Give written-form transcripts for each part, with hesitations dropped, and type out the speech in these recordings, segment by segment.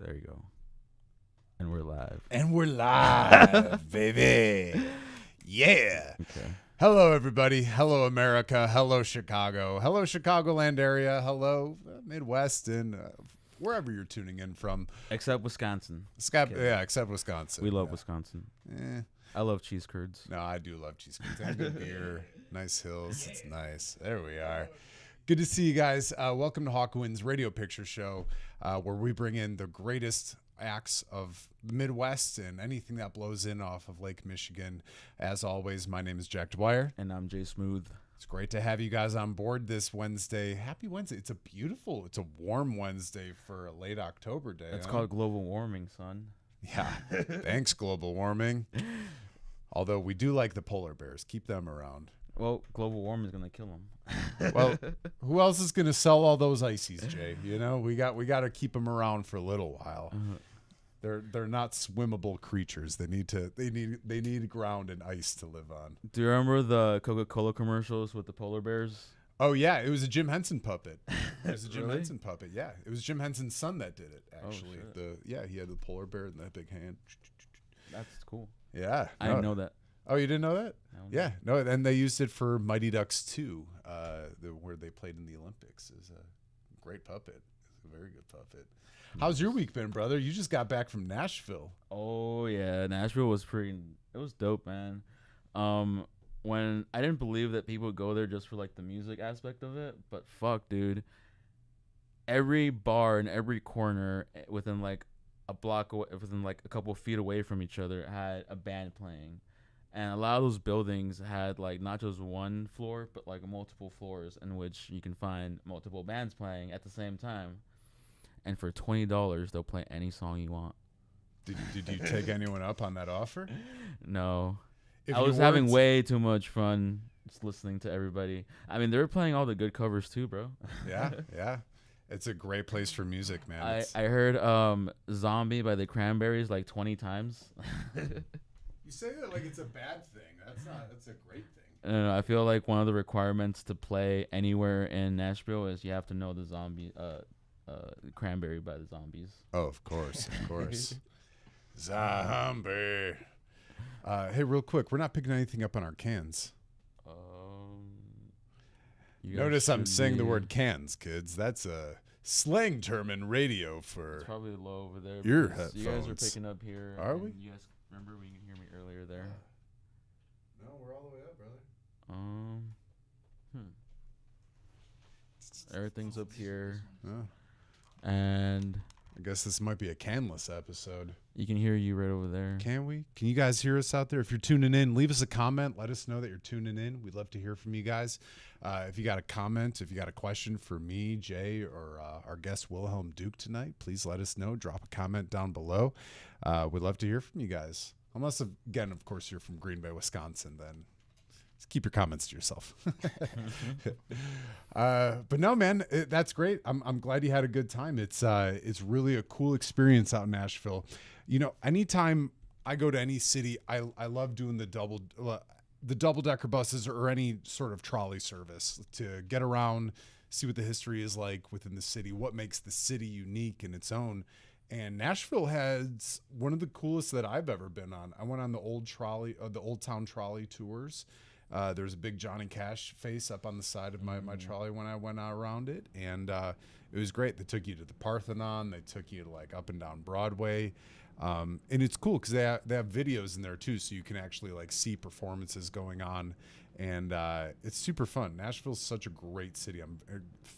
There you go. And we're live. And we're live, baby. Yeah. Okay. Hello, everybody. Hello, America. Hello, Chicago. Hello, Chicagoland area. Hello, Midwest, and wherever you're tuning in from. Except Wisconsin. Yeah, except Wisconsin. We love Wisconsin. I love cheese curds. No, I do love cheese curds. And good beer. Nice hills. It's nice. There we are. Good to see you guys. Welcome to Hawkwind's Radio Picture Show, where we bring in the greatest acts of the Midwest and anything that blows in off of Lake Michigan. As always, my name is Jack Dwyer. And I'm Jay Smooth. It's great to have you guys on board this Wednesday. Happy Wednesday. It's a warm Wednesday for a late October day. It's called global warming, son. Yeah. Thanks, global warming. Although we do like the polar bears. Keep them around. Well, global warming is going to kill them. Well, who else is going to sell all those ices, Jay? You know, we got to keep them around for a little while. They're not swimmable creatures. They need ground and ice to live on. Do you remember the Coca-Cola commercials with the polar bears? Oh yeah, it was a Jim Henson puppet. It was a Jim Really? Henson puppet. Yeah, it was Jim Henson's son that did it. Actually, shit. He had the polar bear and that big hand. That's cool. Yeah, I didn't know that. Oh, you didn't know that? No. Yeah, no, and they used it for Mighty Ducks 2, where they played in the Olympics. Is a great puppet. It's a very good puppet. How's your week been, brother? You just got back from Nashville. Oh, yeah. Nashville was it was dope, man. When I didn't believe that people would go there just for like the music aspect of it, but fuck, dude. Every bar and every corner within like a block away, within like a couple of feet away from each other had a band playing. And a lot of those buildings had like not just one floor, but like multiple floors in which you can find multiple bands playing at the same time. And for $20, they'll play any song you want. Did you take anyone up on that offer? No. If I you was having weren't- way too much fun just listening to everybody. I mean, they were playing all the good covers too, bro. Yeah. It's a great place for music, man. I heard Zombie by the Cranberries like 20 times. You say that like it's a bad thing. That's a great thing. I feel like one of the requirements to play anywhere in Nashville is you have to know the Cranberry by the Zombies. Oh, of course. Zombie. Hey, real quick, we're not picking anything up on our cans. Notice I'm saying the word cans, kids. That's a slang term in radio for It's probably low over there. your because you guys are headphones. picking up here. Are and we? You guys remember when you can hear me earlier there? No, we're all the way up, brother. Everything's up here, Oh, and I guess this might be a canless episode. you can hear you right over there. Can we? Can you guys hear us out there? If you're tuning in, leave us a comment. Let us know that you're tuning in. We'd love to hear from you guys. If you got a comment, if you got a question for me, Jay, or our guest Wilhelm Duke tonight, please let us know. Drop a comment down below. We'd love to hear from you guys. Unless, again, of course, you're from Green Bay, Wisconsin, then just keep your comments to yourself. But no, man, that's great. I'm glad you had a good time. It's really a cool experience out in Nashville. You know, anytime I go to any city, I love doing the double-decker buses or any sort of trolley service to get around, see what the history is like within the city, what makes the city unique in its own. And Nashville has one of the coolest that I've ever been on. I went on the Old Town Trolley tours. There's a big Johnny Cash face up on the side of my trolley when I went around it. And it was great. They took you to the Parthenon. They took you to like up and down Broadway. And it's cool because they have videos in there too. So you can actually like see performances going on. And it's super fun. Nashville's such a great city. I'm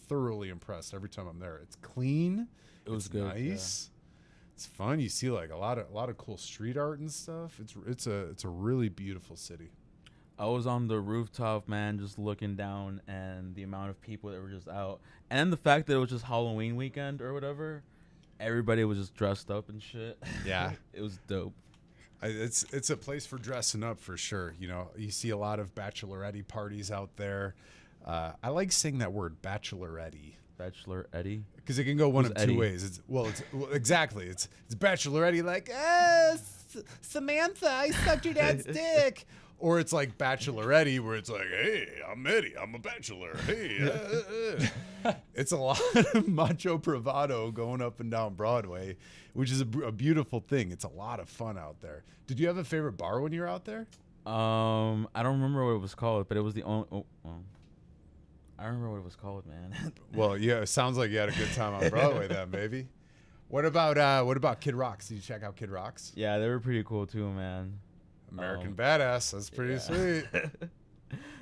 thoroughly impressed every time I'm there. It's clean. It was it's good, nice. It's fun. You see like a lot of cool street art and stuff. It's a really beautiful city. I was on the rooftop, man, just looking down, and the amount of people that were just out, and the fact that it was just Halloween weekend or whatever, everybody was just dressed up and shit. Yeah. It was dope. It's a place for dressing up for sure. You know, you see a lot of bachelorette parties out there. I like saying that word, bachelorette. Bachelor Eddie. Because it can go one Who's of Eddie? two ways. Exactly. It's bachelorette like, Samantha, I sucked your dad's dick. Or it's like Bachelorette, where it's like, hey, I'm Eddie, I'm a bachelor. Hey, it's a lot of macho bravado going up and down Broadway, which is a beautiful thing. It's a lot of fun out there. Did you have a favorite bar when you were out there? I don't remember what it was called, but it was the only. I don't remember what it was called, man. Well, yeah, it sounds like you had a good time on Broadway then, baby. What about Kid Rocks? Did you check out Kid Rocks? Yeah, they were pretty cool too, man. American Badass. That's pretty sweet.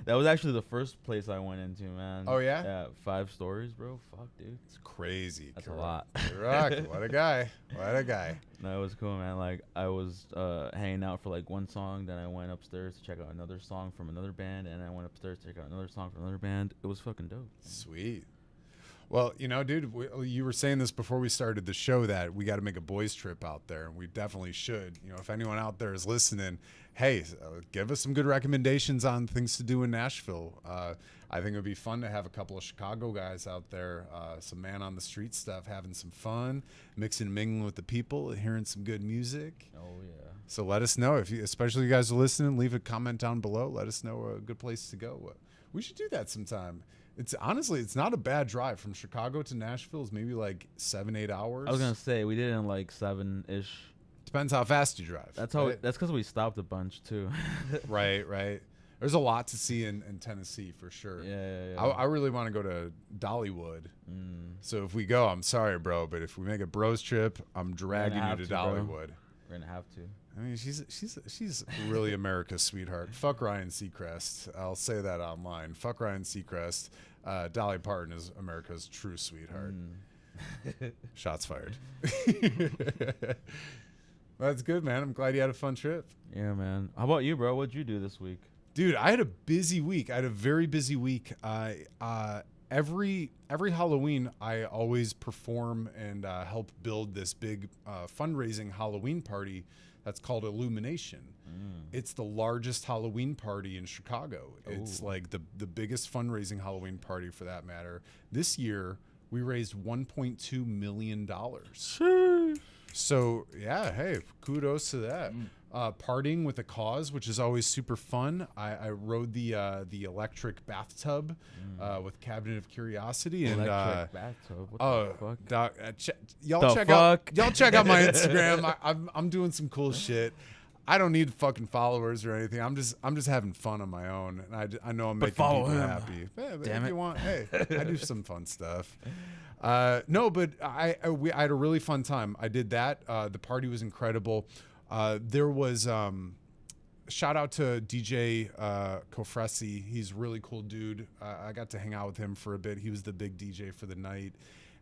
That was actually the first place I went into, man. Oh, yeah? Yeah, 5 stories, bro. Fuck, dude. It's crazy. That's a lot. Kid Rock, what a guy. What a guy. No, it was cool, man. Like, I was hanging out for, like, one song, then I went upstairs to check out another song from another band, and I went upstairs to check out another song from another band. It was fucking dope. Sweet. Well, you know, dude, you were saying this before we started the show that we got to make a boys trip out there, and we definitely should. You know, if anyone out there is listening, hey, give us some good recommendations on things to do in Nashville. I think it would be fun to have a couple of Chicago guys out there, some man on the street stuff, having some fun, mixing and mingling with the people, hearing some good music. Oh, yeah. So let us know, especially you guys are listening, leave a comment down below. Let us know a good place to go. We should do that sometime. It's honestly, it's not a bad drive from Chicago to Nashville. Is maybe like 7-8 hours. I was gonna say we did it in like 7-ish. Depends how fast you drive. That's how. Right? That's because we stopped a bunch too. Right. There's a lot to see in Tennessee for sure. Yeah. I really want to go to Dollywood. So if we go, I'm sorry, bro, but if we make a bros trip, I'm dragging you to Dollywood. Bro. We're gonna have to. I mean, she's really America's sweetheart. Fuck Ryan Seacrest. I'll say that online. Fuck Ryan Seacrest. Dolly Parton is America's true sweetheart. Shots fired. That's good, man. I'm glad you had a fun trip. Yeah, man. How about you, bro? What'd you do this week? Dude, I had a busy week. I had a very busy week. Every Halloween, I always perform and help build this big fundraising Halloween party that's called Illumination. It's the largest Halloween party in Chicago. It's like the biggest fundraising Halloween party for that matter. This year, we raised $1.2 million. So, yeah, hey, kudos to that. Partying with a cause, which is always super fun. I rode the electric bathtub with Cabinet of Curiosity and Electric bathtub. What the fuck? Y'all check out my Instagram. I'm doing some cool shit. I don't need fucking followers or anything. I'm just having fun on my own, and I know I'm making people happy. Yeah, Damn if it. you want, hey, I do some fun stuff. No, but I had a really fun time. I did that. The party was incredible. There was shout out to DJ Kofresi. He's a really cool dude. I got to hang out with him for a bit. He was the big DJ for the night.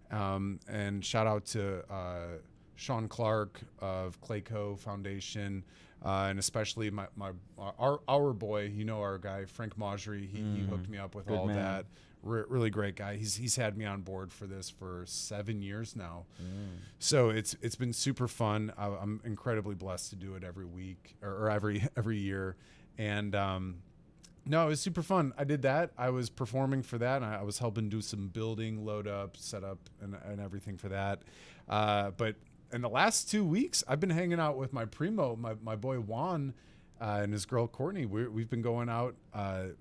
And shout out to Sean Clark of Clayco Foundation, and especially our boy, you know, our guy Frank Maugeri. He hooked me up with Good all man. that. Really great guy. He's had me on board for this for 7 years now. So it's been super fun. I'm incredibly blessed to do it every week or every year. And no, it was super fun. I did that. I was performing for that. And I was helping do some building, load up, set up, and everything for that. But in the last 2 weeks, I've been hanging out with my primo, my boy Juan, and his girl Courtney. We've been going out.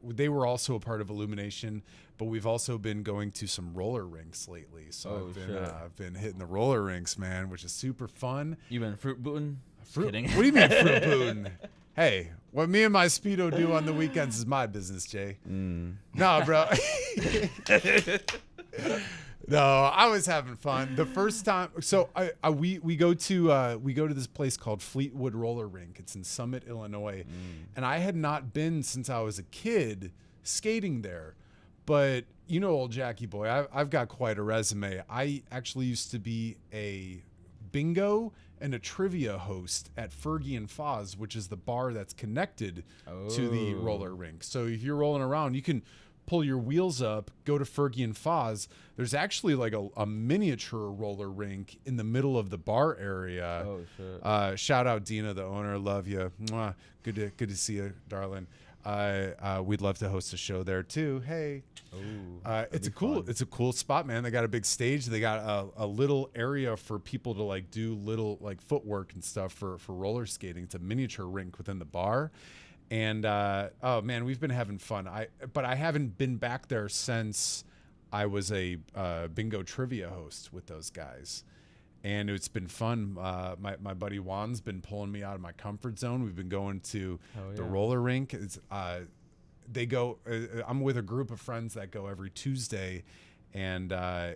They were also a part of Illumination, but we've also been going to some roller rinks lately. So I've been hitting the roller rinks, man, which is super fun. You been fruit booting? Kidding. What do you mean fruit booting? Hey, what me and my Speedo do on the weekends is my business, Jay. No, bro. No, I was having fun. The first time, so we go to this place called Fleetwood Roller Rink. It's in Summit, Illinois, and I had not been since I was a kid skating there. But you know, old Jackie boy, I've got quite a resume. I actually used to be a bingo and a trivia host at Fergie and Foz, which is the bar that's connected to the roller rink. So if you're rolling around, you can pull your wheels up, go to Fergie and Foz. There's actually like a miniature roller rink in the middle of the bar area. Oh shit! Shout out Dina, the owner. Love you. Mwah. Good to see you, darling. We'd love to host a show there too. Hey, it's a cool spot, man. They got a big stage. They got a little area for people to like do little like footwork and stuff for roller skating. It's a miniature rink within the bar. And oh man, we've been having fun. But I haven't been back there since I was a bingo trivia host with those guys, and it's been fun. My buddy Juan's been pulling me out of my comfort zone. We've been going to the roller rink. They go. I'm with a group of friends that go every Tuesday, and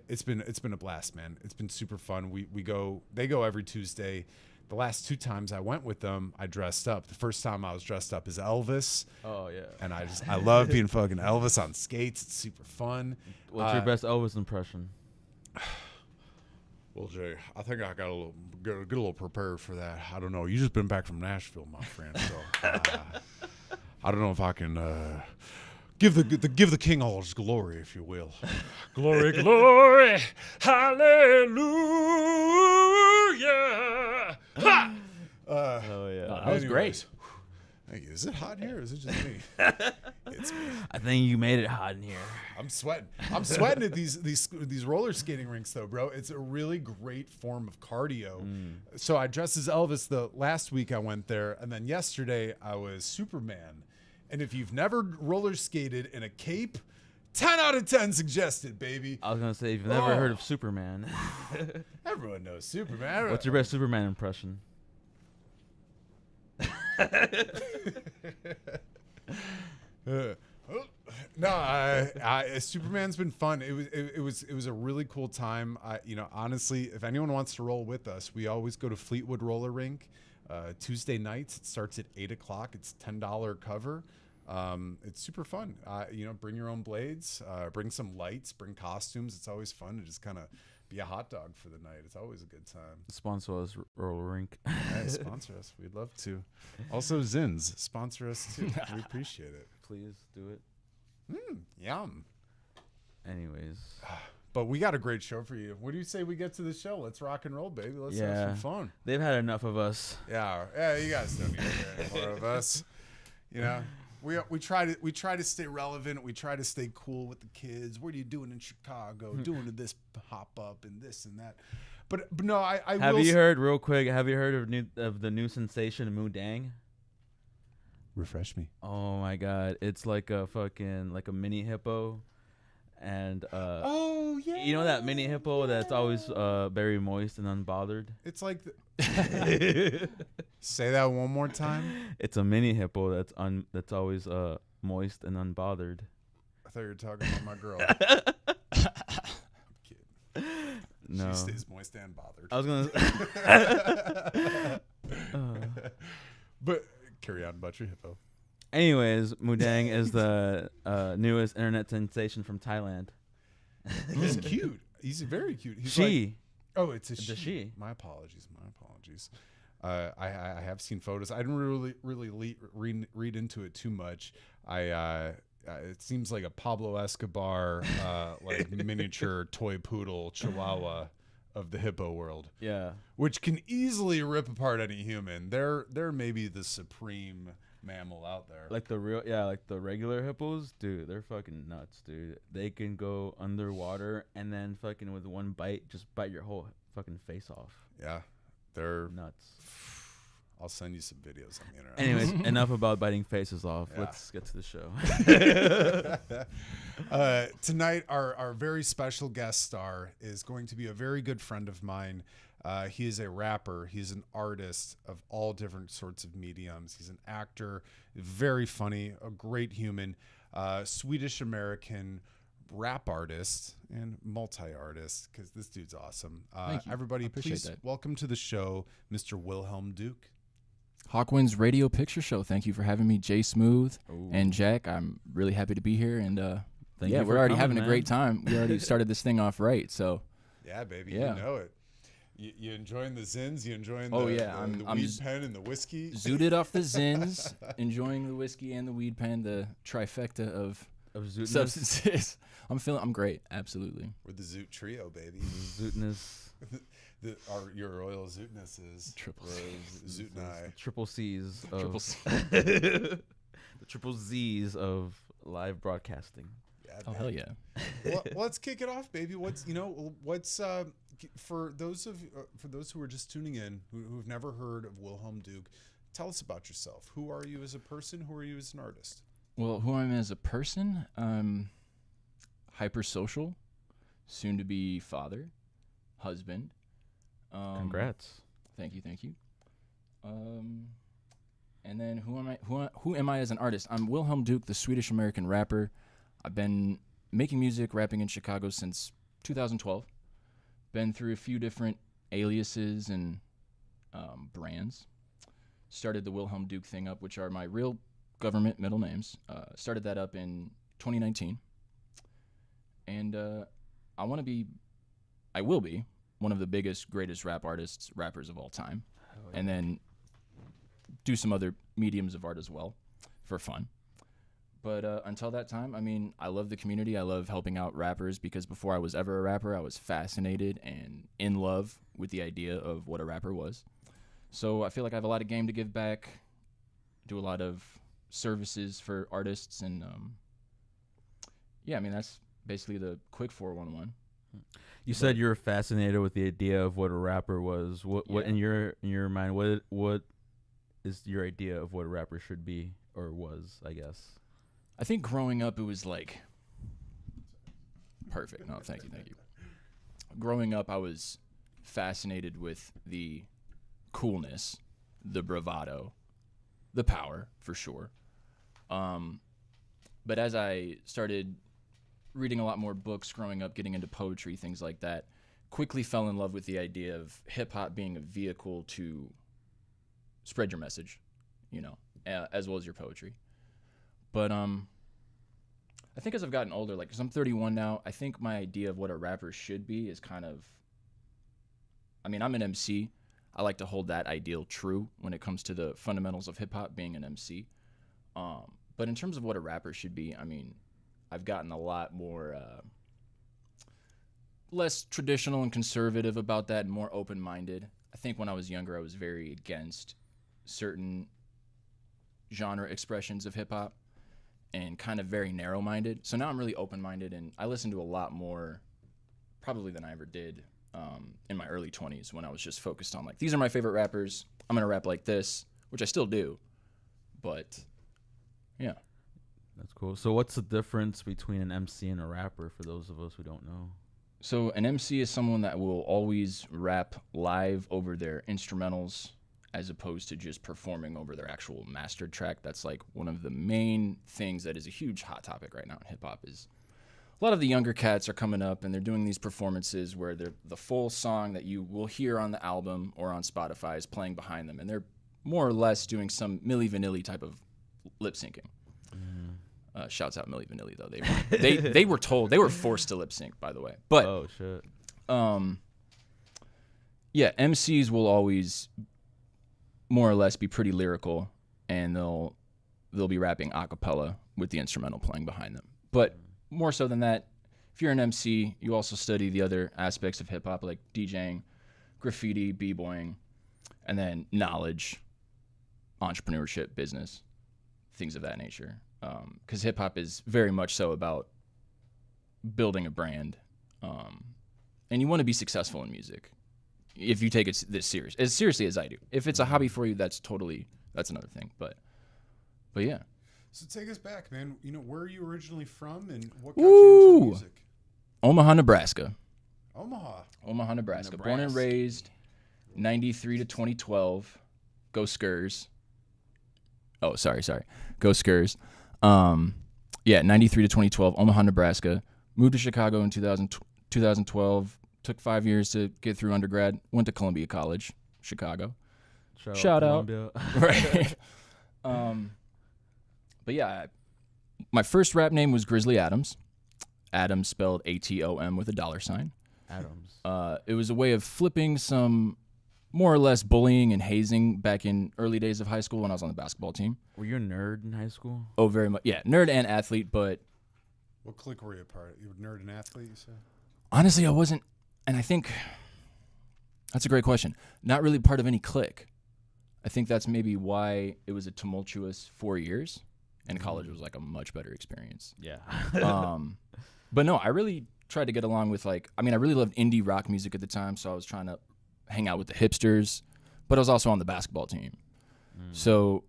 it's been a blast, man. It's been super fun. We go. They go every Tuesday. The last 2 times I went with them, I dressed up. The first time I was dressed up as Elvis. Oh yeah. And I love being fucking Elvis on skates. It's super fun. What's your best Elvis impression? Well, Jay, I think I got get a little prepared for that. I don't know. You just been back from Nashville, my friend. So I don't know if I can give the king all his glory, if you will. Glory, glory, hallelujah. Ha! Oh yeah. That was great. Hey, is it hot in here or is it just me? It's me. I think you made it hot in here. I'm sweating. I'm sweating at these roller skating rinks, though, bro. It's a really great form of cardio. So I dressed as Elvis the last week I went there, and then yesterday I was Superman. And if you've never roller skated in a cape, 10 out of 10 suggested, baby. I was gonna say, if you've never heard of Superman, Everyone knows Superman. what's your best Superman impression? No, Superman's been fun. It was a really cool time. Honestly, if anyone wants to roll with us, we always go to Fleetwood Roller Rink Tuesday nights. It starts at 8:00. It's $10 cover. It's super fun. Bring your own blades, bring some lights, bring costumes. It's always fun to just kind of be a hot dog for the night. It's always a good time. Sponsor us, roller rink. Yeah, sponsor us. We'd love to. Also, Zins, sponsor us too. We appreciate it. Please do it. Yum. Anyways, But we got a great show for you. What do you say we get to the show? Let's rock and roll, baby. Let's have some fun. They've had enough of us. Yeah. You guys don't need to hear any more of us. We try to stay relevant. We try to stay cool with the kids. What are you doing in Chicago? Doing this hop up and this and that. But no, I Have will you heard real quick? Have you heard of the new sensation Moodang? Refresh me. Oh my god, it's like a mini hippo, and Oh yeah. you know that mini hippo that's always very moist and unbothered. It's like say that one more time. It's a mini hippo that's always moist and unbothered. I thought you were talking about my girl. I'm kidding. No, She stays moist and bothered. I was gonna. But carry on about your hippo. Anyways, Moodang is the newest internet sensation from Thailand. He's cute. He's very cute. He's it's a she. My apologies. I have seen photos. I didn't really read into it too much. It seems like a Pablo Escobar like miniature toy poodle chihuahua of the hippo world. Yeah. Which can easily rip apart any human. They're maybe the supreme mammal out there. Like the regular hippos, dude, they're fucking nuts, dude. They can go underwater and then fucking with one bite, just bite your whole fucking face off. Yeah. They're nuts. I'll send you some videos on the internet. Anyways, enough about biting faces off. Yeah. Let's get to the show. Tonight, our very special guest star is going to be a very good friend of mine. He is a rapper. He's an artist of all different sorts of mediums. He's an actor, very funny, a great human, Swedish-American rap artist and multi-artist, because this dude's awesome. Thank you. Everybody, please that. welcome to the show, Mr. Wilhelm Duke. Hawkwind's Radio Picture Show. Thank you for having me, Jay Smooth Ooh. and Jack. I'm really happy to be here, and Thank you for we're already coming, having a great time. We already started this thing off right, so Yeah, baby, Yeah. you know it. You enjoying the zins? You enjoying Oh, the, yeah, the I'm weed pen and the whiskey? zooted off the zins, enjoying the whiskey and the weed pen, the trifecta of Zootness. substances. I'm great, absolutely. We're the Zoot trio, baby. Zootness. Your royal Zootness is Triple Zoot and I. Triple C's of Triple C. the triple Z's of live broadcasting. Yeah, Oh, baby. hell yeah. Well, let's kick it off, baby. What's for those who are just tuning in who've never heard of Wilhelm Duke, tell us about yourself. Who are you as a person? Who are you as an artist? Well, who I am as a person, hypersocial, soon to be father, husband. Congrats. Thank you. And then who am I as an artist? I'm Wilhelm Duke, the Swedish American rapper. I've been making music, rapping in Chicago since 2012. Been through a few different aliases and brands. Started the Wilhelm Duke thing up, which are my real government middle names. Started that up in 2019. And I will be one of the biggest, greatest rappers of all time. Oh, yeah. And then do some other mediums of art as well for fun. But until that time, I mean, I love the community. I love helping out rappers because before I was ever a rapper, I was fascinated and in love with the idea of what a rapper was. So I feel like I have a lot of game to give back, do a lot of services for artists, and yeah, I mean, that's basically the quick 411. You said you were fascinated with the idea of what a rapper was. What in your mind, what is your idea of what a rapper should be or was, I guess? I think growing up, it was like perfect. No, thank you. Growing up, I was fascinated with the coolness, the bravado, the power, for sure. But as I started reading a lot more books growing up, getting into poetry, things like that, quickly fell in love with the idea of hip-hop being a vehicle to spread your message, as well as your poetry. But I think as I've gotten older, like, because I'm 31 now, I think my idea of what a rapper should be is kind of, I mean, I'm an MC. I like to hold that ideal true when it comes to the fundamentals of hip-hop, being an MC. But in terms of what a rapper should be, I mean, I've gotten a lot more less traditional and conservative about that and more open-minded. I think when I was younger, I was very against certain genre expressions of hip-hop and kind of very narrow-minded. So now I'm really open-minded, and I listen to a lot more probably than I ever did in my early 20s when I was just focused on, like, these are my favorite rappers. I'm going to rap like this, which I still do. But, yeah. That's cool. So what's the difference between an MC and a rapper for those of us who don't know? So an MC is someone that will always rap live over their instrumentals as opposed to just performing over their actual mastered track. That's like one of the main things that is a huge hot topic right now in hip-hop is a lot of the younger cats are coming up and they're doing these performances where the full song that you will hear on the album or on Spotify is playing behind them. And they're more or less doing some Milli Vanilli type of lip syncing. Shouts out Milli Vanilli though. They were told, they were forced to lip sync, by the way. But oh shit. Yeah, MCs will always more or less be pretty lyrical, and they'll be rapping a cappella with the instrumental playing behind them. But more so than that, if you're an MC, you also study the other aspects of hip hop like DJing, graffiti, b-boying, and then knowledge, entrepreneurship, business, things of that nature. Because hip-hop is very much so about building a brand. And you want to be successful in music if you take it this serious, as seriously as I do. If it's a hobby for you, that's another thing. But yeah. So take us back, man. Where are you originally from and what got you into music? Omaha, Nebraska. Omaha, Nebraska. Born and raised, 93 to 2012. Go Skurs. Oh, sorry. Go Skurs. 93 to 2012, Omaha, Nebraska. Moved to Chicago in 2012. Took 5 years to get through undergrad. Went to Columbia College, Chicago. Shout out. Right. But yeah, my first rap name was Grizzly Adams. Adams spelled ATOM with a $sign. Adams. It was a way of flipping some more or less bullying and hazing back in early days of high school when I was on the basketball team. Were you a nerd in high school? Oh, very much. Yeah, nerd and athlete, but... What clique were you a part of? You were a nerd and athlete, you said? Honestly, I wasn't, and I think that's a great question. Not really part of any clique. I think that's maybe why it was a tumultuous 4 years, and college was like a much better experience. Yeah. But no, I really tried to get along with I really loved indie rock music at the time, so I was trying to hang out with the hipsters, but I was also on the basketball team. So,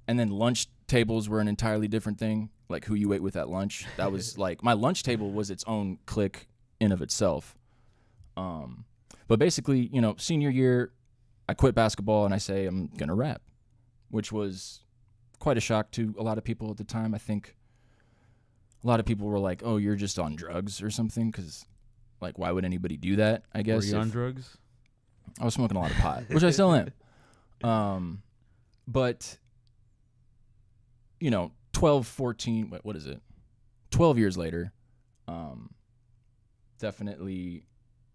and then lunch tables were an entirely different thing, like who you ate with at lunch. That was like, my lunch table was its own clique in of itself. But basically, you know, senior year, I quit basketball and I say I'm going to rap, which was quite a shock to a lot of people at the time. I think a lot of people were like, oh, you're just on drugs or something, because, like, why would anybody do that, I guess. Were you on drugs? I was smoking a lot of pot, which I still am. But, you know, 12, 14, what is it? 12 years later, definitely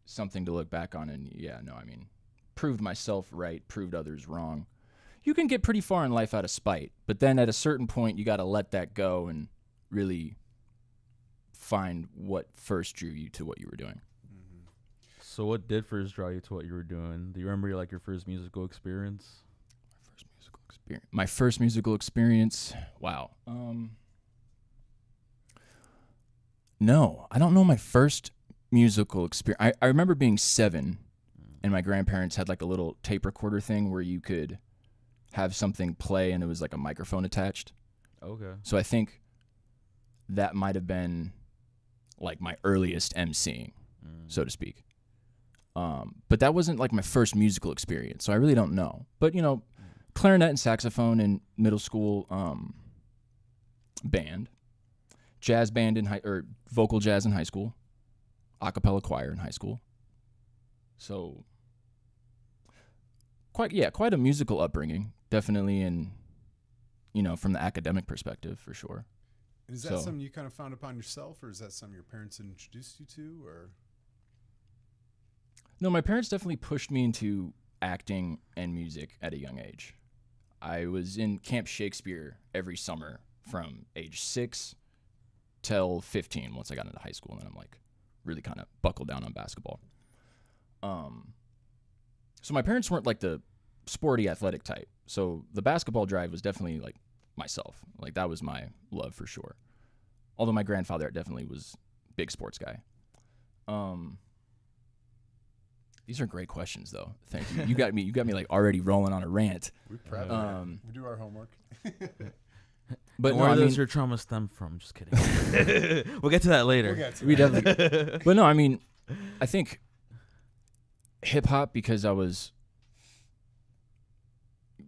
something to look back on. And, yeah, no, I mean, proved myself right, proved others wrong. You can get pretty far in life out of spite, but then at a certain point, you got to let that go and really find what first drew you to what you were doing. So what did first draw you to what you were doing? Do you remember your first musical experience? My first musical experience. Wow. No, I don't know my first musical experience. I remember being 7, and my grandparents had like a little tape recorder thing where you could have something play, and it was like a microphone attached. Okay. So I think that might have been like my earliest emceeing, so to speak. But that wasn't like my first musical experience, so I really don't know. But, you know, clarinet and saxophone in middle school, band, jazz band or vocal jazz in high school, a cappella choir in high school. So quite a musical upbringing, definitely, and, you know, from the academic perspective, for sure. Is that something you kind of found upon yourself, or is that something your parents introduced you to, or? No, my parents definitely pushed me into acting and music at a young age. I was in Camp Shakespeare every summer from age 6 till 15 once I got into high school, and then I'm like really kind of buckled down on basketball. So my parents weren't like the sporty athletic type. So the basketball drive was definitely like myself. Like that was my love for sure. Although my grandfather definitely was a big sports guy. These are great questions, though. Thank you. You got me like already rolling on a rant. We're proud of it. We do our homework. But where does your trauma stem from? Just kidding. We'll get to that later. We definitely. But no, I mean, I think hip hop, because I was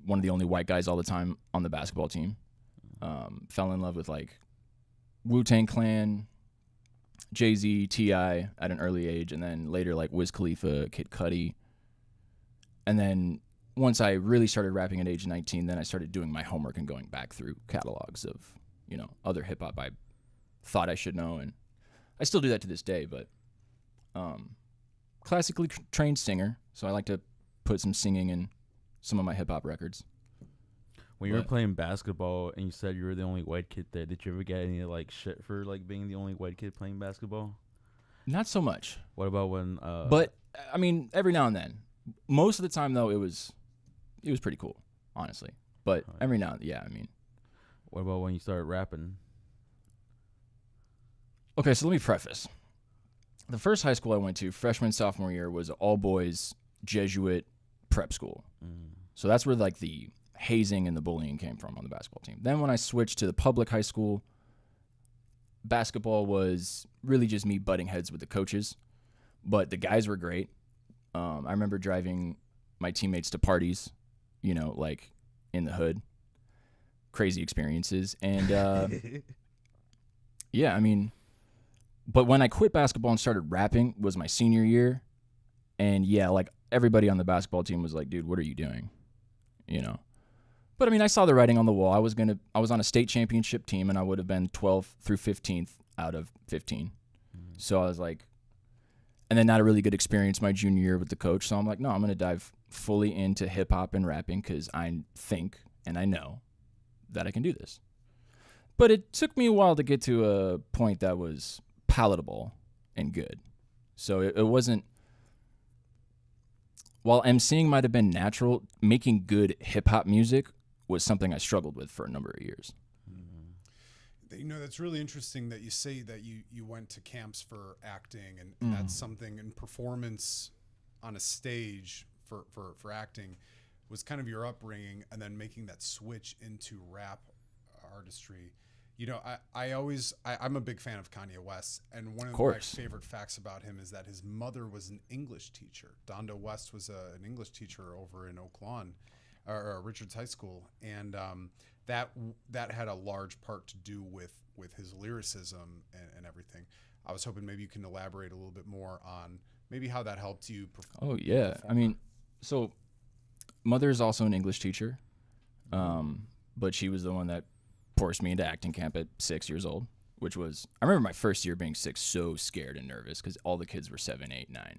one of the only white guys all the time on the basketball team. Fell in love with like Wu-Tang Clan, Jay-Z, T.I. at an early age, and then later like Wiz Khalifa, Kid Cudi. And then once I really started rapping at age 19, then I started doing my homework and going back through catalogs of, you know, other hip hop I thought I should know, and I still do that to this day. But classically trained singer, so I like to put some singing in some of my hip hop records. When you were playing basketball and you said you were the only white kid there, did you ever get any like shit for like being the only white kid playing basketball? Not so much. What about when? But I mean, every now and then. Most of the time, though, it was pretty cool, honestly. But every now and then, yeah, I mean. What about when you started rapping? Okay, so let me preface. The first high school I went to, freshman, sophomore year, was an all-boys Jesuit prep school. So that's where like the hazing and the bullying came from on the basketball team. Then when I switched to the public high school, basketball was really just me butting heads with the coaches. But the guys were great. I remember driving my teammates to parties, you know, like in the hood. Crazy experiences. And yeah, I mean, but when I quit basketball and started rapping was my senior year. And yeah, like everybody on the basketball team was like, dude, what are you doing? You know? But I mean, I saw the writing on the wall. I was on a state championship team, and I would have been 12th through 15th out of 15. So I was like, and then not a really good experience my junior year with the coach. So I'm like, no, I'm going to dive fully into hip hop and rapping because I think and I know that I can do this. But it took me a while to get to a point that was palatable and good. So it wasn't. While emceeing might have been natural, making good hip hop music was something I struggled with for a number of years. You know, that's really interesting that you say that you went to camps for acting, and that's something in performance on a stage for acting. was kind of your upbringing, and then making that switch into rap artistry. You know, I'm a big fan of Kanye West, and one of my favorite facts about him is that his mother was an English teacher. Donda West was an English teacher over in Oak Lawn, or Richards High School, and that had a large part to do with his lyricism and everything. I was hoping maybe you can elaborate a little bit more on maybe how that helped you. Oh yeah, I mean, so mother is also an English teacher, but she was the one that forced me into acting camp at 6 years old, which was, I remember my first year being 6, so scared and nervous because all the kids were 7, 8, 9.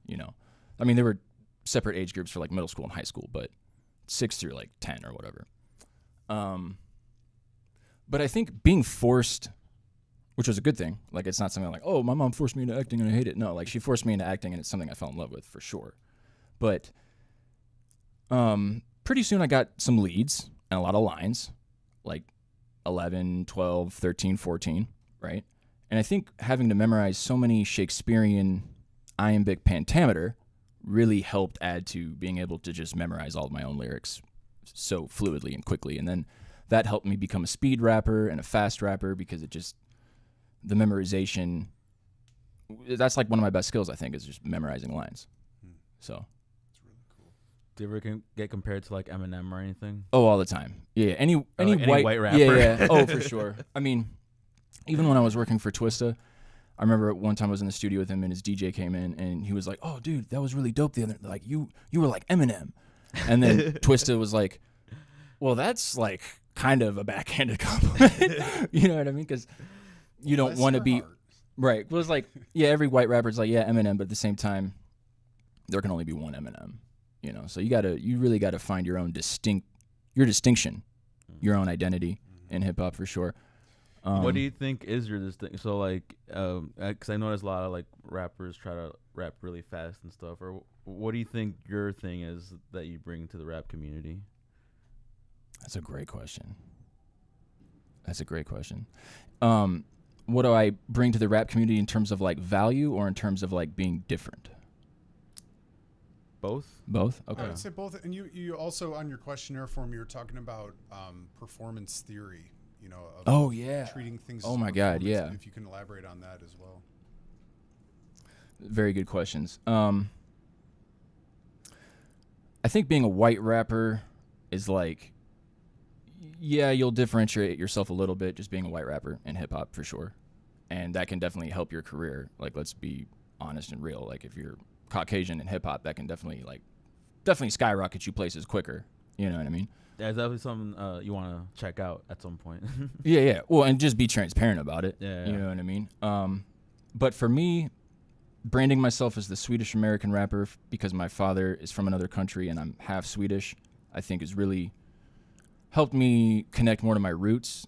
You know, I mean, there were separate age groups for like middle school and high school, but 6 through like 10 or whatever. But I think being forced, which was a good thing, like it's not something like, oh, my mom forced me into acting and I hate it. No, like she forced me into acting and it's something I fell in love with for sure. But pretty soon I got some leads and a lot of lines, like 11, 12, 13, 14, right? And I think having to memorize so many Shakespearean iambic pentameter really helped add to being able to just memorize all of my own lyrics so fluidly and quickly. And then that helped me become a speed rapper and a fast rapper because it just, the memorization, that's like one of my best skills, I think, is just memorizing lines. So. Do you ever get compared to like Eminem or anything? Oh, all the time. Yeah, any white rapper. Yeah. Oh, for sure. I mean, even when I was working for Twista, I remember one time I was in the studio with him and his DJ came in and he was like, "Oh, dude, that was really dope the other. Like you were like Eminem," and then Twista was like, "Well, that's like kind of a backhanded compliment," you know what I mean? Because you don't want to be right. It was like, yeah, every white rapper's like, yeah, Eminem, but at the same time, there can only be one Eminem. You know, so you really gotta find your own distinction, your own identity in hip hop for sure. What do you think is your distinction? So like, because I notice a lot of like rappers try to rap really fast and stuff. Or what do you think your thing is that you bring to the rap community? That's a great question. What do I bring to the rap community in terms of like value or in terms of like being different? Both? Okay. I would say both. And you also, on your questionnaire form, you were talking about performance theory, you know, of treating things as my God, yeah. If you can elaborate on that as well. Very good questions. I think being a white rapper is like, yeah, you'll differentiate yourself a little bit just being a white rapper in hip hop for sure. And that can definitely help your career. Like, let's be honest and real. Like, if you're Caucasian in hip hop, that can definitely skyrocket you places quicker. You know what I mean? Yeah, it's definitely something you want to check out at some point. Yeah. Well, and just be transparent about it. Yeah. You know what I mean? But for me, branding myself as the Swedish American rapper because my father is from another country and I'm half Swedish, I think has really helped me connect more to my roots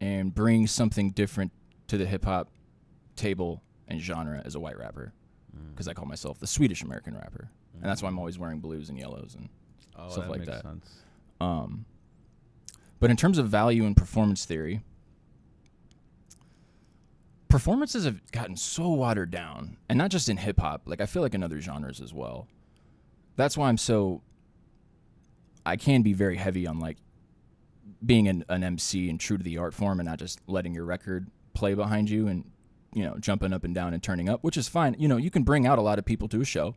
and bring something different to the hip hop table and genre as a white rapper. Because I call myself the Swedish American rapper, and that's why I'm always wearing blues and yellows and stuff like that. Sense. But in terms of value and performance theory, performances have gotten so watered down, and not just in hip hop. Like I feel like in other genres as well. That's why I can be very heavy on like being an MC and true to the art form, and not just letting your record play behind you and, you know, jumping up and down and turning up, which is fine. You know, you can bring out a lot of people to a show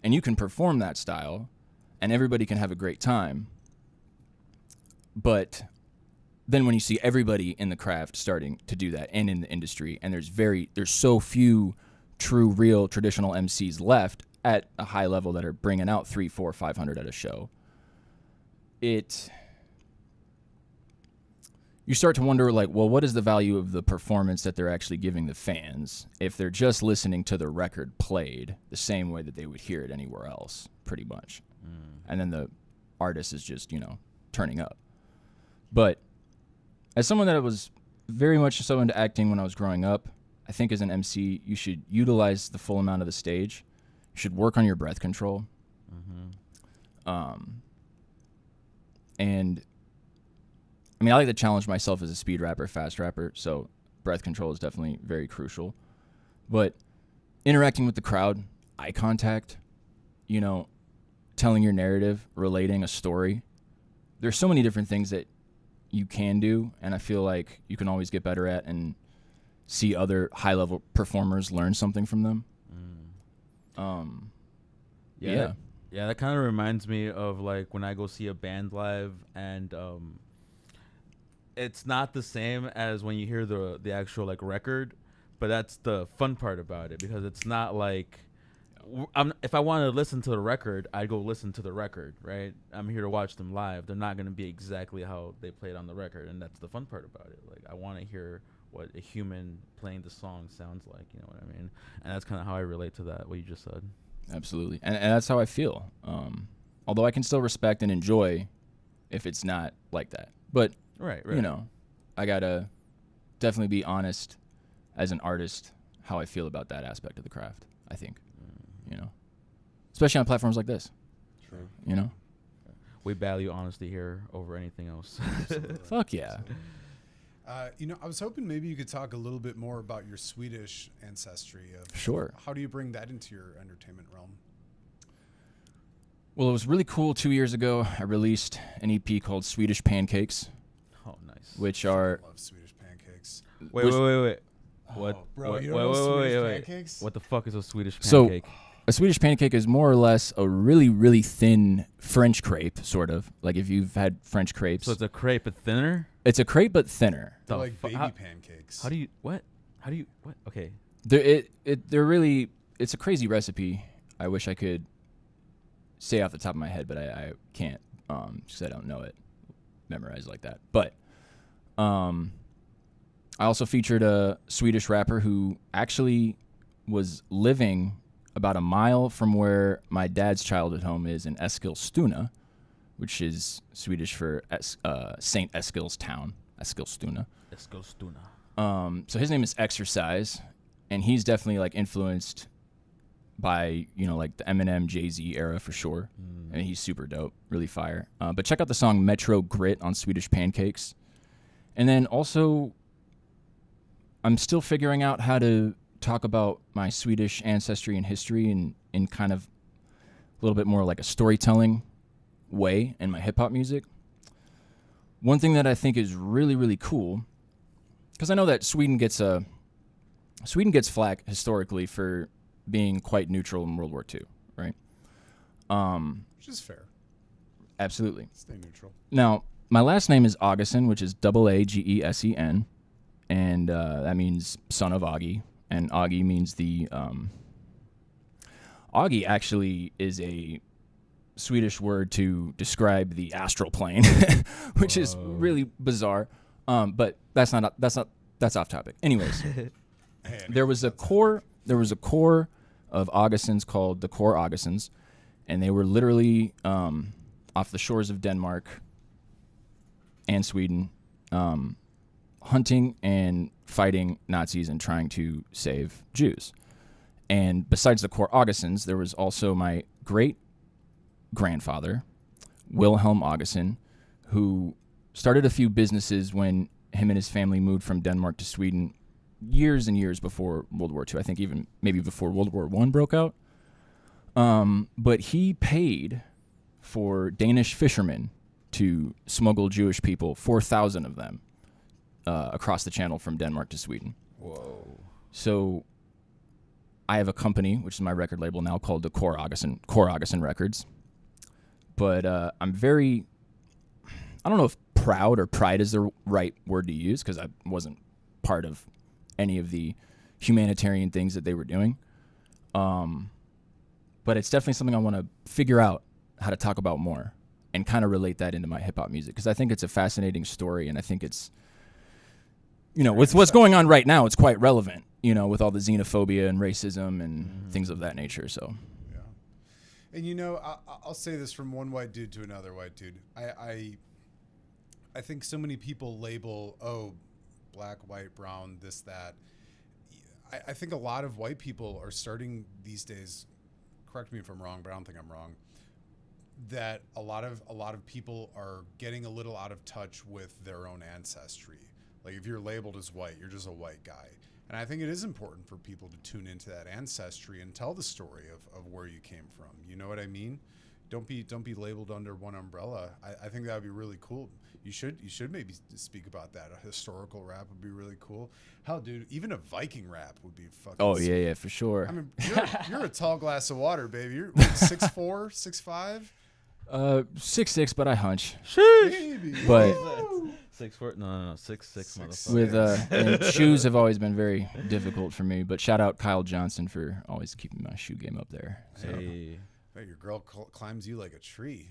and you can perform that style and everybody can have a great time. But then when you see everybody in the craft starting to do that and in the industry, and there's so few true, real, traditional MCs left at a high level that are bringing out 300, 400, 500 at a show, you start to wonder, like, well, what is the value of the performance that they're actually giving the fans if they're just listening to the record played the same way that they would hear it anywhere else, pretty much. And then the artist is just, you know, turning up. But as someone that was very much so into acting when I was growing up, I think as an MC, you should utilize the full amount of the stage. You should work on your breath control. And I mean, I like to challenge myself as a speed rapper, fast rapper, so breath control is definitely very crucial. But interacting with the crowd, eye contact, you know, telling your narrative, relating a story. There's so many different things that you can do, and I feel like you can always get better at and see other high-level performers learn something from them. Yeah. Yeah, that kind of reminds me of like when I go see a band live, and it's not the same as when you hear the actual like record, but that's the fun part about it, because it's not like if I wanted to listen to the record, I'd go listen to the record, right? I'm here to watch them live. They're not going to be exactly how they played on the record, and that's the fun part about it. Like, I want to hear what a human playing the song sounds like, you know what I mean? And that's kind of how I relate to that, what you just said. Absolutely. And that's how I feel. Although I can still respect and enjoy if it's not like that. But, Right. you know, I got to definitely be honest as an artist how I feel about that aspect of the craft, I think. You know, especially on platforms like this. True. You know, we value honesty here over anything else. Fuck yeah. You know, I was hoping maybe you could talk a little bit more about your Swedish ancestry. Sure. How do you bring that into your entertainment realm? Well, it was really cool. 2 years ago, I released an EP called Swedish Pancakes. Oh, nice. Which are... I love Swedish pancakes. Wait. What? Bro, what, you don't know Swedish pancakes? What the fuck is a Swedish So, pancake? a Swedish pancake is more or less a really, really thin French crepe, sort of. Like if you've had French crepes. So it's a crepe but thinner? It's a crepe but thinner. They're like baby pancakes. How do you... What? Okay. They're really... It's a crazy recipe. I wish I could say off the top of my head, but I can't because I don't know it memorized like that. But I also featured a Swedish rapper who actually was living about a mile from where my dad's childhood home is in Eskilstuna, which is Swedish for St. Eskil's town, Eskilstuna. So his name is Exercise, and he's definitely like influenced by, you know, like the Eminem, Jay-Z era for sure. And he's super dope, really fire. But check out the song Metro Grit on Swedish Pancakes. And then also, I'm still figuring out how to talk about my Swedish ancestry and history in kind of a little bit more like a storytelling way in my hip-hop music. One thing that I think is really, really cool, because I know that Sweden gets flack historically for being quite neutral in World War II, right? Which is fair. Absolutely. Stay neutral. Now, my last name is Augesen, which is Agesen, and that means son of Augie. And Augie means the... Augie actually is a Swedish word to describe the astral plane, which is really bizarre. But that's off topic. Anyways, there was a core of Augesens called the Core Augesens, and they were literally off the shores of Denmark and Sweden, hunting and fighting Nazis and trying to save Jews. And besides the Core Augesens, there was also my great-grandfather, Wilhelm Augesen, who started a few businesses when him and his family moved from Denmark to Sweden years and years before World War II. I think even maybe before World War I broke out. But he paid for Danish fishermen to smuggle Jewish people, 4,000 of them, across the channel from Denmark to Sweden. Whoa. So I have a company, which is my record label now, called the Core Augesen Records. But I'm very, I don't know if proud or pride is the right word to use, because I wasn't part of any of the humanitarian things that they were doing. But it's definitely something I want to figure out how to talk about more and kind of relate that into my hip-hop music, because I think it's a fascinating story, and I think it's, you know, with what's going on right now, it's quite relevant, you know, with all the xenophobia and racism and things of that nature. So, yeah. And, you know, I'll say this from one white dude to another white dude. I think so many people label, black, white, brown, this, that. I think a lot of white people are starting these days, correct me if I'm wrong, but I don't think I'm wrong, that a lot of people are getting a little out of touch with their own ancestry. Like, if you're labeled as white, you're just a white guy. And I think it is important for people to tune into that ancestry and tell the story of where you came from. You know what I mean? don't be labeled under one umbrella. I think that would be really cool. You should maybe speak about that. A historical rap would be really cool. Hell, dude, even a Viking rap would be fucking. Oh sweet. yeah, for sure. I mean, you're a tall glass of water, baby. You're 6'4", 6'5". 6'6", but I hunch. Baby. But 6'4", no, 6'6", motherfucker. with and shoes have always been very difficult for me. But shout out Kyle Johnson for always keeping my shoe game up there. So. Hey. Bet your girl climbs you like a tree.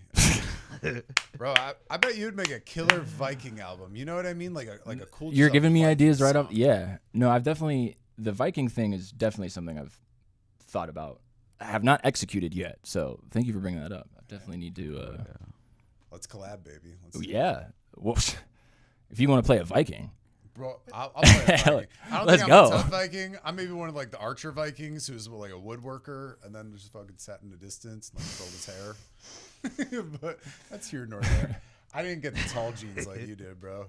Bro, I bet you'd make a killer Viking album. You know what I mean? Like a cool. You're giving me Viking ideas right song. off. Yeah. No, I've definitely the Viking thing is definitely something I've thought about. I have not executed yet. So thank you for bringing that up. I definitely need to. Let's collab, baby. Yeah. Well, if you want to play a Viking. Bro, I'll play a Viking. I don't Let's think I'm go. a tough Viking. I'm maybe one of like the archer Vikings who's like a woodworker and then just fucking sat in the distance and like curled his hair. But that's here nor there. I didn't get the tall jeans like you did, bro.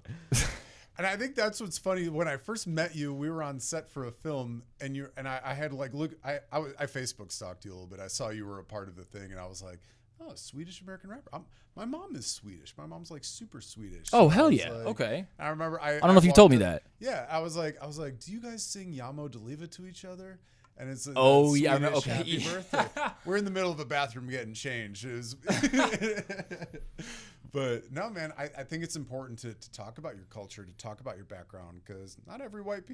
And I think that's what's funny. When I first met you, we were on set for a film, and I had like I Facebook stalked you a little bit. I saw you were a part of the thing, and I was like, oh, a Swedish American rapper. My mom is Swedish. My mom's like super Swedish. Oh So hell I was yeah. like- Okay. I remember I don't know if you told me that. Yeah, I was like, do you guys sing Yamo Deliva to each other? And it's Oh, that yeah, I remember- Swedish okay. Happy birthday. We're in the middle of a bathroom getting changed. It was but no, man, I think it's important to talk about your culture, to talk about your background, because not every white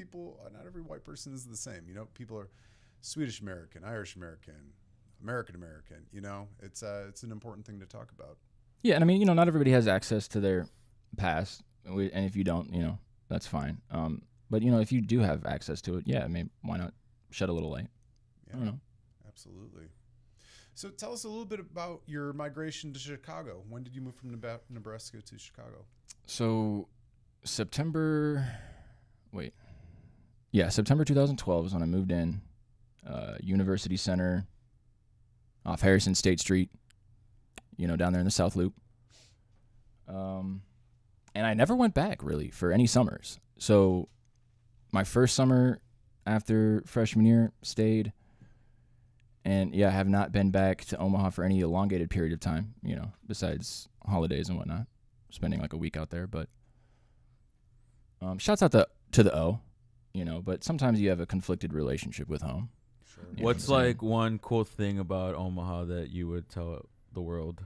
person is the same. You know, people are Swedish American, Irish American, American American. You know, it's an important thing to talk about. Yeah, and I mean, not everybody has access to their past, and if you don't, that's fine. But if you do have access to it, yeah, I mean, why not shed a little light? Yeah, I don't know. Absolutely. So tell us a little bit about your migration to Chicago. When did you move from Nebraska to Chicago? So September 2012 is when I moved in. University Center off Harrison State Street, down there in the South Loop. And I never went back really for any summers. So my first summer after freshman year stayed, and I have not been back to Omaha for any elongated period of time, besides holidays and whatnot, spending like a week out there. But shouts out to the O, but sometimes you have a conflicted relationship with home. Sure. You know What's what I'm saying? like one cool thing about Omaha that you would tell the world?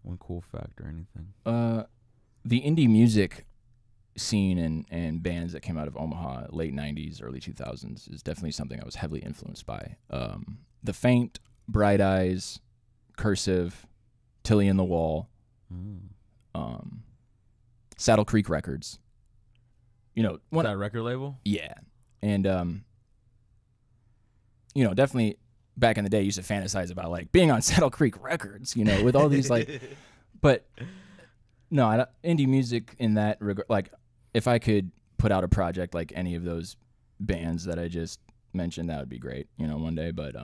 One cool fact or anything? The indie music scene and bands that came out of Omaha late 90s, early 2000s is definitely something I was heavily influenced by. The Faint, Bright Eyes, Cursive, Tilly and the Wall, Saddle Creek Records. Is that record label? Yeah. And, definitely back in the day, I used to fantasize about like being on Saddle Creek Records, with all these like, but no, indie music in that regard, like if I could put out a project like any of those bands that I just mentioned, that would be great, one day. But,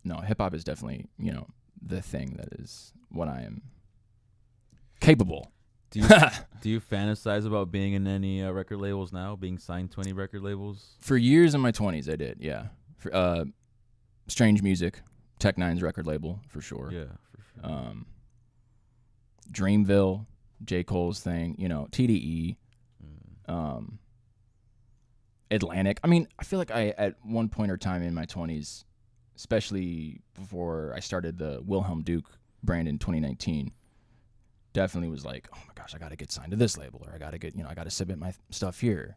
no, hip hop is definitely, the thing that is what I am capable. Do you fantasize about being in any record labels now? Being signed to any record labels? For years in my 20s, I did, yeah. For, Strange Music, Tech Nine's record label, for sure. Yeah, for sure. Dreamville, J. Cole's thing, TDE, Atlantic. I mean, I feel like I, at one point or time in my 20s, especially before I started the Wilhelm Duke brand in 2019, definitely was like, oh my gosh, I got to get signed to this label, or I got to get, I got to submit my stuff here,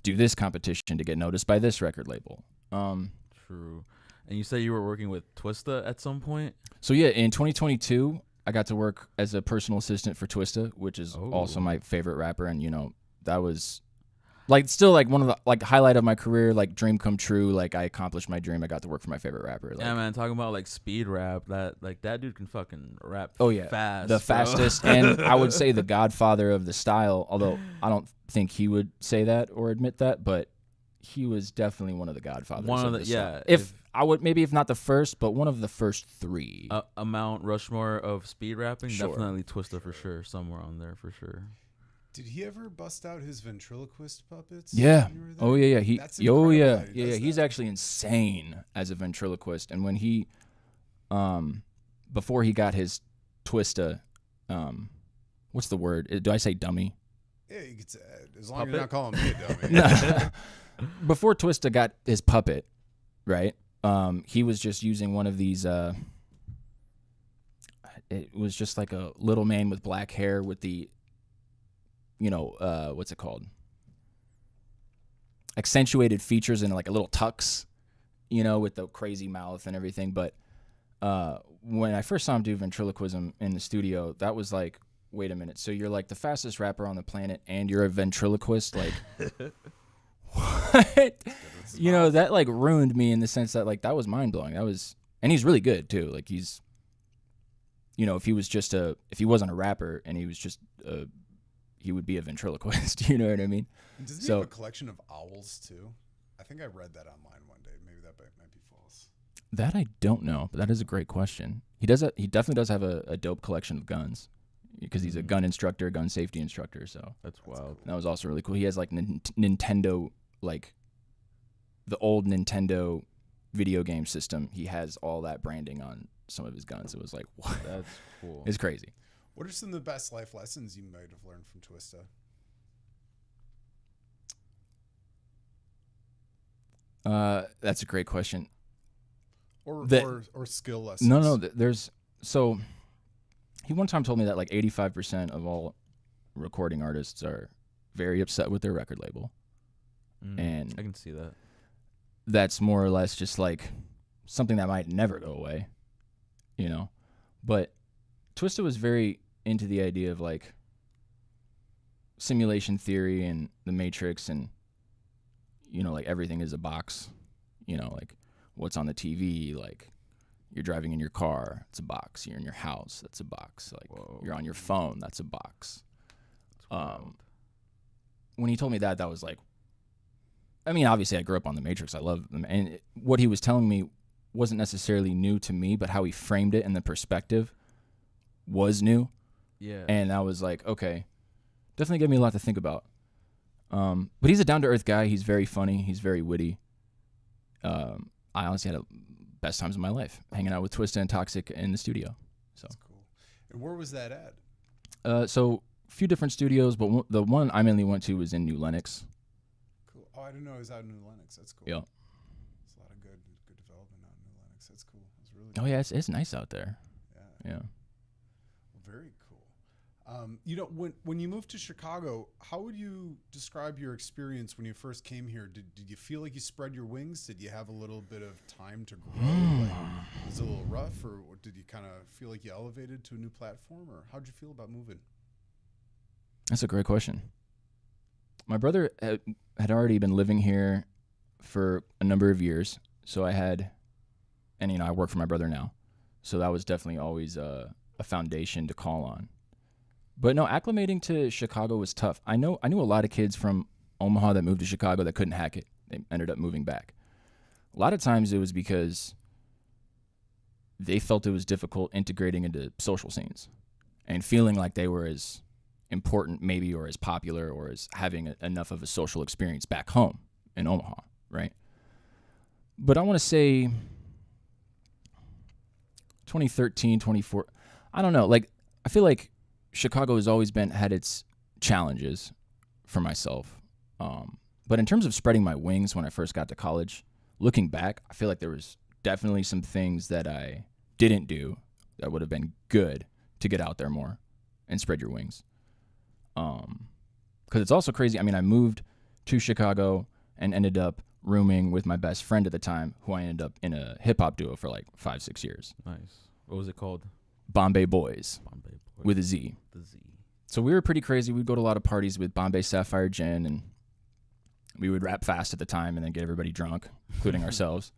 do this competition to get noticed by this record label. True. And you say you were working with Twista at some point? So yeah, in 2022, I got to work as a personal assistant for Twista, which is also my favorite rapper, and that was like still like one of the like highlight of my career, like dream come true. Like I accomplished my dream. I got to work for my favorite rapper. Like, Yeah, man, talking about like speed rap, that dude can fucking rap fast. The bro. fastest, and I would say the godfather of the style, although I don't think he would say that or admit that, but he was definitely one of the godfathers. One of the the style. yeah. If I would, maybe if not the first, but one of the first three. A Mount Rushmore of speed rapping, Sure. Definitely Twista for sure, somewhere on there for sure. Did he ever bust out his ventriloquist puppets? Yeah. when you were there? Oh yeah. He. That's Oh incredible yeah. that he Yeah. does He's that. actually insane as a ventriloquist, and when he before he got his Twista, what's the word? Do I say dummy? Yeah, you could say, as long as Puppet? you're not calling me a dummy. Before Twista got his puppet, right? He was just using one of these. It was just like a little man with black hair with the, what's it called? Accentuated features and like a little tux, with the crazy mouth and everything. But when I first saw him do ventriloquism in the studio, that was like, wait a minute. So you're like the fastest rapper on the planet and you're a ventriloquist? Like, what? That like ruined me in the sense that like that was mind blowing. And he's really good too. Like he's, if he wasn't a rapper and he was just, he would be a ventriloquist. You know what I mean? Doesn't he have a collection of owls too? I think I read that online one day. Maybe that might be false. That I don't know, but that is a great question. He definitely does have a dope collection of guns because he's a gun instructor, gun safety instructor. So That's wild. that was also really cool. He has like Nintendo, like the old Nintendo video game system. He has all that branding on some of his guns. It was like, what? That's cool. It's crazy. What are some of the best life lessons you might have learned from Twista? That's a great question. Or skill lessons? No. So he one time told me that like 85% of all recording artists are very upset with their record label. And I can see that. That's more or less just like something that might never go away, But Twista was very into the idea of like simulation theory and the Matrix and, like everything is a box, like what's on the TV, like you're driving in your car, it's a box. You're in your house, that's a box. Like you're on your phone, that's a box. When he told me that was like, I mean, obviously I grew up on the Matrix. I love them. And what he was telling me wasn't necessarily new to me, but how he framed it and the perspective was new. Yeah. And I was like, okay, definitely gave me a lot to think about. But he's a down-to-earth guy. He's very funny. He's very witty. I honestly had the best times of my life hanging out with Twista and Toxic in the studio. So that's cool. And where was that at? So a few different studios, but the one I mainly went to was in New Lenox. Cool. Oh, I didn't know it was out in New Lenox. That's cool. Yeah. There's a lot of good development out in New Lenox. That's cool. It's really Oh, yeah, it's nice out there. Yeah. Very cool. When you moved to Chicago, how would you describe your experience when you first came here? Did you feel like you spread your wings? Did you have a little bit of time to grow? Was it a little rough, or did you kind of feel like you elevated to a new platform, or how'd you feel about moving? That's a great question. My brother had already been living here for a number of years, so I work for my brother now, so that was definitely always a foundation to call on. But no, acclimating to Chicago was tough. I knew a lot of kids from Omaha that moved to Chicago that couldn't hack it. They ended up moving back. A lot of times it was because they felt it was difficult integrating into social scenes and feeling like they were as important maybe or as popular or as having enough of a social experience back home in Omaha, right? But I want to say 2013, 2014, I don't know. Like, I feel like Chicago has always had its challenges for myself. But in terms of spreading my wings when I first got to college, looking back, I feel like there was definitely some things that I didn't do that would have been good to get out there more and spread your wings. Because it's also crazy. I mean, I moved to Chicago and ended up rooming with my best friend at the time, who I ended up in a hip-hop duo for like 5-6 years. Nice. What was it called? Bombay Boys. Bombay Boys. With a Z. The Z. So we were pretty crazy. We'd go to a lot of parties with Bombay Sapphire Gin, and we would rap fast at the time and then get everybody drunk, including ourselves.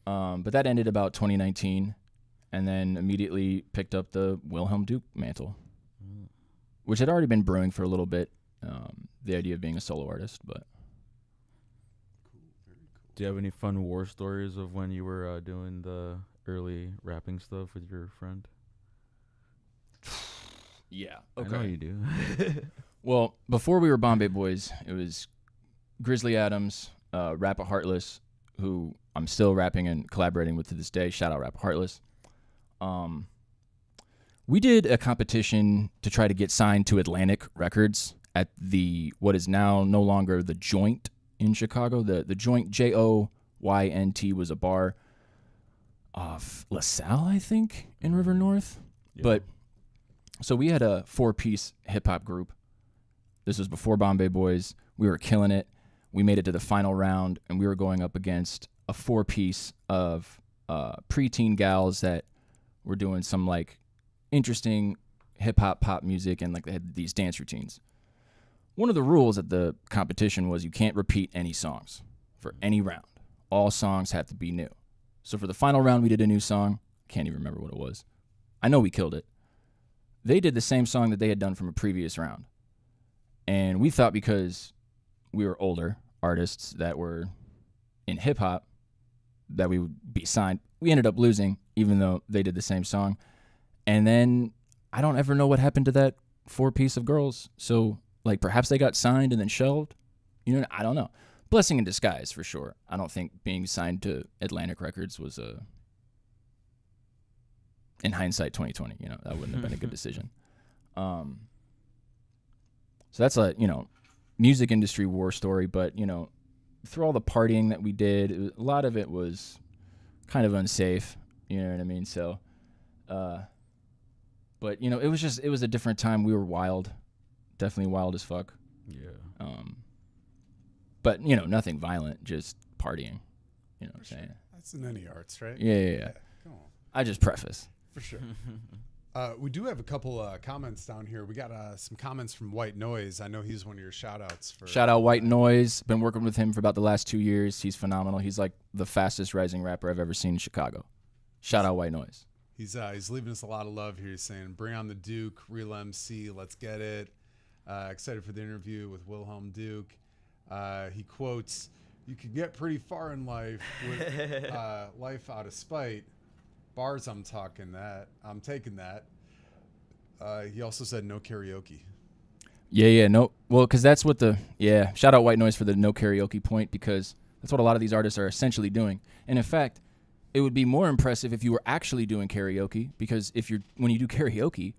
But that ended about 2019, and then immediately picked up the Wilhelm Duke mantle, which had already been brewing for a little bit, the idea of being a solo artist. But Cool, very cool. Do you have any fun war stories of when you were doing the early rapping stuff with your friend? yeah, I know you do. Well, before we were Bombay Boys, it was Grizzly Adams, Rappa Heartless, who I'm still rapping and collaborating with to this day. Shout out Rap Heartless. We did a competition to try to get signed to Atlantic Records at the what is now no longer the Joint in Chicago. The Joint, Joynt, was a bar off LaSalle, I think, in River North. Yeah. But so we had a 4-piece hip hop group. This was before Bombay Boys. We were killing it. We made it to the final round, and we were going up against a 4-piece of preteen gals that were doing some like interesting hip hop pop music, and like they had these dance routines. One of the rules at the competition was you can't repeat any songs for any round. All songs have to be new. So for the final round, we did a new song. Can't even remember what it was. I know we killed it. They did the same song that they had done from a previous round. And we thought because we were older artists that were in hip hop that we would be signed. We ended up losing, even though they did the same song. And then I don't ever know what happened to that 4-piece of girls. So like perhaps they got signed and then shelved. You know, I don't know. Blessing in disguise for sure. I don't think being signed to Atlantic Records was in hindsight 2020, you know, that wouldn't have been a good decision. So that's a, you know, music industry war story, but, you know, through all the partying that we did, a lot of it was kind of unsafe, you know what I mean? So, but, you know, it was a different time. We were wild, definitely wild as fuck. Yeah. But, you know, nothing violent, just partying, you know what I'm saying? That's in any arts, right? Yeah. Come on. I just preface. For sure. We do have a couple comments down here. We got some comments from White Noise. I know he's one of your shout-outs. Shout out White Noise. Been working with him for about the last 2 years. He's phenomenal. He's like the fastest rising rapper I've ever seen in Chicago. Shout out White Noise. He's leaving us a lot of love here. He's saying, bring on the Duke, real MC, let's get it. Excited for the interview with Wilhelm Duke. He quotes, you can get pretty far in life with life out of spite. Bars, I'm taking that. He also said no karaoke. Yeah, no. Well, because that's what shout out White Noise for the no karaoke point, because that's what a lot of these artists are essentially doing. And in fact, it would be more impressive if you were actually doing karaoke, because when you do karaoke,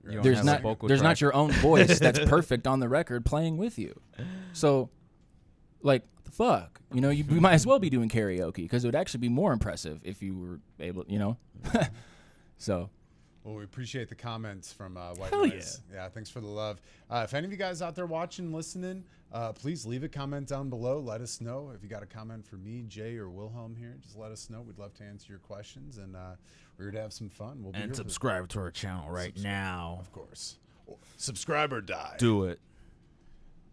there's not your own voice that's perfect on the record playing with you. So, like, what the fuck? You know, we might as well be doing karaoke, because it would actually be more impressive if you were able, you know? So. Well, we appreciate the comments from White Hell Noise. Yeah, thanks for the love. If any of you guys out there watching, listening, please leave a comment down below. Let us know if you got a comment for me, Jay, or Wilhelm here. Just let us know. We'd love to answer your questions, and we're here to have some fun. We'll be And here subscribe to our channel right now. Of course. Subscribe or die. Do it.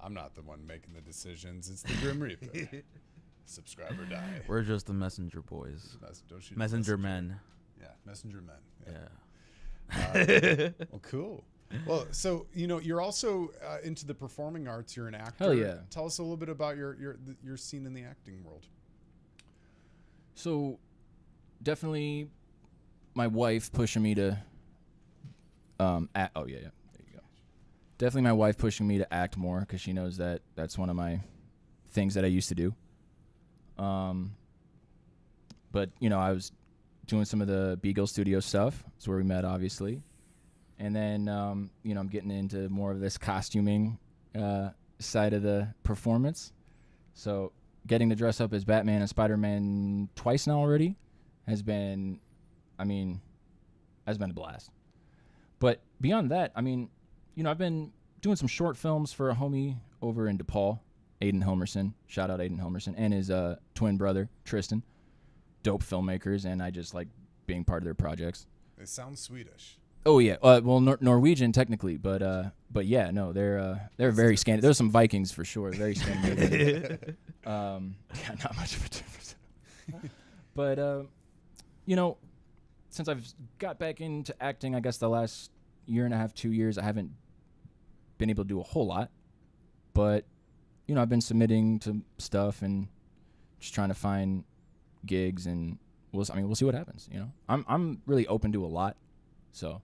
I'm not the one making the decisions. It's the Grim Reaper. Subscribe or die. We're just the messenger boys. Don't shoot Messenger men. Yeah, messenger men. Yeah. Well, cool. Well, so, you know, you're also into the performing arts. You're an actor. Hell yeah. Tell us a little bit about your scene in the acting world. So, definitely my wife pushing me to act. Oh, yeah. There you go. Definitely my wife pushing me to act more, because she knows that that's one of my things that I used to do. But, you know, I was doing some of the Beagle Studio stuff. That's where we met, obviously. And then, you know, I'm getting into more of this costuming side of the performance. So getting to dress up as Batman and Spider-Man twice now already has been a blast. But beyond that, I mean, you know, I've been doing some short films for a homie over in DePaul, Aiden Helmerson. Shout out Aiden Helmerson. And his twin brother, Tristan. Dope filmmakers, and I just like being part of their projects. They sound Swedish. Oh yeah, well Norwegian technically, but yeah, no, they're very Scandinavian. There's some Vikings for sure, very Scandinavian. Yeah, not much of a difference. But you know, since I've got back into acting, I guess the last year and a half, 2 years, I haven't been able to do a whole lot. But you know, I've been submitting to stuff and just trying to find gigs, and we'll see what happens. You know, I'm really open to a lot. So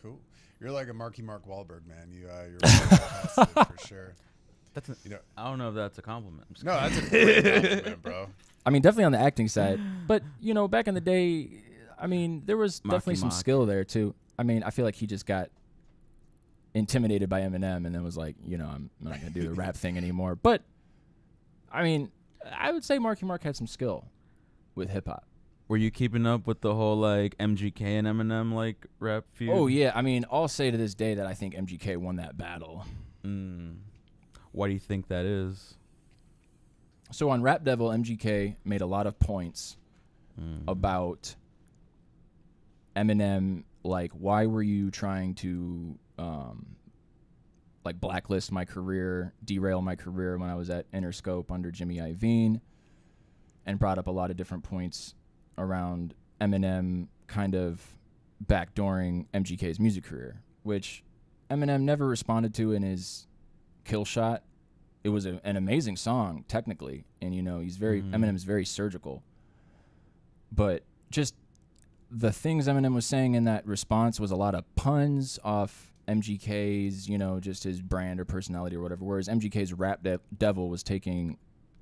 cool. You're like a Marky Mark Wahlberg, man. You're really past it, for sure. That's You know, I don't know if that's a compliment. I'm just no, kidding. that's a great compliment, bro. I mean, definitely on the acting side. But, you know, back in the day, I mean, there was definitely some mock. skill there, too. I mean, I feel like he just got intimidated by Eminem and then was like, you know, I'm not going to do the rap thing anymore. But, I mean, I would say Marky Mark had some skill with hip-hop. Were you keeping up with the whole like MGK and Eminem like rap feud? Oh, yeah. I mean, I'll say to this day that I think MGK won that battle. Why do you think that is? So on Rap Devil, MGK made a lot of points about Eminem. Like, why were you trying to like blacklist my career, derail my career when I was at Interscope under Jimmy Iovine, and brought up a lot of different points around Eminem kind of backdooring MGK's music career, which Eminem never responded to in his Kill Shot. It was an amazing song technically, and you know Eminem's very surgical, but just the things Eminem was saying in that response was a lot of puns off MGK's, you know, just his brand or personality or whatever, whereas MGK's Rap Devil was taking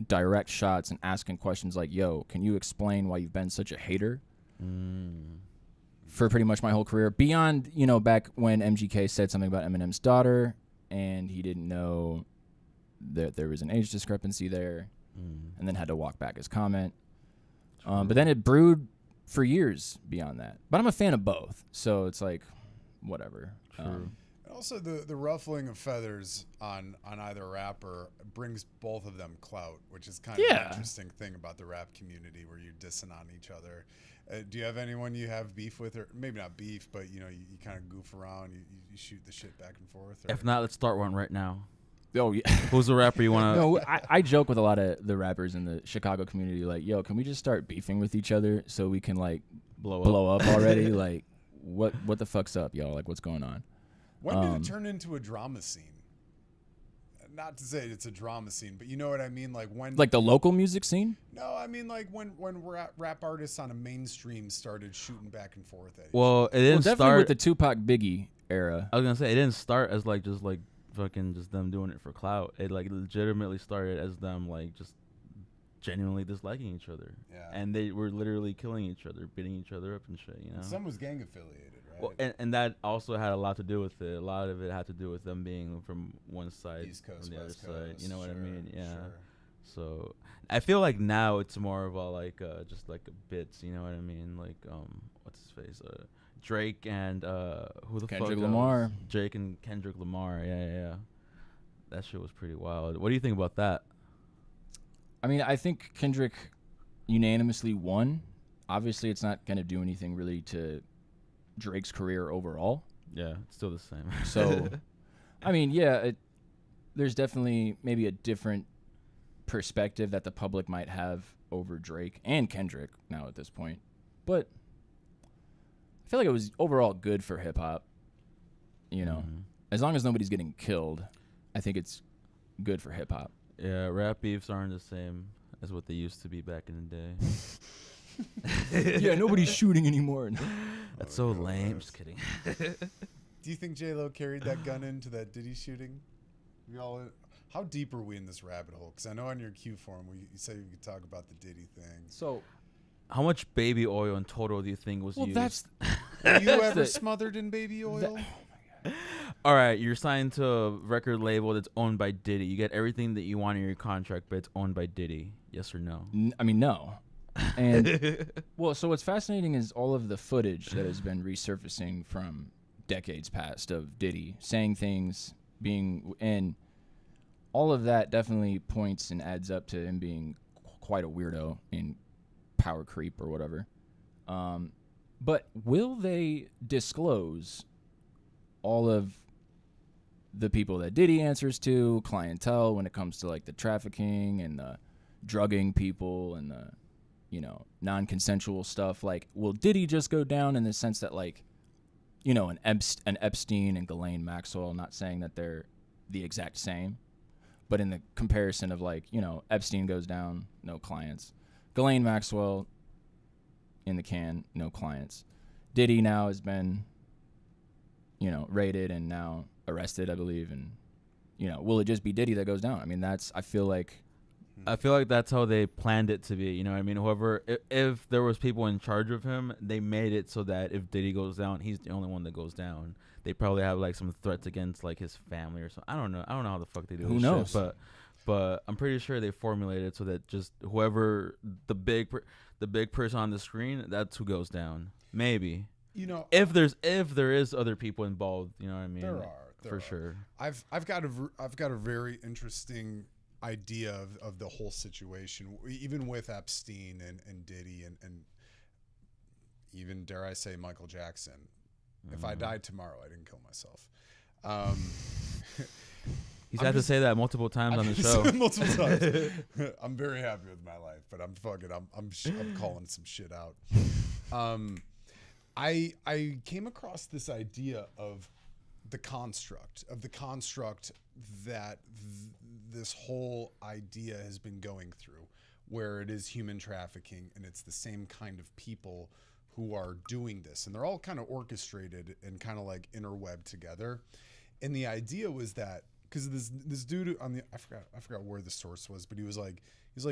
direct shots and asking questions like, yo, can you explain why you've been such a hater for pretty much my whole career, beyond, you know, back when MGK said something about Eminem's daughter and he didn't know that there was an age discrepancy there, and then had to walk back his comment. But then it brewed for years beyond that. But I'm a fan of both, so it's like, whatever. And also, the ruffling of feathers on either rapper brings both of them clout, which is kind of an interesting thing about the rap community, where you're dissing on each other. Do you have anyone you have beef with, or maybe not beef, but you know, you kind of goof around, you shoot the shit back and forth? Or? If not, let's start one right now. Oh yeah. Who's the rapper you want to? No, I joke with a lot of the rappers in the Chicago community, like, yo, can we just start beefing with each other so we can like blow up already? Like, what the fuck's up, y'all? Like, what's going on? When did it turn into a drama scene? Not to say it's a drama scene, but you know what I mean? Like when, like the local music scene? No, I mean like when rap artists on a mainstream started shooting back and forth at each Well, it didn't definitely start with the Tupac Biggie era. I was gonna say it didn't start as like just like fucking just them doing it for clout. It like legitimately started as them like just genuinely disliking each other. Yeah. And they were literally killing each other, beating each other up and shit, you know. Some was gang affiliated, right? Well, and that also had a lot to do with it. A lot of it had to do with them being from one side East Coast, and the other West side. Coast, You know what I mean? Yeah. sure. So I feel like now it's more of a like just like a bits. You know what I mean? Like what's his face? Drake and who the Kendrick fuck? Lamar. Drake and Kendrick Lamar. Yeah. That shit was pretty wild. What do you think about that? I mean, I think Kendrick unanimously won. Obviously, it's not going to do anything really to Drake's career overall. Yeah, it's still the same. So, I mean, yeah, there's definitely maybe a different perspective that the public might have over Drake and Kendrick now at this point. But I feel like it was overall good for hip-hop. You know, as long as nobody's getting killed, I think it's good for hip-hop. Yeah, rap beefs aren't the same as what they used to be back in the day. Yeah, nobody's shooting anymore. That's so lame. Just kidding. Do you think J-Lo carried that gun into that Diddy shooting? How deep are we in this rabbit hole? Because I know on your Q form you said you could talk about the Diddy thing. So, how much baby oil in total do you think was used? Were you ever smothered in baby oil? All right, you're signed to a record label that's owned by Diddy. You get everything that you want in your contract, but it's owned by Diddy. Yes or no? I mean, no. And well, so what's fascinating is all of the footage that has been resurfacing from decades past of Diddy saying things, and all of that definitely points and adds up to him being quite a weirdo and power creep or whatever. But will they disclose all of the people that Diddy answers to, clientele, when it comes to like the trafficking and the drugging people and the, you know, non-consensual stuff? Like, will Diddy just go down in the sense that, like, you know, an Epstein and Ghislaine Maxwell, not saying that they're the exact same, but in the comparison of, like, you know, Epstein goes down, no clients. Ghislaine Maxwell in the can, no clients. Diddy now has been, you know, raided and now arrested, I believe, and will it just be Diddy that goes down? I mean, I feel like that's how they planned it to be. You know what I mean? Whoever, if there was people in charge of him, they made it so that if Diddy goes down, he's the only one that goes down. They probably have like some threats against like his family or something. I don't know how the fuck they do. Who knows? Shit, but I'm pretty sure they formulated so that just whoever the big person on the screen, that's who goes down. Maybe. If there is other people involved, you know what I mean? There are. Sure. I've got a very interesting idea of the whole situation, even with Epstein and Diddy and even, dare I say, Michael Jackson. If I died tomorrow, I didn't kill myself. He's had to say that multiple times on the show. Multiple times. I'm very happy with my life, but I'm calling some shit out. I came across this idea of the construct that this whole idea has been going through, where it is human trafficking, and it's the same kind of people who are doing this, and they're all kind of orchestrated and kind of like interwebbed together. And the idea was that because this dude on the I forgot where the source was, but he was like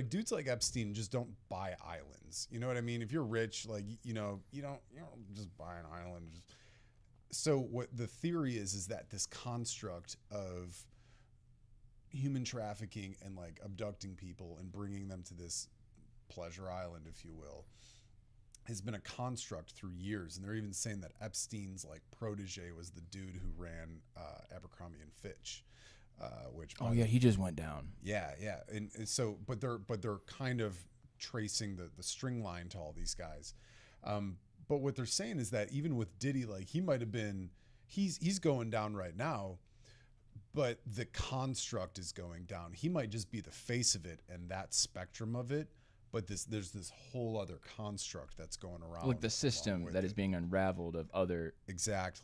dudes like Epstein just don't buy islands. You know what I mean? If you're rich, like you don't just buy an island. So what the theory is that this construct of human trafficking and like abducting people and bringing them to this pleasure island, if you will, has been a construct through years. And they're even saying that Epstein's like protege was the dude who ran Abercrombie and Fitch, which he just went down. Yeah. And so but they're kind of tracing the string line to all these guys. But what they're saying is that even with Diddy, like he might have been, he's going down right now, but the construct is going down. He might just be the face of it and that spectrum of it, but there's this whole other construct that's going around. Like the system that is being unraveled of other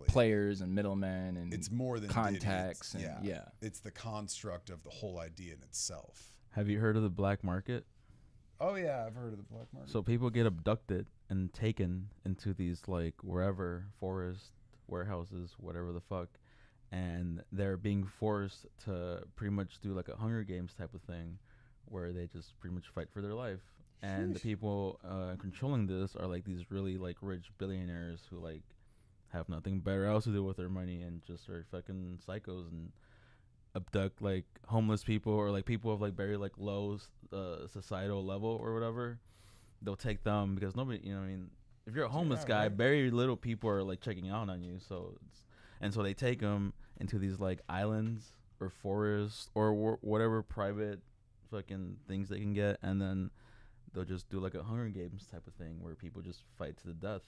players and middlemen, and it's more than contacts. It's the construct of the whole idea in itself. Have you heard of the black market? Oh yeah, I've heard of the black market. So people get abducted and taken into these like wherever, forest, warehouses, whatever the fuck, and they're being forced to pretty much do like a Hunger Games type of thing, where they just pretty much fight for their life. And the people controlling this are like these really like rich billionaires who like have nothing better else to do with their money and just are fucking psychos and abduct like homeless people or like people of like very like low societal level or whatever. They'll take them because nobody, you know what I mean, if you're a homeless guy, right, very little people are like checking out on you. So they take them into these like islands or forests or whatever private fucking things they can get, and then they'll just do like a Hunger Games type of thing where people just fight to the death.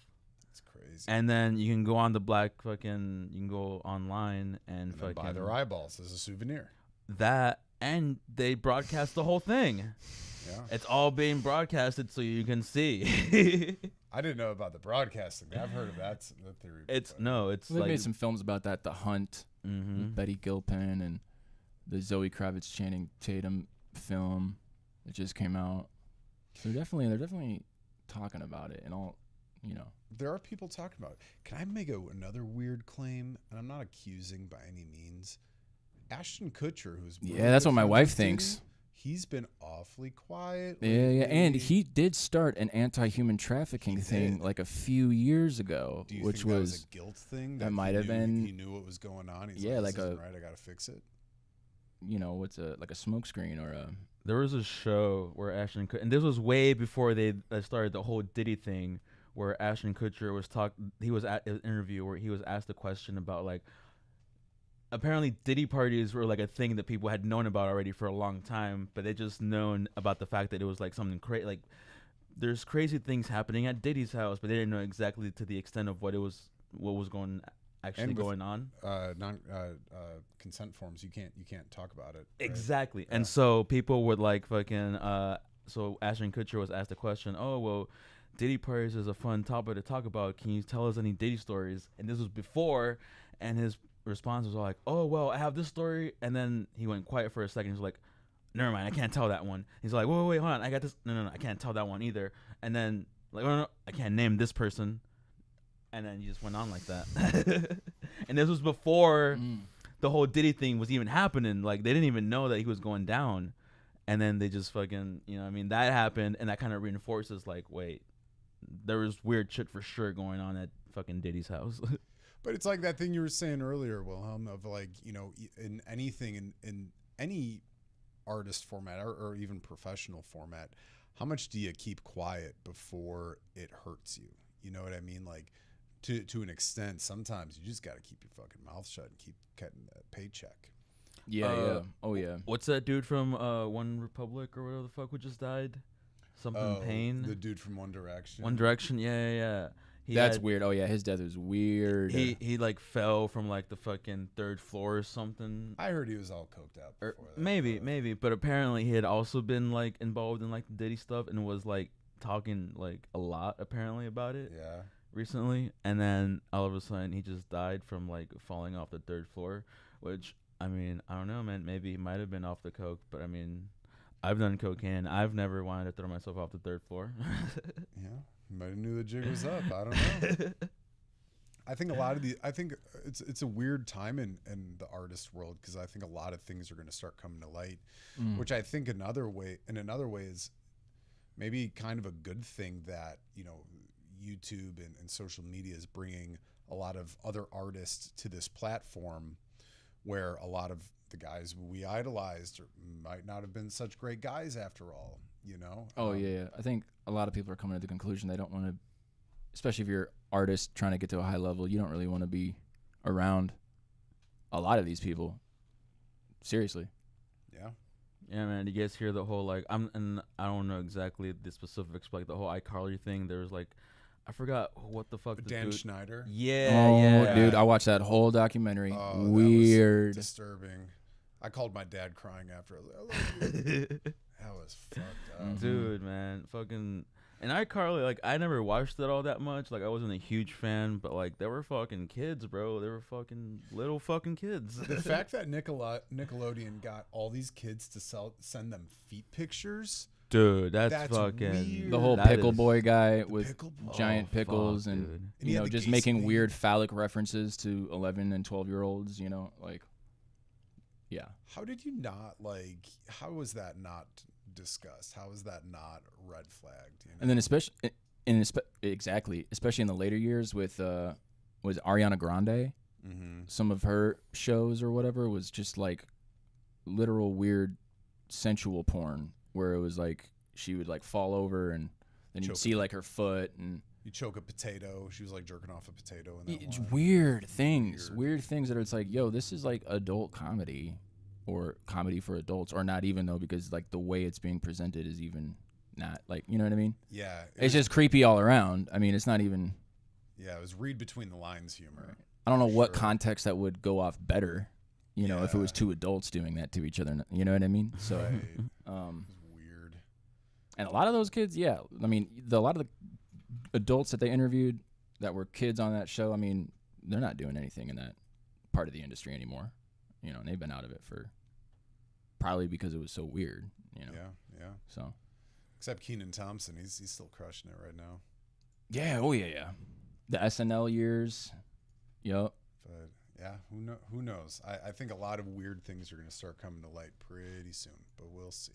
That's crazy. And then you can go on the you can go online and fucking buy their eyeballs as a souvenir. That, and they broadcast the whole thing. Yeah. It's all being broadcasted so you can see. I didn't know about the broadcasting. I've heard of that theory. It's they like made some films about that. The Hunt, with Betty Gilpin, and the Zoe Kravitz Channing Tatum film that just came out. So they're definitely talking about it, and all, There are people talking about it. Can I make another weird claim? And I'm not accusing by any means. Ashton Kutcher, who's that's what my wife thinks. He's been awfully quiet. Yeah, and he did start an anti-human trafficking thing like a few years ago, Do you which think that was a guilt thing. That might have been. He knew what was going on. He's like this isn't right. I gotta fix it. What's like a smoke screen or a. There was a show where Ashton Kutcher, and this was way before they started the whole Diddy thing, where Ashton Kutcher was he was at an interview where he was asked a question about like, apparently Diddy parties were like a thing that people had known about already for a long time, but they just known about the fact that it was like something crazy, like there's crazy things happening at Diddy's house, but they didn't know exactly to the extent of what was going on. Consent forms, you can't talk about it. Right? Exactly. Yeah. And so people would like fucking so Ashton Kutcher was asked a question, oh well, Diddy parties is a fun topic to talk about, can you tell us any Diddy stories? And this was before, and his response was all like, oh well, I have this story, and then he went quiet for a second. He's like, never mind, I can't tell that one. He's like, wait, hold on, I got this. No, I can't tell that one either. And then like, no, I can't name this person. And then he just went on like that. And this was before the whole Diddy thing was even happening. Like, they didn't even know that he was going down. And then they just fucking, you know what I mean? That happened, and that kind of reinforces, like, wait, there was weird shit for sure going on at fucking Diddy's house. But it's like that thing you were saying earlier, Wilhelm, of like, you know, in anything, in any artist format or even professional format, how much do you keep quiet before it hurts you? You know what I mean? Like, to an extent, sometimes you just got to keep your fucking mouth shut and keep cutting that paycheck. Yeah. Oh yeah. What's that dude from One Republic or whatever the fuck who just died? Something Payne? The dude from One Direction. One Direction, yeah. That's weird. Oh yeah, his death was weird. He like fell from like the fucking 3rd floor or something. I heard he was all coked out before that. Maybe, but apparently he had also been like involved in like the Diddy stuff and was like talking like a lot apparently about it. Yeah. Recently, and then all of a sudden he just died from like falling off the 3rd floor, which I mean, I don't know, man. Maybe he might have been off the coke, but I mean, I've done cocaine. I've never wanted to throw myself off the 3rd floor. Yeah. Might have knew the jig was up. I don't know. I think it's a weird time in the artist world, because I think a lot of things are going to start coming to light, which I think in another way is maybe kind of a good thing, that, you know, YouTube and social media is bringing a lot of other artists to this platform, where a lot of the guys we idolized might not have been such great guys after all, you know? Oh yeah. I think a lot of people are coming to the conclusion they don't want to, especially if you're an artist trying to get to a high level, you don't really want to be around a lot of these people. Seriously. Yeah. Yeah, man. You guys hear the whole like and I don't know exactly the specifics, but like the whole iCarly thing. There was like, I forgot what the fuck. Dan Schneider. Yeah. Dude, I watched that whole documentary. Oh, weird. that was disturbing. I called my dad crying after. I was like, I love you. That was fucked up. Dude, man, fucking. And iCarly, like, I never watched it all that much. Like, I wasn't a huge fan, but like, they were fucking kids, bro. They were fucking little fucking kids. The fact that Nickelodeon got all these kids to send them feet pictures. Dude, that's fucking weird. The whole that pickle is- boy guy with pickle boy. giant Oh, pickles fuck, and dude. And he you had know, the just gay making spade. weird phallic references to 11 and 12-year-olds, you know, like, yeah. How did you not like? How was that not discussed? How was that not red flagged? You know? And then especially in the later years with was Ariana Grande. Some of her shows or whatever was just like literal weird sensual porn, where it was like she would like fall over and then you'd Choke see like her foot, and You choke a potato. She was like jerking off a potato in that it's one. weird things that it's like, yo, this is like adult comedy or comedy for adults, or not even though, because like the way it's being presented is even not like, you know what I mean? Yeah. It's just creepy all around. I mean, it's not even. Yeah, it was read between the lines humor. I don't know what Sure. context that would go off better, you know, if it was Yeah. two adults doing that to each other. You know what I mean? So, Right. It was weird. and a lot of those kids, yeah. I mean, a lot of the adults that they interviewed that were kids on that show, I mean, they're not doing anything in that part of the industry anymore. You know, and they've been out of it for probably because it was so weird. You know, Yeah. so Except Keenan Thompson, he's still crushing it right now. yeah, yeah. The SNL years, yep. But yeah, who knows? I think a lot of weird things are going to start coming to light pretty soon, but we'll see.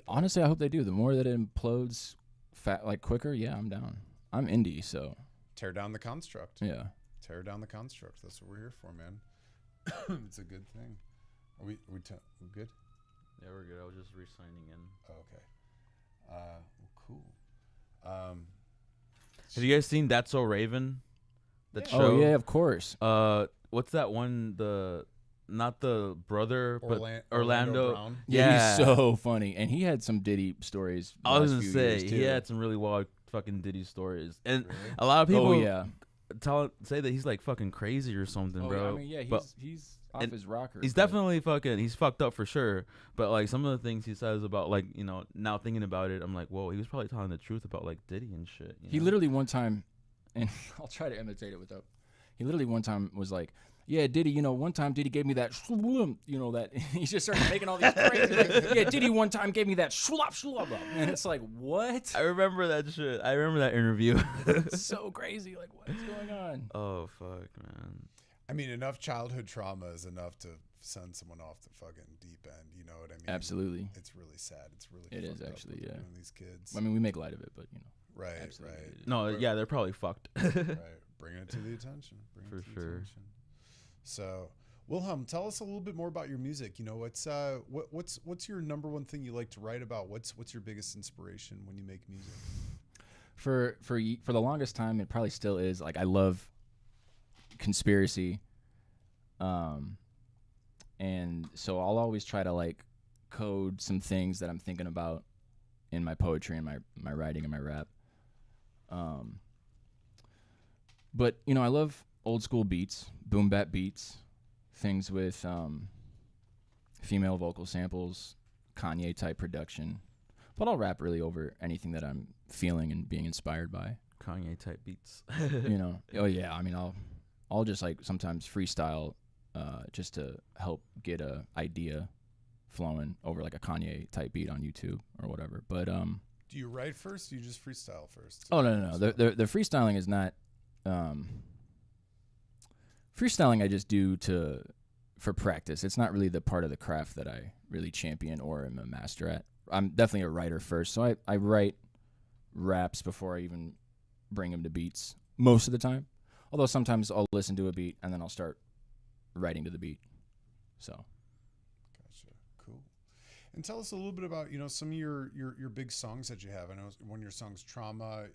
Honestly, I hope they do. The more that it implodes, quicker, yeah, I'm down. I'm indie, so Tear down the construct. yeah. Tear down the construct. That's what we're here for, man. It's a good thing. Are we good? Yeah, we're good. I was just re-signing in. Oh, okay. Well, cool. Have you guys seen That's So Raven? That show? Oh yeah, of course. What's that one? Not the brother, but Orlando Brown. Yeah, he's so funny, and he had some Diddy stories. I was last gonna few say years, he too. had some really wild fucking Diddy stories, and Really? a lot of people Oh yeah, say that he's like fucking crazy or something, bro. I mean, yeah, But he's off and his rocker. he's but- definitely he's fucked up for sure. But like some of the things he says about like, you know, now thinking about it, I'm like, whoa, he was probably telling the truth about like Diddy and shit. You He know? literally one time, and I'll try to imitate it without. He literally one time was like, "Yeah, Diddy, you know, one time Diddy gave me that, you know, that." He just started making all these crazy. Like, yeah, Diddy one time gave me that, and it's like, what? I remember that shit. I remember that interview. It's so crazy. Like, what is going on? Oh fuck, man. I mean, enough childhood trauma is enough to send someone off the fucking deep end. You know what I mean? Absolutely. It's really sad. It's really It is fucked up actually, what they're yeah. doing, these kids. I mean, we make light of it, but Right, absolutely right. it is. No, yeah, they're probably fucked. Right. Bring it to the attention. Bring For it to the sure. attention. So, Wilhelm, tell us a little bit more about your music. You know, what's your number one thing you like to write about? What's your biggest inspiration when you make music? For the longest time, it probably still is. Like, I love conspiracy, and so I'll always try to like code some things that I'm thinking about in my poetry and my writing and my rap. But I love old school beats, boom bap beats, things with female vocal samples, Kanye type production. But I'll rap really over anything that I'm feeling and being inspired by. Kanye type beats. Oh yeah, I mean I'll just like sometimes freestyle just to help get a idea flowing over like a Kanye type beat on YouTube or whatever. But do you write first? Or you just freestyle first? Oh no. The freestyling is not freestyling I just do for practice. It's not really the part of the craft that I really champion or am a master at. I'm definitely a writer first, so I write raps before I even bring them to beats most of the time. Although sometimes I'll listen to a beat and then I'll start writing to the beat. So. Gotcha. Cool. And tell us a little bit about some of your big songs that you have. I know one of your songs, Trauma.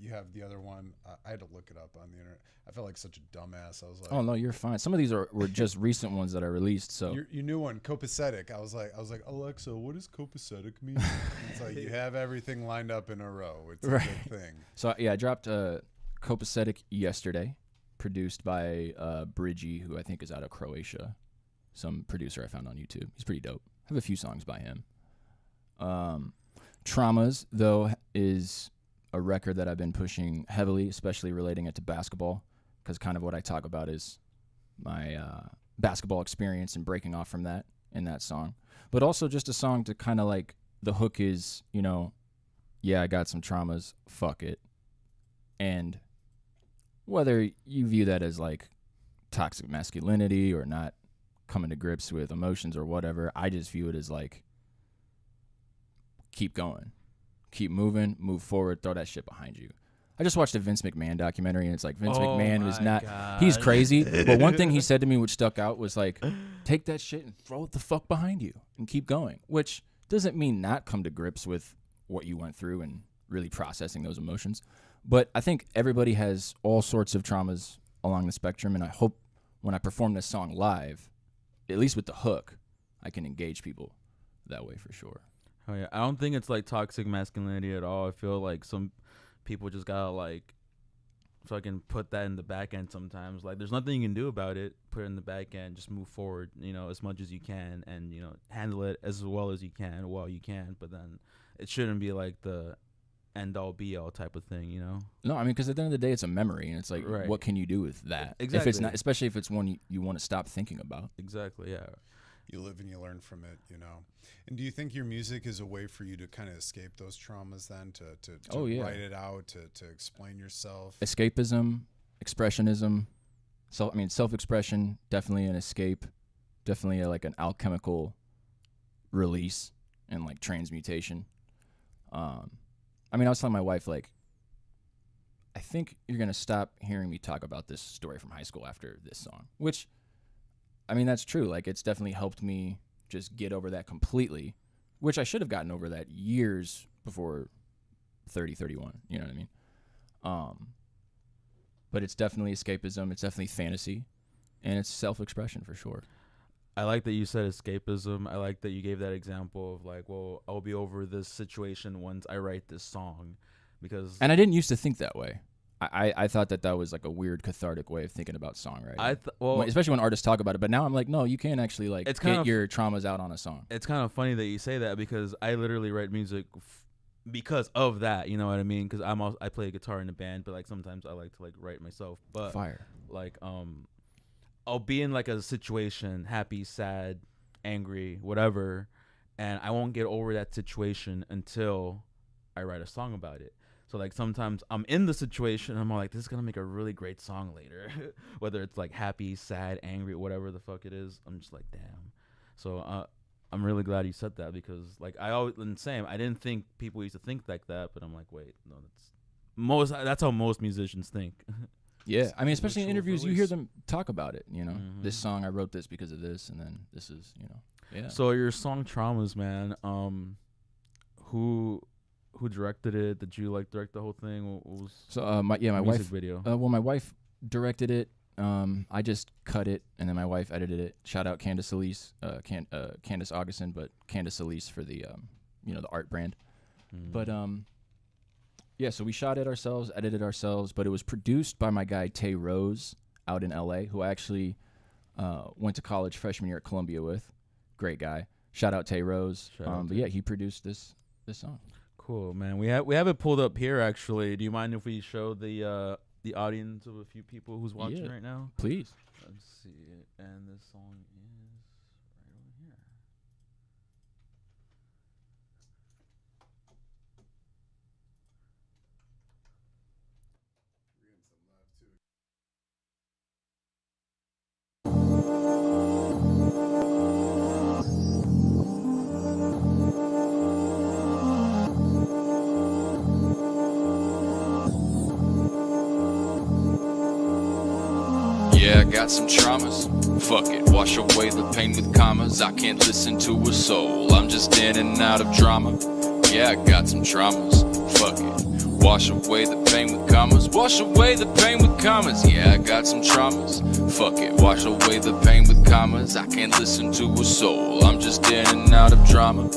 You have the other one. I had to look it up on the internet. I felt like such a dumbass. I was like, oh no, you're fine. Some of these were just recent ones that I released. So your new one, copacetic. I was like, Alexa, what does copacetic mean? It's like you have everything lined up in a row. It's a good thing. So yeah, I dropped copacetic yesterday, produced by Bridgie, who I think is out of Croatia. Some producer I found on YouTube. He's pretty dope. I have a few songs by him. Traumas though is a record that I've been pushing heavily, especially relating it to basketball, because kind of what I talk about is my basketball experience and breaking off from that in that song. But also just a song to kind of like, the hook is, yeah, I got some traumas, fuck it. And whether you view that as like toxic masculinity or not coming to grips with emotions or whatever, I just view it as like, keep going. Keep moving, move forward, throw that shit behind you. I just watched a Vince McMahon documentary, and it's like Vince McMahon was not, he's crazy. But one thing he said to me which stuck out was like, take that shit and throw it the fuck behind you and keep going, which doesn't mean not come to grips with what you went through and really processing those emotions. But I think everybody has all sorts of traumas along the spectrum, and I hope when I perform this song live, at least with the hook, I can engage people that way for sure. Oh yeah, I don't think it's like toxic masculinity at all. I feel like some people just gotta like fucking put that in the back end sometimes. Like there's nothing you can do about it. Put it in the back end, just move forward, as much as you can, and handle it as well as you can while you can. But then it shouldn't be like the end all be all type of thing, No, I mean, because at the end of the day, it's a memory, and it's like, right. What can you do with that? Exactly. If it's not, especially if it's one you want to stop thinking about. Exactly. Yeah. You live and you learn from it, And do you think your music is a way for you to kind of escape those traumas then, to write it out, to explain yourself? Escapism, expressionism, self-expression, definitely an escape, definitely like an alchemical release and like transmutation. I was telling my wife, like, I think you're going to stop hearing me talk about this story from high school after this song, which, that's true. Like, it's definitely helped me just get over that completely, which I should have gotten over that years before 30, 31. You know what I mean? But it's definitely escapism. It's definitely fantasy. And it's self-expression for sure. I like that you said escapism. I like that you gave that example of like, well, I'll be over this situation once I write this song, because. And I didn't used to think that way. I thought that was like a weird cathartic way of thinking about songwriting. Especially when artists talk about it. But now I'm like, no, you can actually like get your traumas out on a song. It's kind of funny that you say that, because I literally write music because of that. You know what I mean? Because I play guitar in a band, but like sometimes I like to like write myself. But fire. Like I'll be in like a situation, happy, sad, angry, whatever, and I won't get over that situation until I write a song about it. So like sometimes I'm in the situation and I'm like, this is gonna make a really great song later. Whether it's like happy, sad, angry, whatever the fuck it is. I'm just like, damn. So I'm really glad you said that, because like I always, and same, I didn't think people used to think like that, but I'm like, wait, no, that's how most musicians think. Yeah, I mean, especially in Ritual interviews, you release. hear them talk about it. You know, Mhm. this song I wrote this because of this, and then this is, you know, yeah. So your song Traumas, man, who directed it? Did you like direct the whole thing? What was So my the music wife. video? Well, my wife directed it. I just cut it, and then my wife edited it. Shout out Candace Elise, Candace Augustin, but Candace Elise for the the art brand. Mm. But yeah, so we shot it ourselves, edited ourselves, but it was produced by my guy Tay Rose out in LA, who I actually went to college freshman year at Columbia with. Great guy. Shout out Tay Rose. Shout out But Tay. yeah, he produced this song. Cool, man. We have it pulled up here actually. Do you mind if we show the audience of a few people who's watching Yeah. right now? Please. Let's see it. And this song is right over here. Yeah, I got some traumas. Fuck it, wash away the pain with commas. I can't listen to a soul. I'm just in and out of drama. Yeah, I got some traumas. Fuck it, wash away the pain with commas. Wash away the pain with commas. Yeah, I got some traumas. Fuck it, wash away the pain with commas. I can't listen to a soul. I'm just in and out of drama.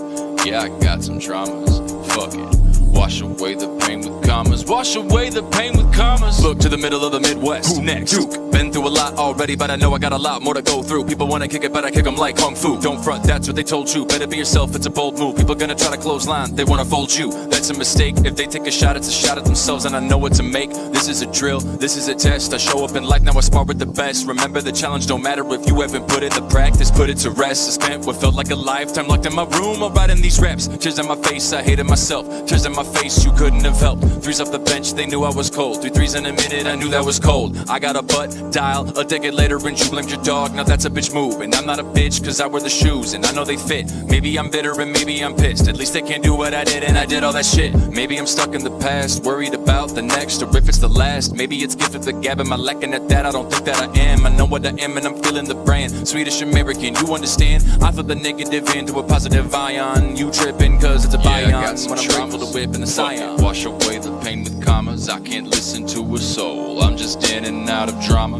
Yeah, I got some traumas. Fuck it. Wash away the pain with commas. Wash away the pain with commas. Look to the middle of the Midwest. Who next? Duke. Been through a lot already, but I know I got a lot more to go through. People wanna kick it, but I kick them like Kung Fu. Don't front, that's what they told you. Better be yourself, it's a bold move. People gonna try to close line, they wanna fold you. That's a mistake. If they take a shot, it's a shot at themselves, and I know what to make. This is a drill, this is a test. I show up in life, now I spar with the best. Remember the challenge, don't matter if you haven't put it to practice. Put it to rest. I spent what felt like a lifetime locked in my room, all writing these raps. Tears in my face, I hated myself. Tears in my face, you couldn't have helped. Threes off the bench, they knew I was cold. 3 threes in a minute, I knew that was cold. I got a butt dial a decade later, and you blamed your dog. Now that's a bitch move, and I'm not a bitch, cause I wear the shoes, and I know they fit. Maybe I'm bitter and maybe I'm pissed. At least they can't do what I did, and I did all that shit. Maybe I'm stuck in the past, worried about the next, or if it's the last. Maybe it's gift of the gab, am I lacking at that? I don't think that I am. I know what I am, and I'm feeling the brand. Swedish American, you understand? I feel the negative into a positive ion. You tripping cause it's a bion. When I'm grateful to whip in the scion. Wash away the pain with commas. I can't listen to a soul. I'm just in and out of drama.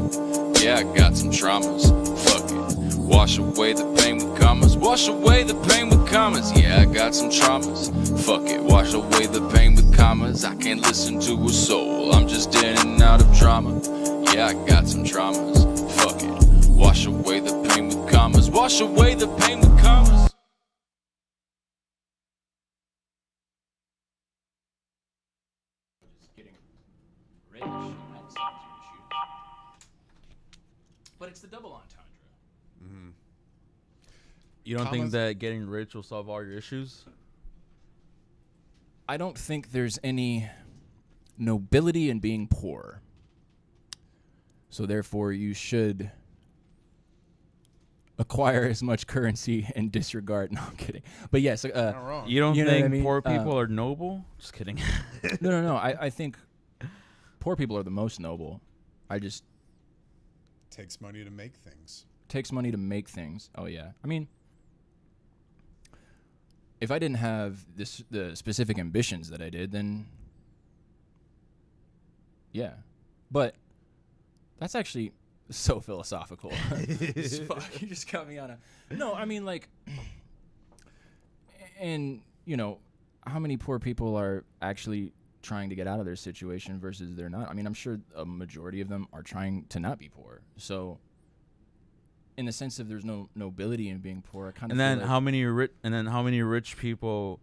Yeah, I got some traumas. Fuck it. Wash away the pain with commas. Wash away the pain with commas. Yeah, I got some traumas. Fuck it. Wash away the pain with commas. I can't listen to a soul. I'm just in and out of drama. Yeah, I got some traumas. Fuck it. Wash away the pain with commas. Wash away the pain with commas. Getting rich. But it's the double entendre. You don't think Commas? that getting rich will solve all your issues? I don't think there's any nobility in being poor. So therefore, you should acquire as much currency and disregard. No, I'm kidding. But yes, Not wrong. You don't You know what think I mean? poor people are noble? Just kidding. no. I think poor people are the most noble. I just Takes money to make things. takes money to make things. Oh yeah. I mean, if I didn't have the specific ambitions that I did, then yeah. But that's actually so philosophical. Fuck, you just got me on a. No, I mean like, and you know, how many poor people are actually trying to get out of their situation versus they're not? I mean, I'm sure a majority of them are trying to not be poor. So, in the sense of there's no nobility in being poor, I kind of. And then feel like how many rich people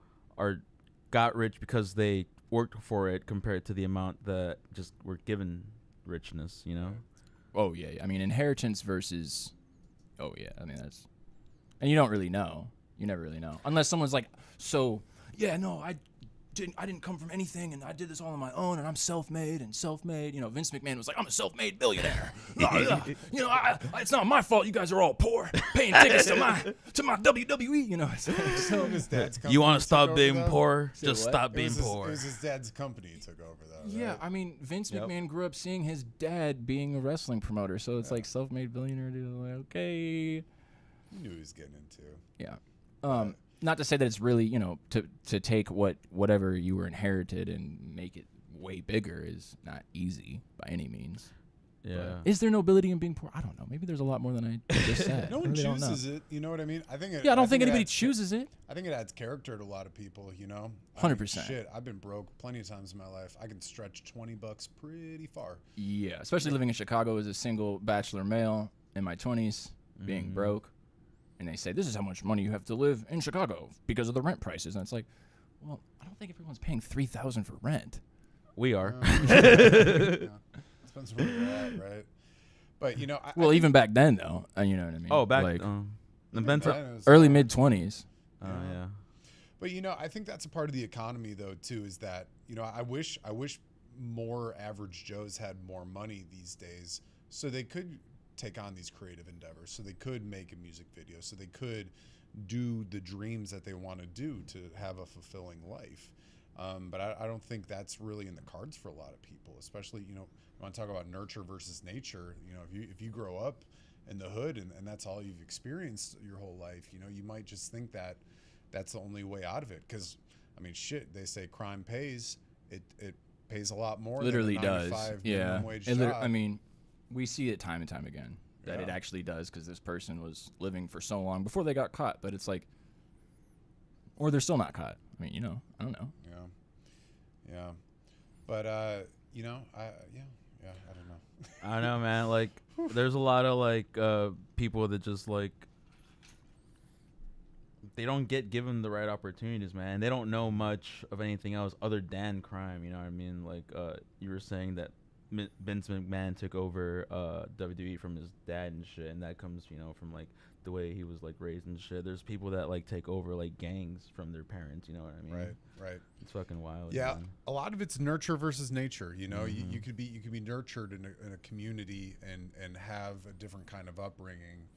got rich because they worked for it compared to the amount that just were given richness, you know? Oh yeah, I mean inheritance versus. Oh yeah, I mean that's, and you don't really know. You never really know unless someone's like, so yeah, no, I I didn't come from anything, and I did this all on my own, and I'm self-made. You know, Vince McMahon was like, I'm a self-made billionaire. You know, it's not my fault. You guys are all poor, paying tickets to my WWE. You know, so His dad's company You want to took stop over, being though? poor? Say Just what? stop It being was his, poor. it was his dad's company he took over, though. yeah, Right? I mean, Vince Yep. McMahon grew up seeing his dad being a wrestling promoter, so it's like self-made billionaire. Dude, like, okay. He knew he was getting into. Yeah. Not to say that it's really, you know, to take whatever you were inherited and make it way bigger is not easy by any means. Yeah. Is there nobility in being poor? I don't know. Maybe there's a lot more than I just said. No I one really don't know. chooses it. You know what I mean? I think. Yeah, I don't think it anybody adds- chooses it. I think it adds character to a lot of people. You know, I mean, 100%. Shit, I've been broke plenty of times in my life. I can stretch $20 pretty far. Yeah, especially living in Chicago as a single bachelor male in my 20s, being broke. And they say, this is how much money you have to live in Chicago because of the rent prices. And it's like, well, I don't think everyone's paying $3,000 for rent. We are. Yeah. Depends where you're at, right? But you know, Well, even back then, though, you know what I mean? Oh, back. like the Ben. then it was, early mid-20s. Yeah. But you know, I think that's a part of the economy, though, too. Is that you know, I wish more average Joes had more money these days, so they could take on these creative endeavors, so they could make a music video, so they could do the dreams that they want to do to have a fulfilling life. But I don't think that's really in the cards for a lot of people, especially, you know, you want to talk about nurture versus nature. You know, if you grow up in the hood and that's all you've experienced your whole life, you know, you might just think that that's the only way out of it. Because, I mean, shit, they say crime pays. It pays a lot more Literally than a 95 does. minimum Yeah. wage It job. I mean, we see it time and time again that it Yeah. actually does because this person was living for so long before they got caught. But it's like, or they're still not caught. I mean, you know, I don't know. Yeah. But, you know, I don't know. I know, man. Like, there's a lot of like people that just like they don't get given the right opportunities, man. They don't know much of anything else other than crime. You know what I mean? Like, you were saying that Vince McMahon took over WWE from his dad and shit, and that comes, you know, from like the way he was like raised and shit. There's people that like take over like gangs from their parents. You know what I mean? Right. It's fucking wild. Yeah, man. a lot of it's nurture versus nature. You know, you could be nurtured in a community and have a different kind of upbringing.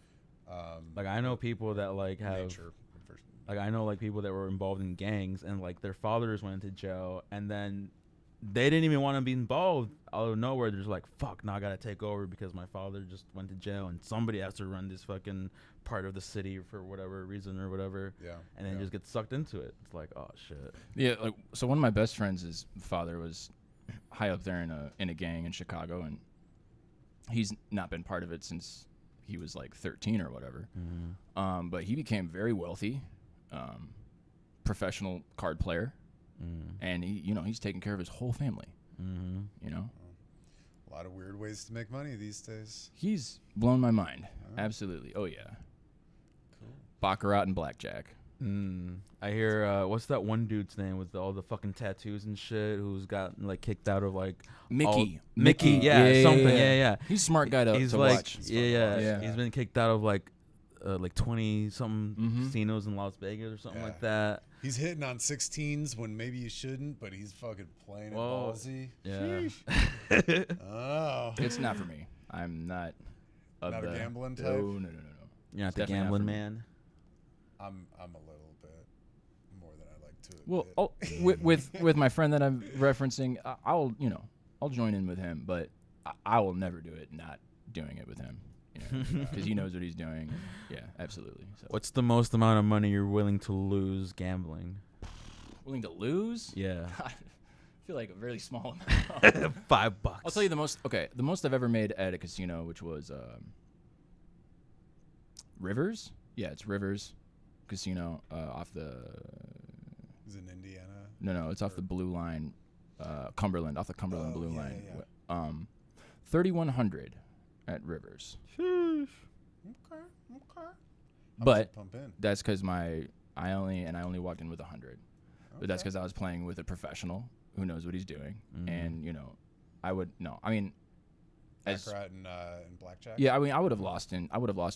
Like, I know people that like have nature. like I know like people that were involved in gangs and like their fathers went into jail and then they didn't even want to be involved. Out of nowhere, they're just like, fuck, now I gotta take over because my father just went to jail and somebody has to run this fucking part of the city for whatever reason or whatever. Yeah. And then just get sucked into it. It's like, oh shit. Yeah, like, so one of my best friends' his father was high up there in a gang in Chicago, and he's not been part of it since he was like 13 or whatever. But he became very wealthy, professional card player, and he, you know, he's taking care of his whole family. You know, A lot of weird ways to make money these days. he's blown my mind. Absolutely. Oh yeah. Cool. Baccarat and blackjack. I hear what's that one dude's name with all the fucking tattoos and shit who's gotten like kicked out of like Mickey. Mickey, yeah, something, yeah. He's a smart guy to, He's to like, watch. yeah. He's been kicked out of like 20 something casinos in Las Vegas or something Yeah. like that. He's hitting on 16s when maybe you shouldn't, but he's fucking playing it Whoa. ballsy. Yeah. Oh. It's not for me. I'm not. Of Not a the, gambling type? No. You're not It's the definitely not gambling for me. man. I'm a little bit more than I like to admit. Well, with my friend that I'm referencing, I'll join in with him, but I will never do it not doing it with him, because he knows what he's doing. Yeah, absolutely. So. What's the most amount of money you're willing to lose gambling? Willing to lose? Yeah. I feel like a really small amount. $5. I'll tell you the most. Okay, the most I've ever made at a casino, which was Rivers. Yeah, it's Rivers Casino off the. Is it in Indiana? No, it's off the blue line, Cumberland, off the Cumberland blue yeah, line. yeah. 3,100 at Rivers. Okay. But Pump in. that's because I only walked in with 100. But that's because I was playing with a professional who knows what he's doing, and I would no. I mean, Baccarat and blackjack. yeah, I mean, I would have lost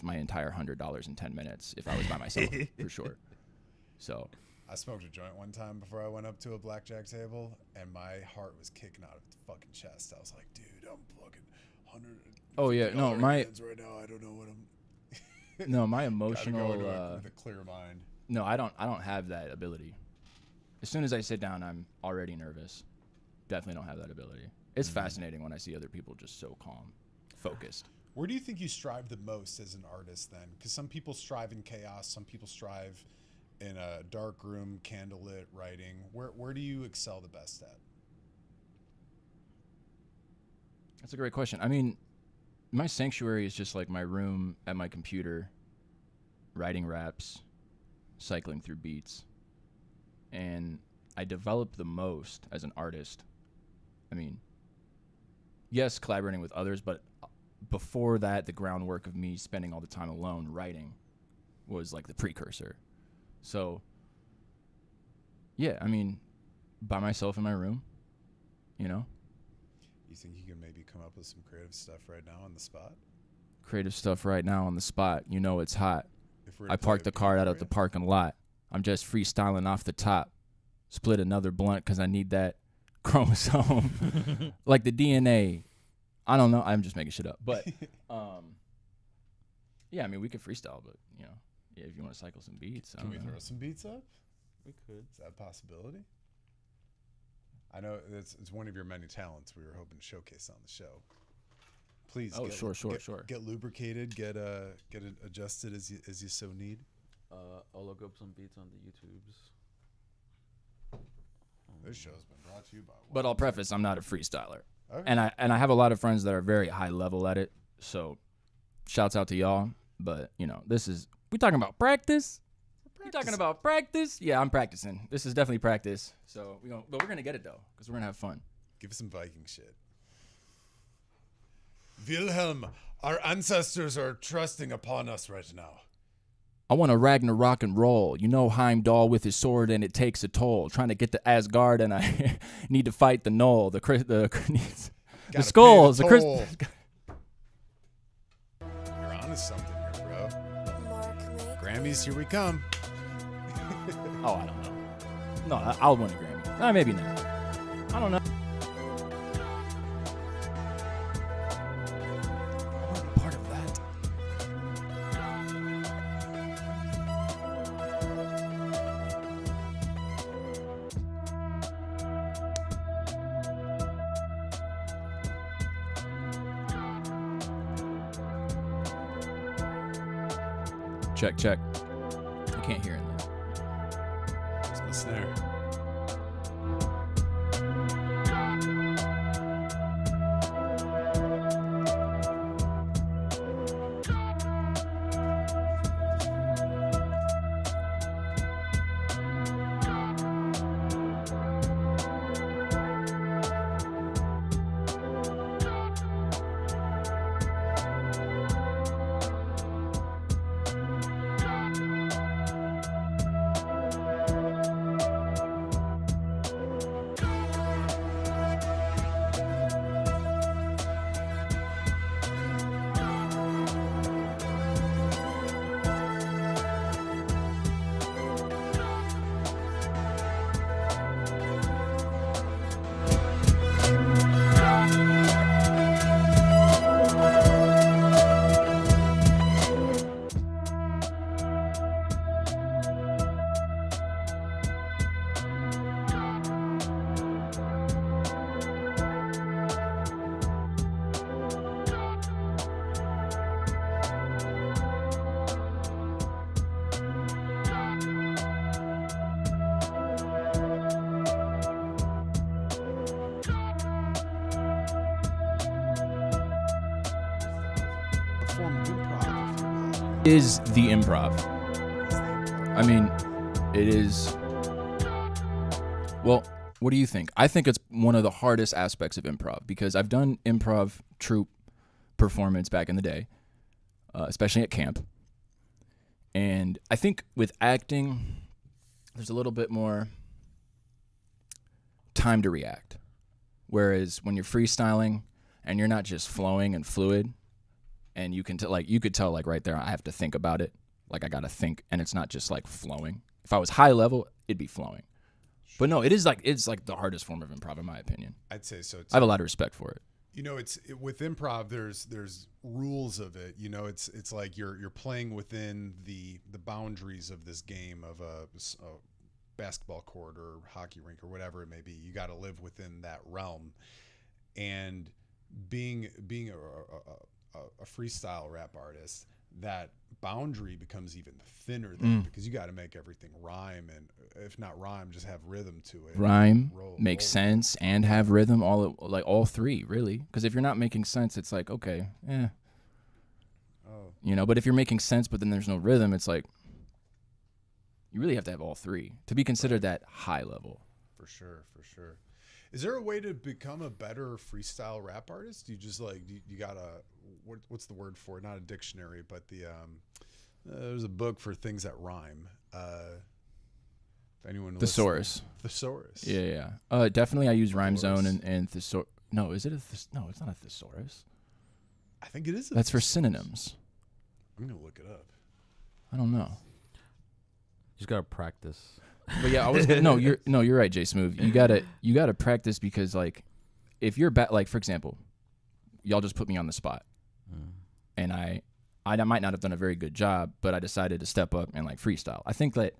my entire $100 in 10 minutes if I was by myself for sure. So, I smoked a joint one time before I went up to a blackjack table, and my heart was kicking out of its fucking chest. I was like, dude, I'm fucking $100. Oh yeah, no, my right now, I don't know what I'm. no, my Gotta emotional. go into it with a clear mind. No, I don't have that ability. As soon as I sit down, I'm already nervous. Definitely don't have that ability. It's fascinating when I see other people just so calm, focused. Where do you think you strive the most as an artist then? Because some people strive in chaos, some people strive in a dark room, candlelit writing. Where do you excel the best at? That's a great question. I mean, my sanctuary is just like my room at my computer, writing raps, cycling through beats. And I develop the most as an artist. I mean, yes, collaborating with others, but before that, the groundwork of me spending all the time alone writing was like the precursor. So, yeah, I mean, by myself in my room, you know. You think you can maybe come up with some creative stuff right now on the spot? Creative stuff right now on the spot. You know it's hot. If we're to I play parked a the beat car out for at the you? parking lot. I'm just freestyling off the top. Split another blunt because I need that chromosome. Like the DNA. I don't know. I'm just making shit up. But, yeah, I mean, we could freestyle, but, you know, yeah, if you want to cycle some beats. I Can don't we know. throw some beats up? We could. Is that a possibility? I know it's one of your many talents we were hoping to showcase on the show. Please. Oh, sure. Get lubricated. Get it adjusted as you so need. I'll look up some beats on the YouTubes. This show's been brought to you by. But I'll preface, I'm not a freestyler. Okay. And I have a lot of friends that are very high level at it. So shouts out to y'all. But, you know, we talking about practice? You talking about practice? Yeah, I'm practicing. This is definitely practice. So but we're going to get it, though, because we're going to have fun. Give us some Viking shit. Wilhelm, our ancestors are trusting upon us right now. I want to Ragnarok and roll. You know Heimdall with his sword, and it takes a toll. Trying to get to Asgard, and I need to fight the Knoll. The skulls. You're onto something here, bro. Grammys, here we come. Oh, I don't know. No, I'll win a Grammy. Maybe not. I don't know. I want to be part of that. Check. I can't hear it though. It's my snare. Is the improv. I mean, it is. Well, what do you think? I think it's one of the hardest aspects of improv because I've done improv troupe performance back in the day, especially at camp. And I think with acting, there's a little bit more time to react. Whereas when you're freestyling and you're not just flowing and fluid, and you could tell right there, I have to think about it. Like I got to think, and it's not just like flowing. If I was high level, it'd be flowing. But no, it's like the hardest form of improv, in my opinion. I'd say so too. I have a lot of respect for it. You know, with improv, there's rules of it. You know, it's like you're playing within the boundaries of this game of a basketball court or hockey rink or whatever it may be. You got to live within that realm, and being a freestyle rap artist, that boundary becomes even thinner then, because you got to make everything rhyme, and if not rhyme, just have rhythm to it. Rhyme, make sense, and have rhythm, all three, really. Because if you're not making sense, it's like, okay, you know. But if you're making sense, but then there's no rhythm, it's like you really have to have all three to be considered that high level. For sure. Is there a way to become a better freestyle rap artist? You just like you got what's the word for it? Not a dictionary, but there's a book for things that rhyme. If anyone Thesaurus. Thesaurus. Yeah. Definitely I use Rhyme Zone and thesaurus. No, is it no, it's not a thesaurus. I think it is. That's for synonyms. I'm going to look it up. I don't know. Just got to practice. But yeah, you're right, Jay Smooth. You gotta practice, because like if you're like, for example, y'all just put me on the spot, and I might not have done a very good job, but I decided to step up and like freestyle. I think that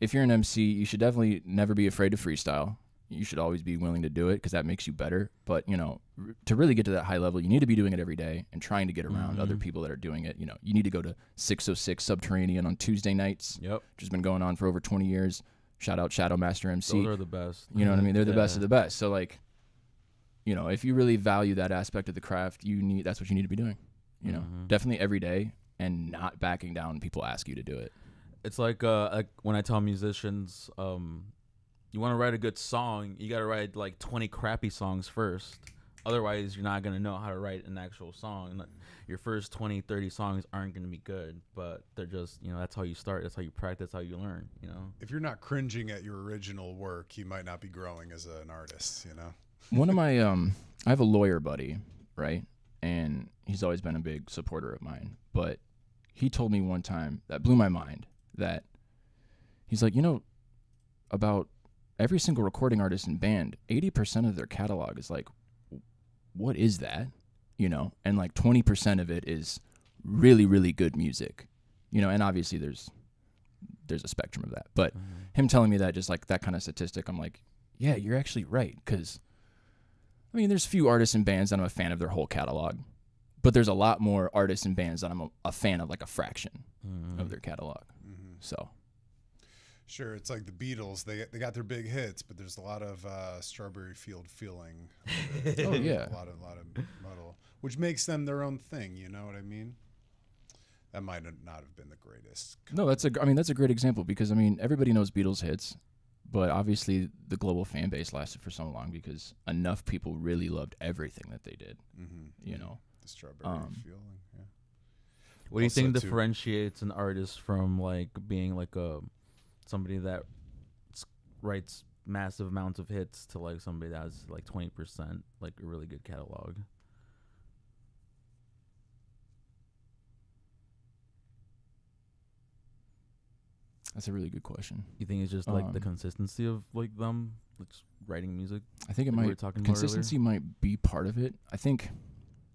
if you're an MC, you should definitely never be afraid to freestyle. You should always be willing to do it, because that makes you better. But, you know, to really get to that high level, you need to be doing it every day and trying to get around other people that are doing it. You know, you need to go to 606 Subterranean on Tuesday nights. Yep. Which has been going on for over 20 years. Shout out Shadow Master MC. Those are the best. You know what I mean? They're the best of the best. So, like, you know, if you really value that aspect of the craft, that's what you need to be doing. You know, definitely every day, and not backing down when people ask you to do it. It's like when I tell musicians, you want to write a good song, you got to write like 20 crappy songs first. Otherwise, you're not going to know how to write an actual song. Your first 20, 30 songs aren't going to be good, but they're just, you know, that's how you start. That's how you practice, how you learn, you know. If you're not cringing at your original work, you might not be growing as an artist, you know. One of my, I have a lawyer buddy, right? And he's always been a big supporter of mine. But he told me one time that blew my mind, that he's like, you know, about every single recording artist and band, 80% of their catalog is like, what is that? You know, and like 20% of it is really, really good music, you know, and obviously there's a spectrum of that. But him telling me that, just like that kind of statistic, I'm like, yeah, you're actually right. Because, I mean, there's few artists and bands that I'm a fan of their whole catalog, but there's a lot more artists and bands that I'm a fan of like a fraction of their catalog. So. Sure, it's like the Beatles. They got their big hits, but there's a lot of Strawberry Field Feeling. Oh yeah, a lot of muddle, which makes them their own thing. You know what I mean? That might not have been the greatest. No, that's a great example, because I mean, everybody knows Beatles hits, but obviously the global fan base lasted for so long because enough people really loved everything that they did. You know, the Strawberry Feeling. Yeah. What do you think differentiates an artist from like being like somebody that writes massive amounts of hits to like somebody that has like 20%, like a really good catalog? That's a really good question. You think it's just like the consistency of like them just writing music? I think it might. Consistency might be part of it. I think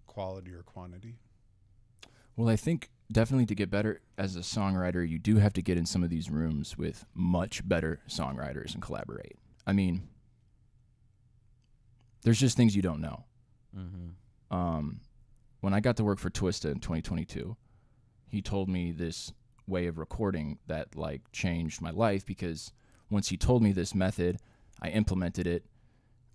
quality or quantity. Well, I think definitely to get better as a songwriter, you do have to get in some of these rooms with much better songwriters and collaborate. I mean, there's just things you don't know. When I got to work for Twista in 2022, he told me this way of recording that like changed my life, because once he told me this method, I implemented it,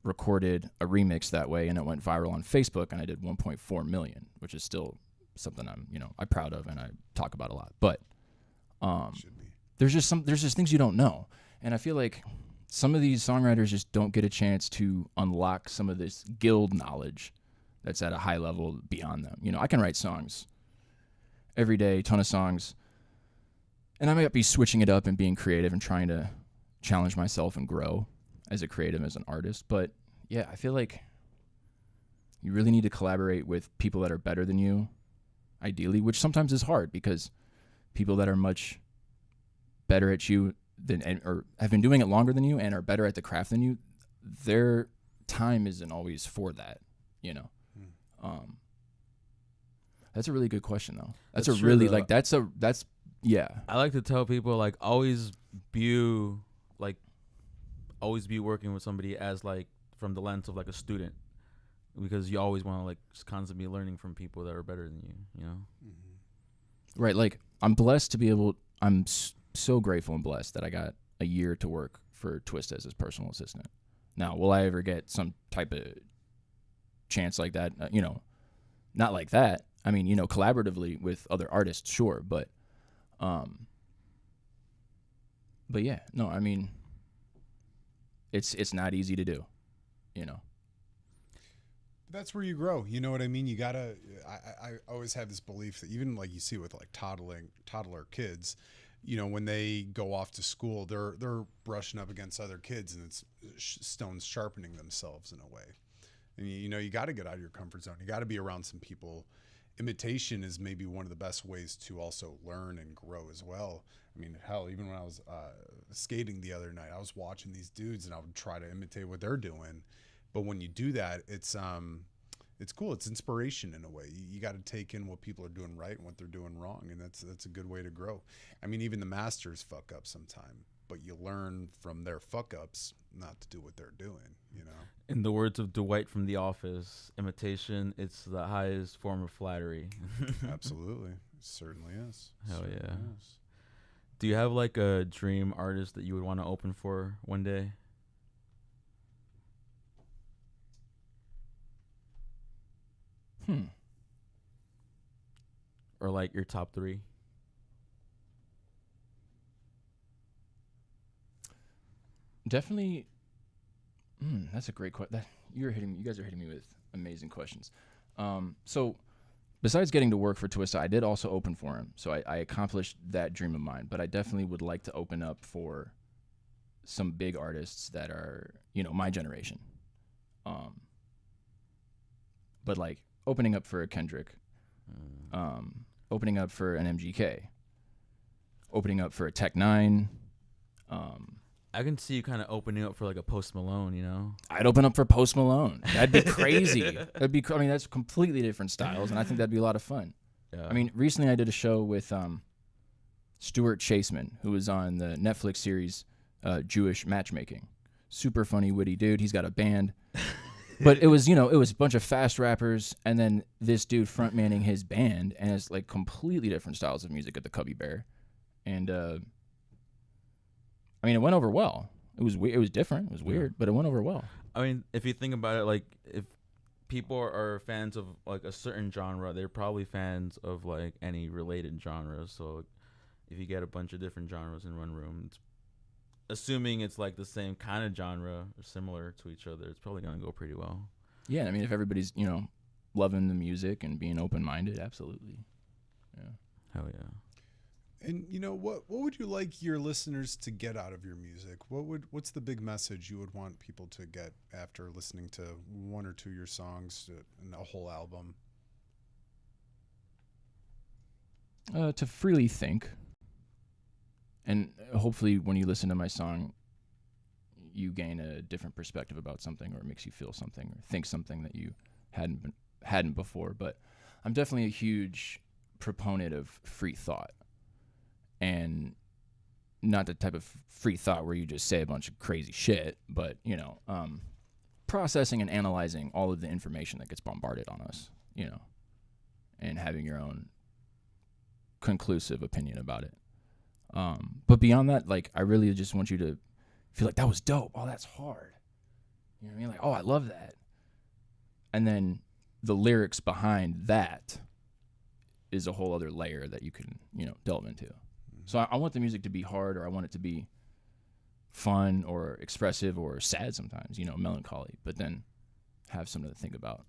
recorded a remix that way, and it went viral on Facebook, and I did 1.4 million, which is still something I'm proud of and I talk about a lot. But there's just things you don't know, and I feel like some of these songwriters just don't get a chance to unlock some of this guild knowledge that's at a high level beyond them. You know, I can write songs every day, ton of songs, and I might be switching it up and being creative and trying to challenge myself and grow as a creative, as an artist. But yeah, I feel like you really need to collaborate with people that are better than you, ideally, which sometimes is hard because people that are much better at you or have been doing it longer than you and are better at the craft than you, their time isn't always for that, you know. That's a really good question though. That's a true, really though. that's yeah. I like to tell people like always be working with somebody as like from the lens of like a student, because you always want to like just constantly be learning from people that are better than you know. Right, like I'm blessed to be able. I'm so grateful and blessed that I got a year to work for Twist as his personal assistant. Now, will I ever get some type of chance like that? You know, not like that. I mean, you know, collaboratively with other artists, sure, but yeah, no, I mean, it's not easy to do, you know. That's where you grow. You know what I mean? You gotta. I always have this belief that even like you see with like toddler kids, you know, when they go off to school, they're brushing up against other kids, and it's stones sharpening themselves in a way. And you know, you got to get out of your comfort zone. You got to be around some people. Imitation is maybe one of the best ways to also learn and grow as well. I mean, hell, even when I was skating the other night, I was watching these dudes, and I would try to imitate what they're doing. But when you do that, it's cool. It's inspiration in a way. You got to take in what people are doing right and what they're doing wrong, and that's a good way to grow. I mean, even the masters fuck up sometime, but you learn from their fuck ups not to do what they're doing. You know. In the words of Dwight from The Office, imitation, it's the highest form of flattery. Absolutely, it certainly is. Hell Certainly yeah. is. Do you have like a dream artist that you would want to open for one day? Or like your top 3? Definitely. That's a great question. You guys are hitting me with amazing questions. So besides getting to work for Twista, I did also open for him. So I accomplished that dream of mine, but I definitely would like to open up for some big artists that are, you know, my generation. But like opening up for a Kendrick, opening up for an MGK, opening up for a Tech Nine. I can see you kind of opening up for like a Post Malone, you know? I'd open up for Post Malone. That'd be crazy. I mean, that's completely different styles, and I think that'd be a lot of fun. Yeah. I mean, recently I did a show with Stuart Chaseman, who was on the Netflix series Jewish Matchmaking. Super funny, witty dude. He's got a band. But it was a bunch of fast rappers, and then this dude frontmanning his band, and it's like completely different styles of music at the Cubby Bear. And I mean, it went over well. It was different. It was weird, but it went over well. I mean, if you think about it, like if people are fans of like a certain genre, they're probably fans of like any related genre. So if you get a bunch of different genres in one room, assuming it's like the same kind of genre or similar to each other, it's probably going to go pretty well. Yeah, I mean, if everybody's, you know, loving the music and being open-minded, absolutely. Yeah. Hell yeah. And you know, what would you like your listeners to get out of your music? What's the big message you would want people to get after listening to one or two of your songs and a whole album? To freely think. And hopefully when you listen to my song, you gain a different perspective about something, or it makes you feel something or think something that you hadn't before. But I'm definitely a huge proponent of free thought. And not the type of free thought where you just say a bunch of crazy shit, but, you know, processing and analyzing all of the information that gets bombarded on us, you know, and having your own conclusive opinion about it. But beyond that, like, I really just want you to feel like that was dope. Oh, that's hard. You know what I mean? Like, oh, I love that. And then the lyrics behind that is a whole other layer that you can, you know, delve into. So I want the music to be hard, or I want it to be fun or expressive or sad sometimes, you know, melancholy, but then have something to think about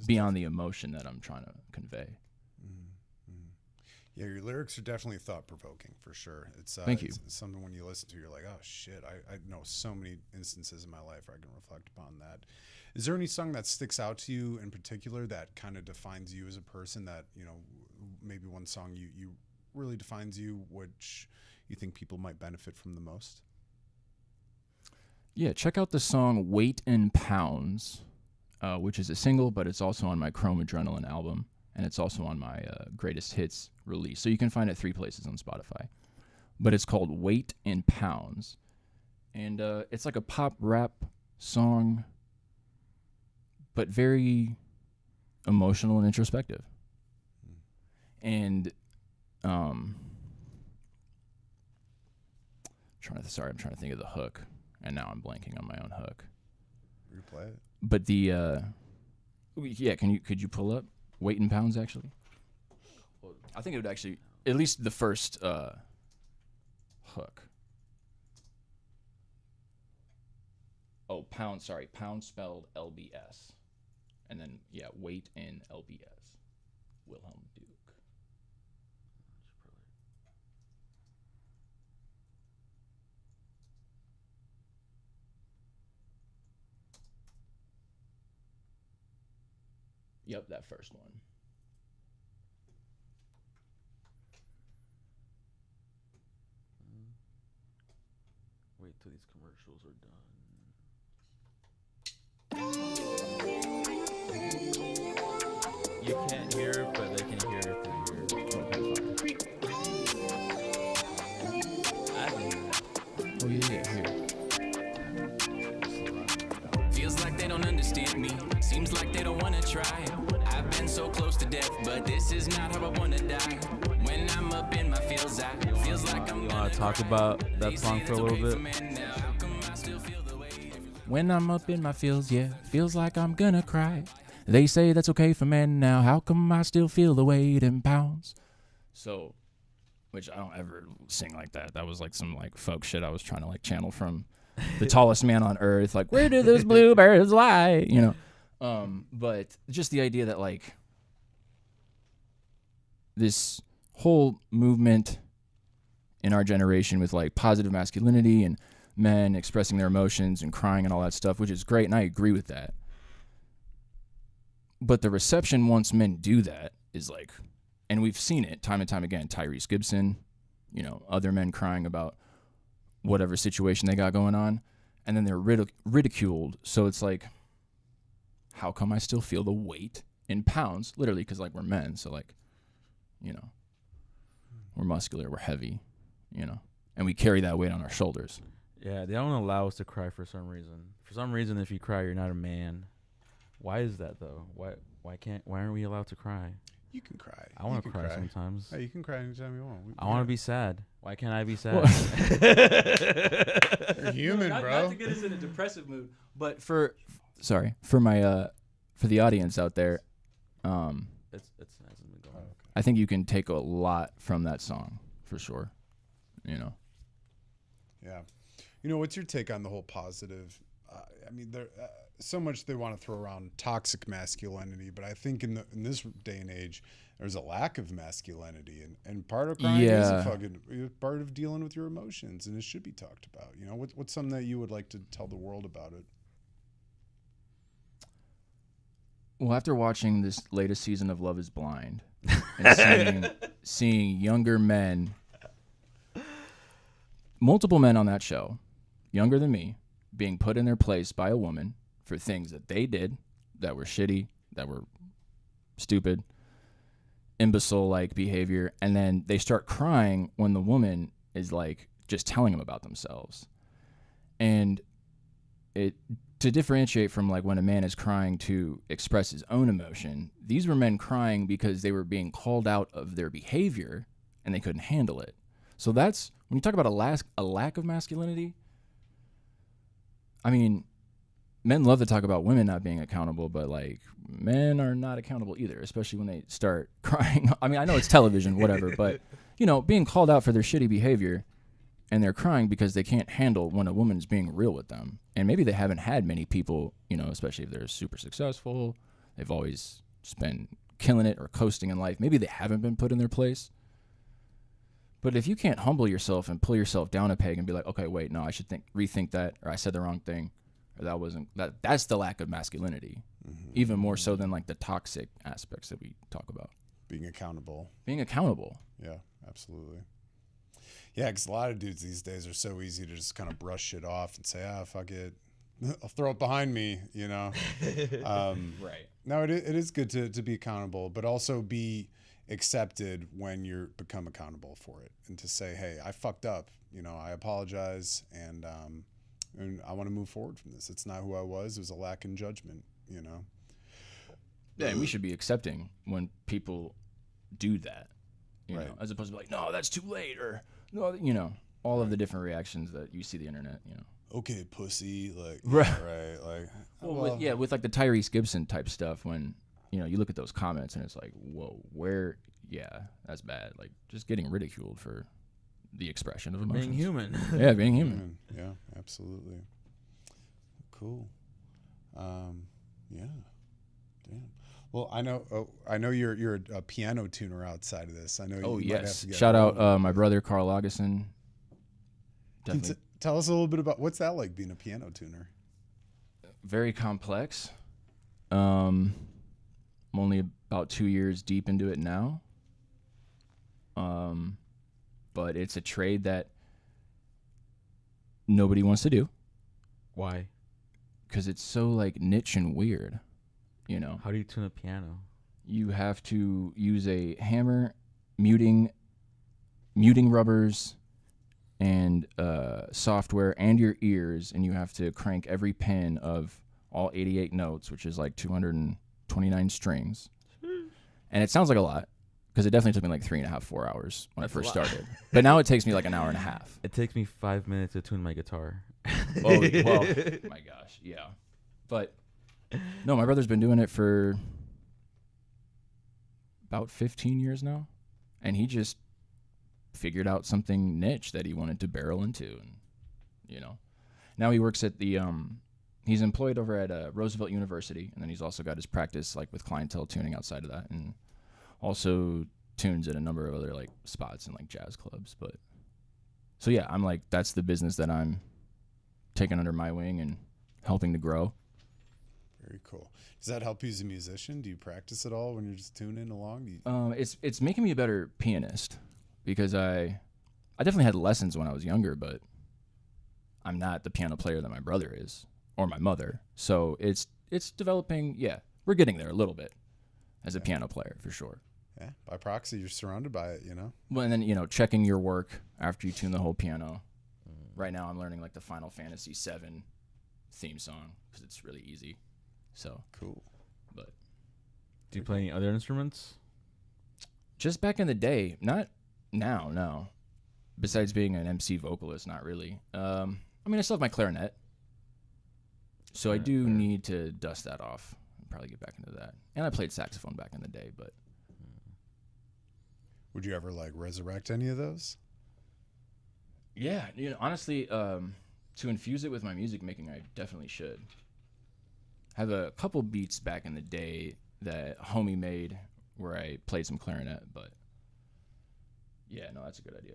beyond the emotion that I'm trying to convey. Yeah, your lyrics are definitely thought-provoking for sure. Thank you. It's something when you listen to, you're like, oh shit, I know so many instances in my life where I can reflect upon that. Is there any song that sticks out to you in particular that kind of defines you as a person, that, you know, maybe one song you really defines you, which you think people might benefit from the most? Yeah, check out the song Weight in Pounds, which is a single, but it's also on my Chrome Adrenaline album, and it's also on my Greatest Hits release. So you can find it 3 places on Spotify. But it's called Weight in Pounds. And it's like a pop rap song, but very emotional and introspective. And I'm trying to think of the hook, and now I'm blanking on my own hook. Replay it. But the yeah, could you pull up Weight in Pounds? Actually, I think it would actually, at least the first hook. Oh, pound spelled LBS, and then weight in LBS. Wilhelm Duke. Yep, that first one. Wait till these commercials are done. You can't hear it, but they can hear it through here. I didn't hear that. Oh yeah, here. Feels like they don't understand me. Seems like they don't wanna try. I've been so close to death, but this is not how I wanna die. When I'm up in my feels, I feels like I'm gonna talk about that song for a little bit. When I'm up in my feels, feels like I'm gonna cry. They say that's okay for men now. How come I still feel the weight in pounds? So, which I don't ever sing like that. That was like some like folk shit I was trying to like channel from the tallest man on earth. Like, where do those bluebirds lie? You know. But just the idea that like this whole movement in our generation with like positive masculinity and men expressing their emotions and crying and all that stuff, which is great, and I agree with that. But the reception once men do that is like, and we've seen it time and time again, Tyrese Gibson, you know, other men crying about whatever situation they got going on, and then they're ridiculed. So it's like, how come I still feel the weight in pounds? Literally, because like we're men, so like, you know, we're muscular, we're heavy, you know, and we carry that weight on our shoulders. Yeah, they don't allow us to cry for some reason. For some reason, if you cry, you're not a man. Why is that though? Why aren't we allowed to cry? You can cry. I want to cry sometimes. Hey, you can cry anytime you want. I want to be sad. Why can't I be sad? You're human, not, bro. Not to get us in a depressive mood, but for my for the audience out there, it hasn't been going. Okay. I think you can take a lot from that song for sure. You know. Yeah. You know, what's your take on the whole positive? I mean, there so much they want to throw around toxic masculinity, but I think in this day and age, there's a lack of masculinity, and part of crying is a fucking part of dealing with your emotions, and it should be talked about. You know, what's something that you would like to tell the world about it? Well, after watching this latest season of Love Is Blind and seeing younger men, multiple men on that show, younger than me, being put in their place by a woman for things that they did that were shitty, that were stupid, imbecile-like behavior, and then they start crying when the woman is like just telling them about themselves. And to differentiate from like when a man is crying to express his own emotion, these were men crying because they were being called out of their behavior and they couldn't handle it. So that's, when you talk about a lack of masculinity, I mean, men love to talk about women not being accountable, but like men are not accountable either, especially when they start crying. I mean, I know it's television, whatever, but you know, being called out for their shitty behavior and they're crying because they can't handle when a woman's being real with them. And maybe they haven't had many people, you know, especially if they're super successful, they've always just been killing it or coasting in life. Maybe they haven't been put in their place. But if you can't humble yourself and pull yourself down a peg and be like, okay, wait, no, I should rethink that, or I said the wrong thing, or that's the lack of masculinity, even more so than like the toxic aspects that we talk about. Being accountable. Being accountable. Yeah, absolutely. Yeah, because a lot of dudes these days are so easy to just kind of brush shit off and say, fuck it. I'll throw it behind me, you know? Right. No, it is good to be accountable, but also be accepted when you become accountable for it and to say, hey, I fucked up, you know, I apologize, and I want to move forward from this. It's not who I was. It was a lack in judgment, you know? Yeah, and we should be accepting when people do that, you Right. know, as opposed to be like, no, that's too late, or, no, you know, all of the different reactions that you see the internet, you know. Okay, pussy, like, Right. right, like, Well, with like the Tyrese Gibson type stuff, when, you know, you look at those comments and it's like, whoa, that's bad. Like, just getting ridiculed for the expression of emotions. Being human. Yeah, being human. Yeah, absolutely. Cool. Yeah. Damn. Well, I know you're a piano tuner outside of this. I know. Oh, you might have yes. to get Shout out my brother, Carl Augustin. Can Definitely tell us a little bit about what's that like being a piano tuner. very complex. I'm only about 2 years deep into it now. But it's a trade that nobody wants to do Why? because it's so like niche and weird, you know. How do you tune a piano? You have to use a hammer, muting rubbers, and software, and your ears, and you have to crank every pin of all 88 notes, which is like 229 strings. And it sounds like a lot, because it definitely took me like 3.5, 4 hours when I first started. But now it takes me like an hour and a half. It takes me 5 minutes to tune my guitar. Oh, well, my gosh, yeah. But no, my brother's been doing it for about 15 years now, and he just figured out something niche that he wanted to barrel into, and you know, now he works at the he's employed over at Roosevelt University, and then he's also got his practice like with clientele tuning outside of that, and also tunes at a number of other like spots and like jazz clubs. But so yeah, I'm like, that's the business that I'm taking under my wing and helping to grow. Very cool. Does that help you as a musician? Do you practice at all when you're just tuning along? It's making me a better pianist, because I definitely had lessons when I was younger, but I'm not the piano player that my brother is, or my mother. So it's developing. Yeah, we're getting there a little bit as a piano player for sure. Yeah, by proxy, you're surrounded by it, you know? Well, and then, you know, checking your work after you tune the whole piano. Right now I'm learning like the Final Fantasy VII theme song because it's really easy. So cool. But Do you play any other instruments? just back in the day, not now, no. Besides being an MC vocalist, not really. I mean, I still have my clarinet. So I do need to dust that off and probably get back into that. And I played saxophone back in the day, but Would you ever like resurrect any of those? yeah, you know, honestly, to infuse it with my music making, I definitely should. Have a couple beats back in the day that homie made where I played some clarinet, but yeah, no, that's a good idea.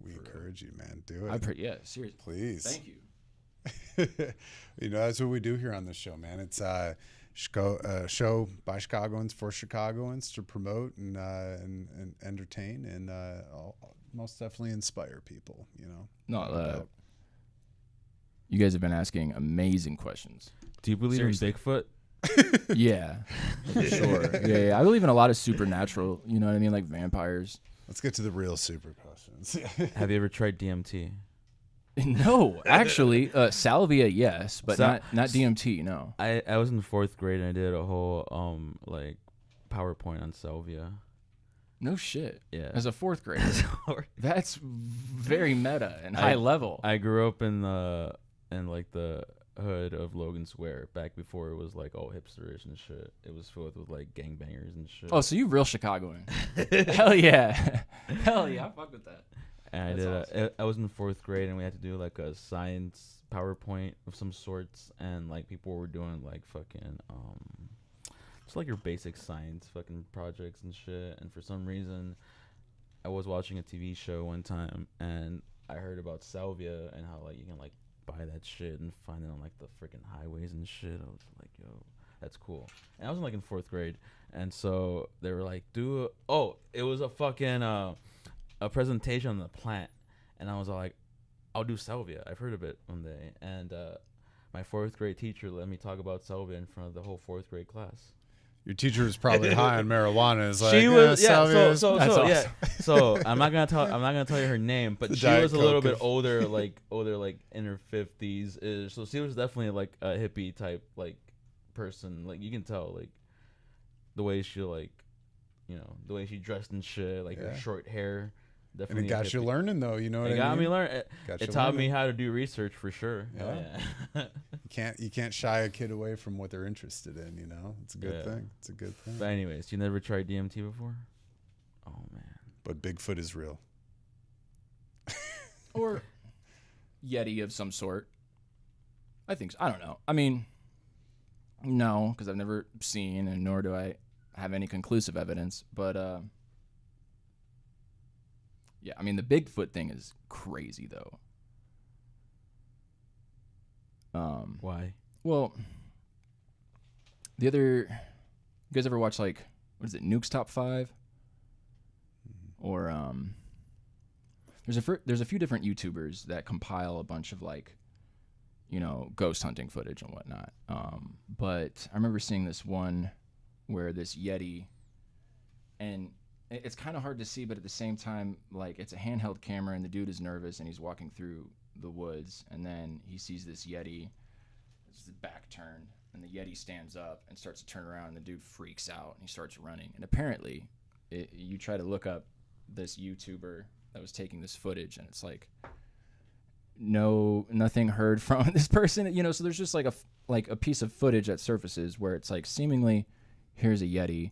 We encourage you, man. Do it. Yeah, seriously. Please. Thank you. You know, that's what we do here on the show, man. It's show by Chicagoans for Chicagoans to promote and entertain and most definitely inspire people, you know. No, you guys have been asking amazing questions. Do you believe Seriously. in Bigfoot? Yeah, for sure. Yeah. I believe in a lot of supernatural, you know what I mean? Like vampires. Let's get to the real super questions. Have you ever tried DMT? No, actually, salvia, yes, but Sa- not DMT, no. I was in 4th grade and I did a whole like PowerPoint on salvia. No shit. Yeah. As a 4th grader. That's very meta and high level. I grew up in like the hood of Logan Square back before it was like all hipsterish and shit. It was filled with like gangbangers and shit. Oh, so you real Chicagoan. Hell yeah. Hell yeah, I fuck with that. And That's I was in 4th grade and we had to do like a science PowerPoint of some sorts, and like people were doing like fucking just like your basic science fucking projects and shit. And for some reason I was watching a TV show one time and I heard about salvia and how like you can like buy that shit and find it on like the freaking highways and shit. I was like, yo, that's cool. And I was in like in 4th grade, and so they were like, it was a fucking a presentation on the plant, and I was all like, I'll do salvia. I've heard of it one day, and my 4th grade teacher let me talk about salvia in front of the whole 4th grade class. Your teacher was probably high on marijuana. It's like, She was salvia so is- yeah. So I'm not gonna tell you her name, but The she Diet was a little Coke bit older, like in her 50s. So she was definitely like a hippie type like person. Like you can tell like the way she like, you know, the way she dressed and shit, like her short hair. and Definitely it got you hippie. learning, though. You know what It I got mean? me learn. Got It you taught me learning. how to do research for sure. Yeah. Yeah. You can't shy a kid away from what they're interested in. You know, it's a good Yeah. thing. It's a good thing. But anyways, you never tried DMT before? Oh man. But Bigfoot is real. Or Yeti of some sort. I think so. I don't know. I mean, no, because I've never seen, and nor do I have any conclusive evidence. But yeah, I mean, the Bigfoot thing is crazy, though. Why? Well, the other, you guys ever watch like, what is it, Nuke's Top 5? Or there's a few different YouTubers that compile a bunch of like, you know, ghost hunting footage and whatnot. But I remember seeing this one where this Yeti, and it's kind of hard to see, but at the same time, like it's a handheld camera and the dude is nervous and he's walking through the woods, and then he sees this Yeti, his back turned, and the Yeti stands up and starts to turn around, and the dude freaks out and he starts running. And apparently, you try to look up this YouTuber that was taking this footage, and it's like nothing heard from this person, you know. So there's just like a piece of footage that surfaces where it's like seemingly here's a Yeti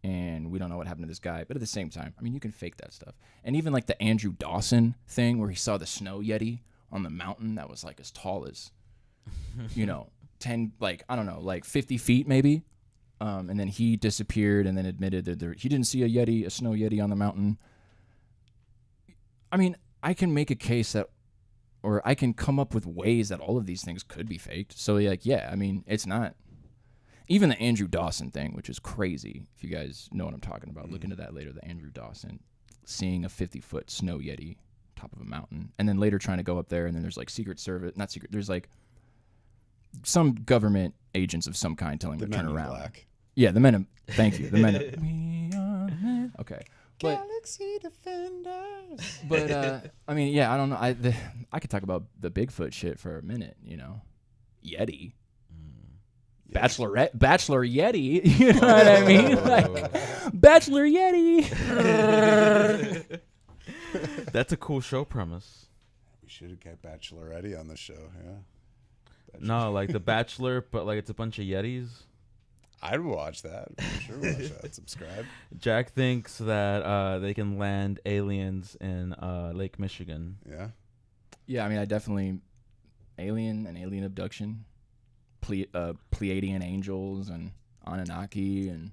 and we don't know what happened to this guy, but at the same time, I mean, you can fake that stuff. And even like the Andrew Dawson thing where he saw the snow Yeti on the mountain that was like as tall as, you know, 10, like, I don't know, like 50 feet maybe. And then he disappeared and then admitted that he didn't see a snow Yeti on the mountain. I mean, I can make a case that, or I can come up with ways that all of these things could be faked. So like, yeah, I mean, it's not. Even the Andrew Dawson thing, which is crazy. If you guys know what I'm talking about, look into that later. The Andrew Dawson seeing a 50-foot snow Yeti top of a mountain, and then later trying to go up there, and then there's like Secret Service, not secret. There's like some government agents of some kind telling him to turn around. Black. Yeah, the Men in. Thank you, the Men in. We are men. Okay, but Galaxy Defenders. but I mean, yeah, I don't know. I could talk about the Bigfoot shit for a minute. You know, Yeti. Bachelor Yeti, you know what I mean? Like, Bachelor Yeti. That's a cool show premise. We should have got Bachelorette on the show. Yeah. No, like The Bachelor, but like it's a bunch of Yetis. I'd watch that. For sure, watch that. Subscribe. Jack thinks that they can land aliens in Lake Michigan. Yeah. Yeah, I mean, I definitely alien abduction. Pleiadian angels and Anunnaki and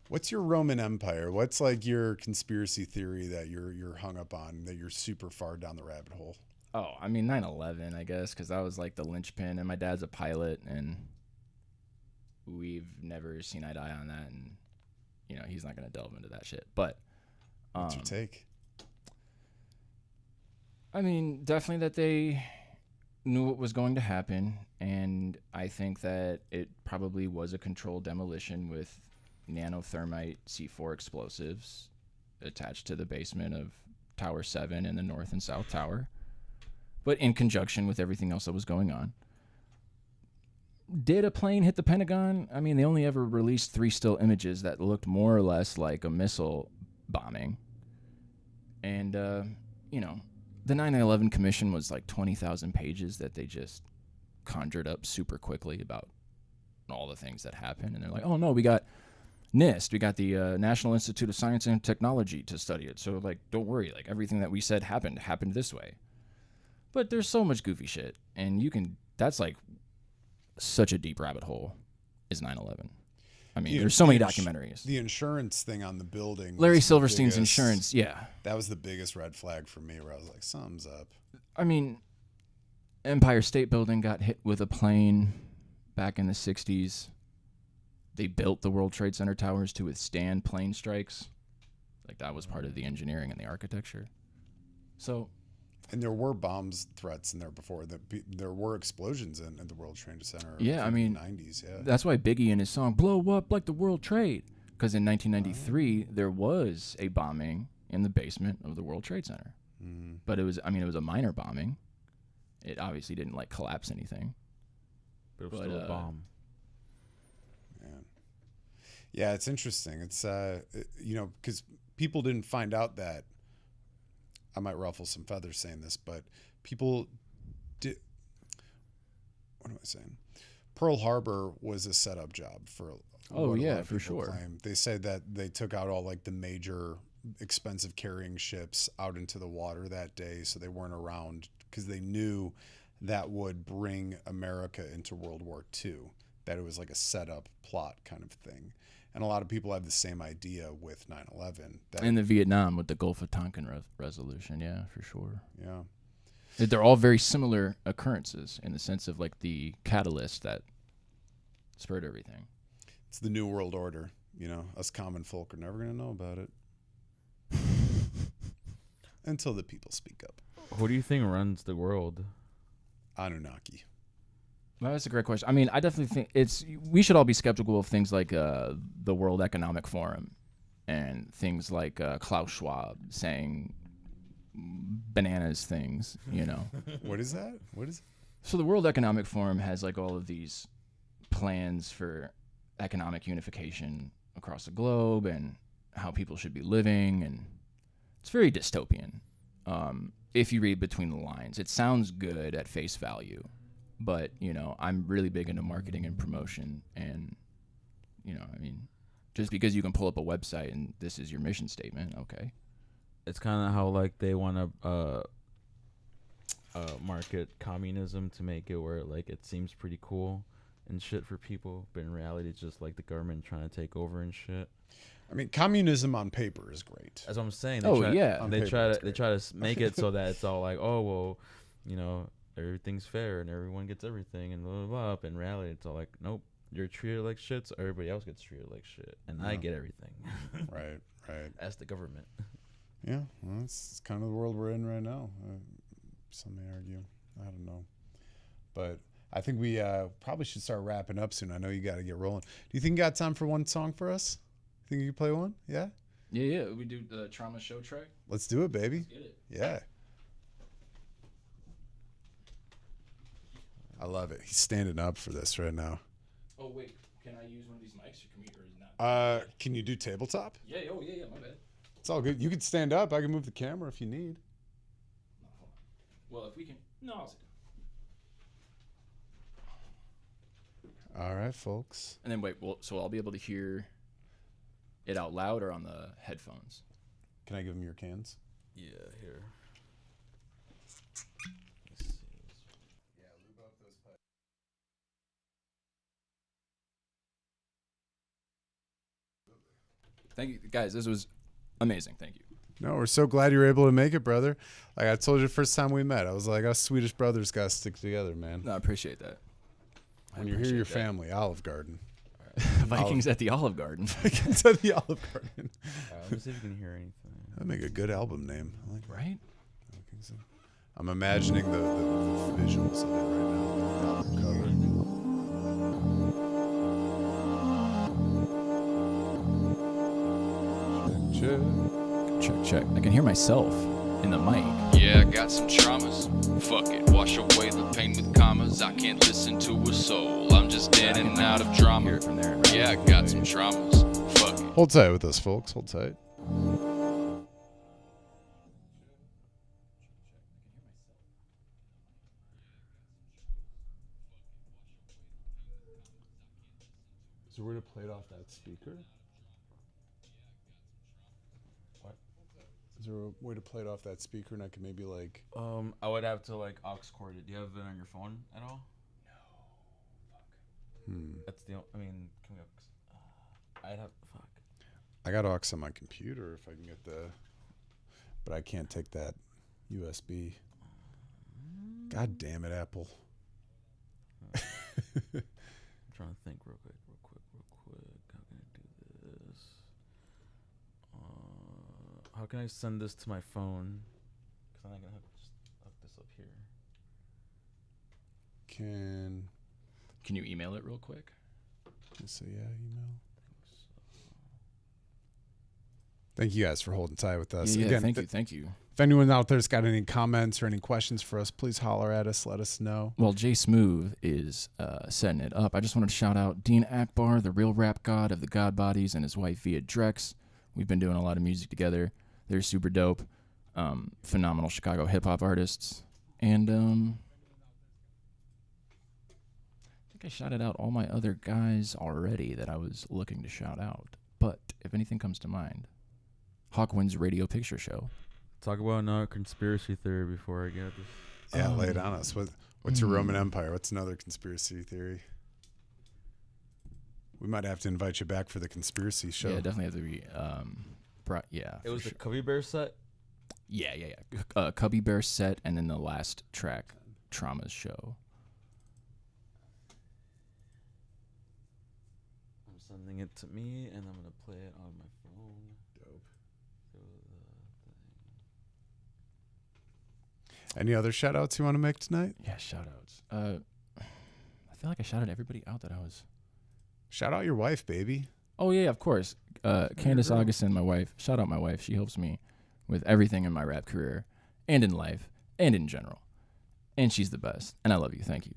What's your Roman Empire? What's like your conspiracy theory that you're hung up on, that you're super far down the rabbit hole? oh, I mean 9/11, I guess, because that was like the linchpin, and my dad's a pilot, and we've never seen eye to eye on that, and you know he's not gonna delve into that shit. But What's your take? I mean, definitely that they knew what was going to happen, and I think that it probably was a controlled demolition with nanothermite C4 explosives attached to the basement of Tower 7 and the North and South Tower, but in conjunction with everything else that was going on. Did a plane hit the Pentagon? I mean, they only ever released 3 still images that looked more or less like a missile bombing. And, you know, the 9/11 Commission was like 20,000 pages that they just conjured up super quickly about all the things that happened. And they're like, oh, no, we got NIST. We got the National Institute of Science and Technology to study it. So, like, don't worry. Like, everything that we said happened this way. But there's so much goofy shit. And that's like such a deep rabbit hole is 9/11. I mean, there's so many documentaries. The insurance thing on the building. Larry was the Silverstein's biggest- insurance, yeah. That was the biggest red flag for me, where I was like, something's up. I mean, Empire State Building got hit with a plane back in the 60s. They built the World Trade Center towers to withstand plane strikes. Like that was part of the engineering and the architecture. So, And there were bombs threats in there before. There were explosions in the World Trade Center. Yeah, I mean, in the 90s. Yeah, that's why Biggie in his song "Blow Up Like the World Trade," because in 1993 there was a bombing in the basement of the World Trade Center, but it was a minor bombing. It obviously didn't like collapse anything. But it was still a bomb. Yeah, it's interesting. It's because people didn't find out that. I might ruffle some feathers saying this, but people did. What am I saying? Pearl Harbor was a setup job for. Oh yeah, for sure. Claim. They said that they took out all like the major expensive carrying ships out into the water that day, so they weren't around because they knew that would bring America into World War II. That it was like a setup plot kind of thing. And a lot of people have the same idea with 9/11. And the Vietnam with the Gulf of Tonkin resolution, yeah, for sure. Yeah. They're all very similar occurrences in the sense of like the catalyst that spurred everything. It's the New World Order. You know, us common folk are never going to know about it. Until the people speak up. Who do you think runs the world? Anunnaki. Well, that's a great question. I mean, I definitely think we should all be skeptical of things like the World Economic Forum and things like Klaus Schwab saying bananas things, you know. What is that? So the World Economic Forum has like all of these plans for economic unification across the globe and how people should be living, and it's very dystopian. If you read between the lines, it sounds good at face value. But, you know, I'm really big into marketing and promotion. And, you know, I mean, just because you can pull up a website and this is your mission statement, okay. It's kind of how, like, they want to market communism to make it where, like, it seems pretty cool and shit for people. But in reality, it's just, like, the government trying to take over and shit. I mean, communism on paper is great. That's what I'm saying. They try to make it so that it's all like, oh, well, you know, everything's fair and everyone gets everything and blah, blah, blah. But in reality, it's all like, nope, you're treated like shit, so everybody else gets treated like shit. And I get everything. Right. That's the government. Yeah, well, it's kind of the world we're in right now. Some may argue. I don't know. But I think we probably should start wrapping up soon. I know you got to get rolling. Do you think you got time for one song for us? Think you can play one? Yeah? Yeah. We do the Trauma Show track. Let's do it, baby. Let's get it. Yeah. I love it. He's standing up for this right now. Oh, wait. Can I use one of these mics? Or is not? Can you do tabletop? Yeah, my bad. It's all good. You can stand up. I can move the camera if you need. No, hold on. Well, if we can. No, I'll sit down. All right, folks. And then wait, so I'll be able to hear it out loud or on the headphones? Can I give him your cans? Yeah, here. Thank you, guys. This was amazing. Thank you. No, we're so glad you were able to make it, brother. Like I told you the first time we met, I was like, us Swedish brothers got to stick together, man. No, I appreciate that. When you hear your family, Olive Garden. Vikings at the Olive Garden. Vikings at the Olive Garden. Let me see if you can hear anything. That'd make a good album name. I like that. Right? I'm imagining the visuals of it right now. The album cover. Check. I can hear myself in the mic. Yeah, I got some traumas. Fuck it, wash away the pain with commas. I can't listen to a soul. I'm just in and out of drama. Hear it from there. Yeah, I got some traumas. Fuck it. Hold tight with us, folks. Hold tight. Is there a way to play it off that speaker? What? Is there a way to play it off that speaker and I can maybe like... I would have to like aux cord it. Do you have it on your phone at all? No. That's the. I mean, can we? I'd have. Fuck. I got aux on my computer if I can get the... But I can't take that USB. God damn it, Apple. I'm trying to think real quick. How can I do this? How can I send this to my phone? Because I'm not gonna have to just look this up here. Can you email it real quick? So yeah, email. Thank you guys for holding tight with us. Yeah, Again, thank you. If anyone out there's got any comments or any questions for us, please holler at us. Let us know. Well, Jay Smooth is setting it up. I just wanted to shout out Dean Akbar, the real rap god of the God Bodies, and his wife Via Drex. We've been doing a lot of music together. They're super dope, phenomenal Chicago hip hop artists, and I think I shouted out all my other guys already that I was looking to shout out. But if anything comes to mind, Hawkwind's Radio Picture Show. Talk about another conspiracy theory before I get this. Yeah, lay it on us. What's your Roman Empire? What's another conspiracy theory? We might have to invite you back for the conspiracy show. Yeah, definitely have to be. It was sure. the Cubby Bear set. Yeah. Cubby Bear set, and then the last track, Trauma's show. I'm sending it to me, and I'm gonna play it on my phone. Dope. Any other shout outs you want to make tonight? Yeah, shout outs. I feel like I shouted everybody out that I was. Shout out your wife, baby. Oh, yeah, of course. Candace Augustin, my wife. Shout out my wife. She helps me with everything in my rap career and in life and in general. And she's the best. And I love you. Thank you.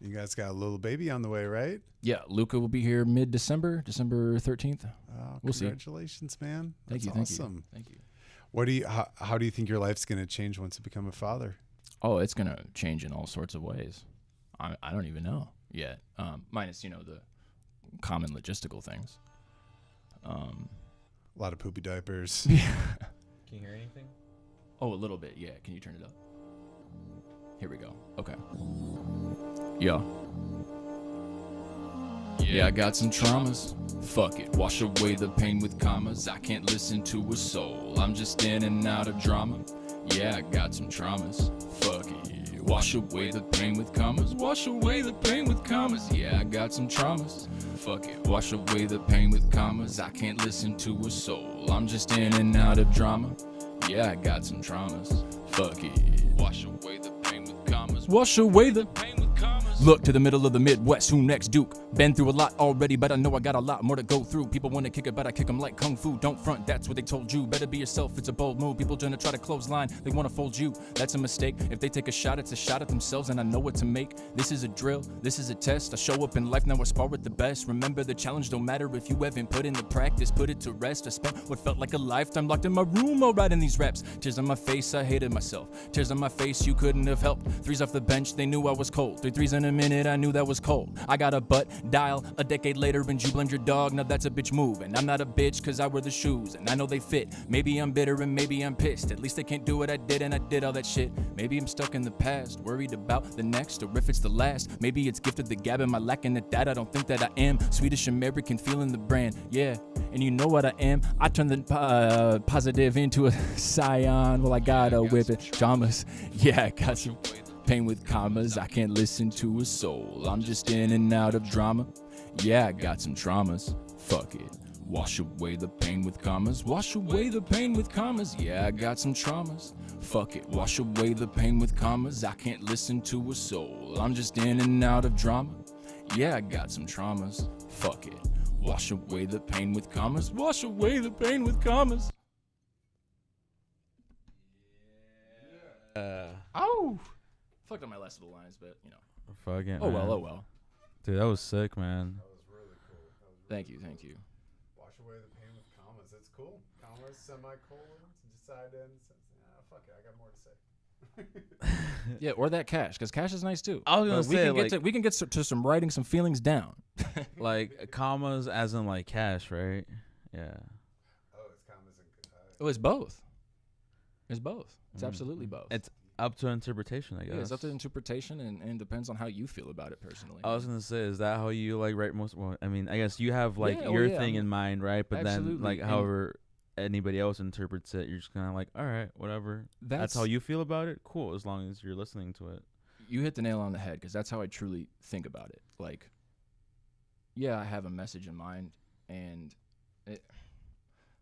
You guys got a little baby on the way, right? Yeah, Luca will be here mid-December, December 13th. Oh, We'll see. congratulations, man. Thank That's you. awesome. Thank you. How do you think your life's going to change once you become a father? Oh, it's going to change in all sorts of ways. I don't even know yet. Minus, the common logistical things. A lot of poopy diapers. Can you hear anything? Oh, a little bit. Yeah. Can you turn it up? Here we go. Okay. Yeah, I got some traumas. Fuck it, wash away the pain with commas. I can't listen to a soul. I'm just in and out of drama. Yeah, I got some traumas. Fuck it, wash away the pain with commas. Wash away the pain with commas. Yeah, I got some traumas. Fuck it, wash away the pain with commas. I can't listen to a soul. I'm just in and out of drama. Yeah, I got some traumas. Fuck it, wash away the pain with commas. Wash away the pain with commas. Look to the middle of the Midwest, who next, Duke? Been through a lot already, but I know I got a lot more to go through. People wanna kick it, but I kick them like kung fu. Don't front, that's what they told you. Better be yourself, it's a bold move. People trying to try to close line, they wanna fold you. That's a mistake. If they take a shot, it's a shot at themselves, and I know what to make. This is a drill, this is a test. I show up in life, now I spar with the best. Remember, the challenge don't matter if you haven't put in the practice. Put it to rest. I spent what felt like a lifetime locked in my room, all writing these reps. Tears on my face, I hated myself. Tears on my face, you couldn't have helped. Threes off the bench, they knew I was cold. 3 threes in a minute, I knew that was cold. I got a butt dial a decade later, and you blend your dog. Now that's a bitch move, and I'm not a bitch cause I wear the shoes, and I know they fit. Maybe I'm bitter and maybe I'm pissed. At least I can't do what I did, and I did all that shit. Maybe I'm stuck in the past, worried about the next, or if it's the last. Maybe it's gifted the gab, am I lacking at that? I don't think that I am. Swedish American, feeling the brand, yeah. And you know what I am? I turn the positive into a scion. Well, I gotta whip it. Dramas, yeah, I got some pain with commas. I can't listen to a soul. I'm just in and out of drama. Yeah, I got some traumas. Fuck it. Wash away the pain with commas. Wash away the pain with commas. Yeah, I got some traumas. Fuck it. Wash away the pain with commas. I can't listen to a soul. I'm just in and out of drama. Yeah, I got some traumas. Fuck it. Wash away the pain with commas. Wash away the pain with commas. Oh! Fucked up my last little lines, but, Fucking. Oh well. Dude, that was sick, man. That was really cool. Thank you. Wash away the pain with commas. That's cool. Commas, semicolons, decide ends. Fuck it, I got more to say. Yeah, or that cash, because cash is nice too. I was gonna say, we can get to some writing some feelings down. like commas as in like cash, right? Yeah. Oh, it's commas and Oh, it's both. It's absolutely both. It's up to interpretation, I guess. Yeah, it's up to interpretation, and depends on how you feel about it personally. I was gonna say, is that how you like write most? Well, I mean, I guess you have like Yeah, your yeah, thing in mind, right? But Absolutely. then, like, And- however anybody else interprets it, you're just kind of like, all right, whatever. That's how you feel about it. Cool, as long as you're listening to it. You hit the nail on the head, because that's how I truly think about it. Like, yeah, I have a message in mind, and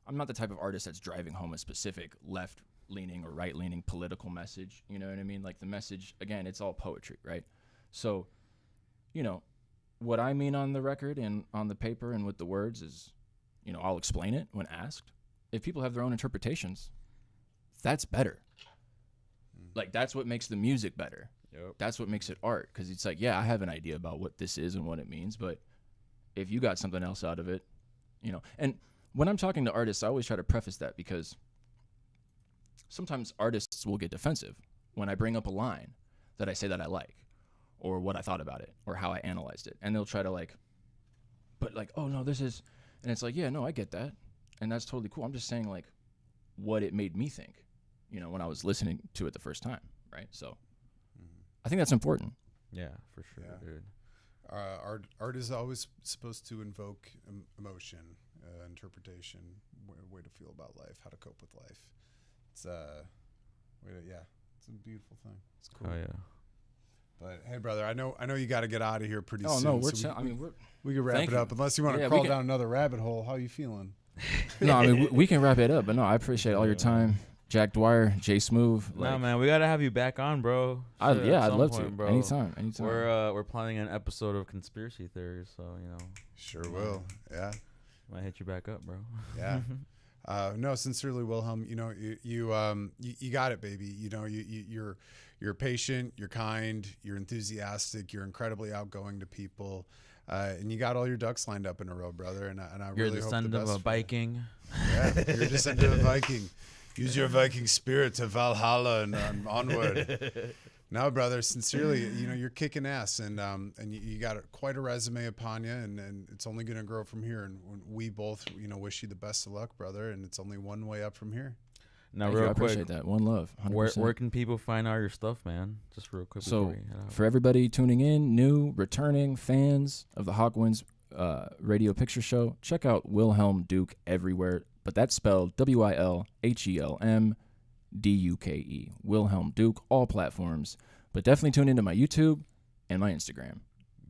I'm not the type of artist that's driving home a specific left-leaning or right-leaning political message. You know what I mean? Like the message, again, it's all poetry, right? So, you know, what I mean on the record and on the paper and with the words is, you know, I'll explain it when asked. If people have their own interpretations, that's better. Like, that's what makes the music better. Yep. That's what makes it art. Because it's like, yeah, I have an idea about what this is and what it means, but if you got something else out of it, you know. And when I'm talking to artists, I always try to preface that, because sometimes artists will get defensive when I bring up a line that I say that I like, or what I thought about it, or how I analyzed it. And they'll try to oh no, this is, and it's like, yeah, no, I get that. And that's totally cool. I'm just saying, like, what it made me think, you know, when I was listening to it the first time, right? So I think that's important. Yeah, for sure, Yeah. dude. Art is always supposed to invoke emotion, interpretation, way to feel about life, how to cope with life. It's it's a beautiful thing. It's cool. Oh yeah. But hey, brother, I know you got to get out of here pretty Oh soon. no, so we can wrap thank it up you. unless you want to Yeah, we crawl can- down another rabbit hole. How you feeling? No, I mean, we can wrap it up, but no, I appreciate all your time. Jack Dwyer, Jay Smooth. Nah, man, we gotta have you back on, bro. I'd Shit, at some love point, to. bro. Anytime. We're planning an episode of conspiracy theories, so you know. Sure will. Yeah. Might hit you back up, bro. Yeah. No, sincerely, Wilhelm. You know, you got it, baby. You know, you're patient, you're kind, you're enthusiastic, you're incredibly outgoing to people, and you got all your ducks lined up in a row, brother. And I You're really the hope descendant the of best a for you. Viking. Yeah, you're a descendant of a Viking. Use your Viking spirit to Valhalla and onward. No, brother, sincerely, you know, you're kicking ass, and you got quite a resume upon you, and it's only going to grow from here. And we both, you know, wish you the best of luck, brother, and it's only one way up from here. Now, Thank you, I real appreciate quick, that. One love. 100%. where can people find all your stuff, man? Just real quick. So, before we head out. for everybody tuning in, new, returning fans of the Hawkwinds radio picture show, check out Wilhelm Duke everywhere. But that's spelled WILHELM DUKE. Wilhelm Duke, all platforms. But definitely tune into my YouTube and my Instagram.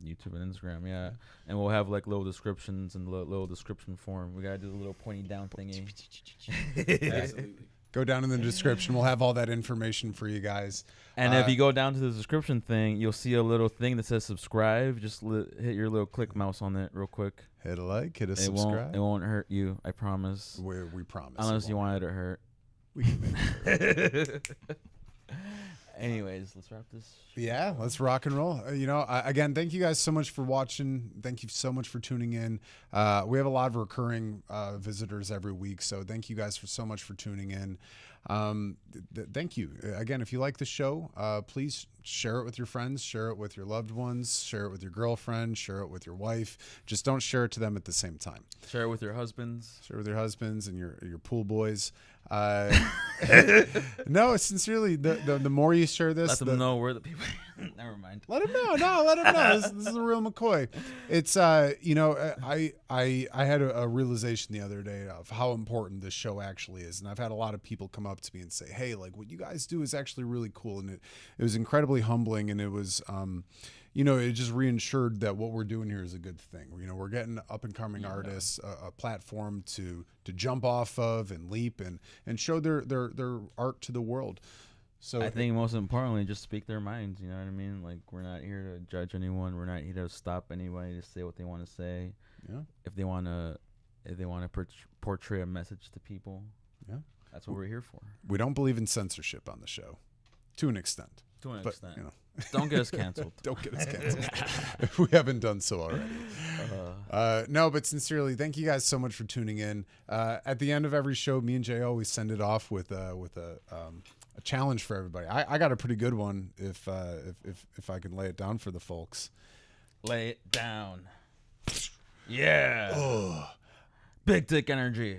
YouTube and Instagram, yeah. And we'll have like little descriptions and little description form. We gotta do the little pointy down thingy. Absolutely. Go down in the description. We'll have all that information for you guys. And if you go down to the description thing, you'll see a little thing that says subscribe. Just hit your little click mouse on it real quick. Hit a like, hit a It subscribe. won't hurt you, I promise. We promise. Unless it you won't. want it to hurt. We can make it hurt. Anyways, let's wrap this. Yeah, let's rock and roll. You know, again, thank you guys so much for watching. Thank you so much for tuning in. We have a lot of recurring visitors every week, so thank you guys so much for tuning in. Thank you. Again, if you like the show, please share it with your friends, share it with your loved ones, share it with your girlfriend, share it with your wife. Just don't share it to them at the same time. Share it with your husbands. Share with your husbands and your pool boys. No, sincerely, the more you share this, Let them know where the people. Never mind. let them know. No, let them know. This is a real McCoy. It's you know, I had a realization the other day of how important this show actually is, and I've had a lot of people come up to me and say, "Hey, like what you guys do is actually really cool," and it was incredibly humbling, and it was you know, it just reinsured that what we're doing here is a good thing. You know, we're getting up and coming artists a platform to jump off of and leap and show their art to the world. So I think most importantly, just speak their minds. You know what I mean? Like, we're not here to judge anyone. We're not here to stop anybody to say what they want to say. Yeah. If they want to portray a message to people, Yeah. that's what we're here for. we don't believe in censorship on the show, to an extent. To an But extent. you know, Don't get us canceled. don't get us canceled if we haven't done so already. No, but sincerely, thank you guys so much for tuning in. At the end of every show, me and Jay always send it off with a challenge for everybody. I got a pretty good one if I can lay it down for the folks. Lay it down. Yeah. Big dick energy.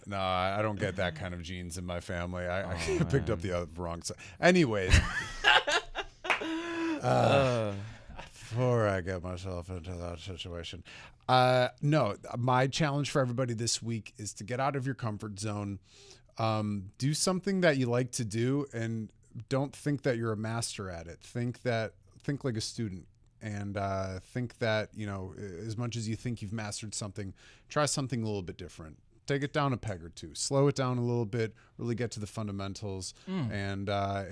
No, I don't get that kind of genes in my family. I picked up the wrong side. Anyways, before I get myself into that situation, no, my challenge for everybody this week is to get out of your comfort zone. Do something that you like to do, and don't think that you're a master at it. Think like a student. and think that, as much as you think you've mastered something, try something a little bit different. Take it down a peg or two, slow it down a little bit, really get to the fundamentals, and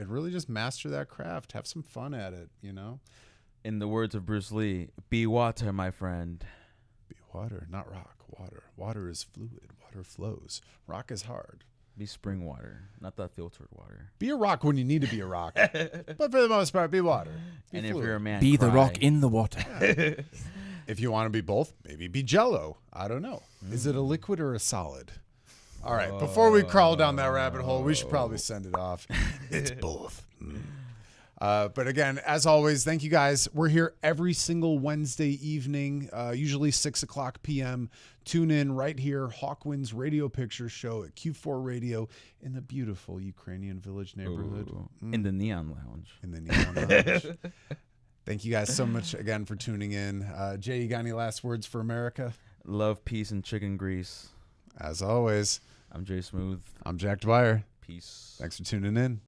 really just master that craft. Have some fun at it, In the words of Bruce Lee, be water, my friend. Be water, not rock. Water. Water is fluid. Water flows. Rock is hard. Be spring water, not that filtered water. Be a rock when you need to be a rock. But for the most part, be water. Be And fluid. if you're a man, Be the cry. rock in the water. If you want to be both, maybe be Jello. I don't know. Is it a liquid or a solid? All right. Before we crawl down that rabbit hole, we should probably send it off. It's both. But again, as always, thank you guys. We're here every single Wednesday evening, usually 6:00 p.m. Tune in right here, Hawkwind's Radio Picture Show at Q4 Radio in the beautiful Ukrainian Village neighborhood. Ooh, in the Neon Lounge. In the Neon Lounge. Thank you guys so much again for tuning in. Jay, you got any last words for America? Love, peace, and chicken grease. As always, I'm Jay Smooth. I'm Jack Dwyer. Peace. Thanks for tuning in.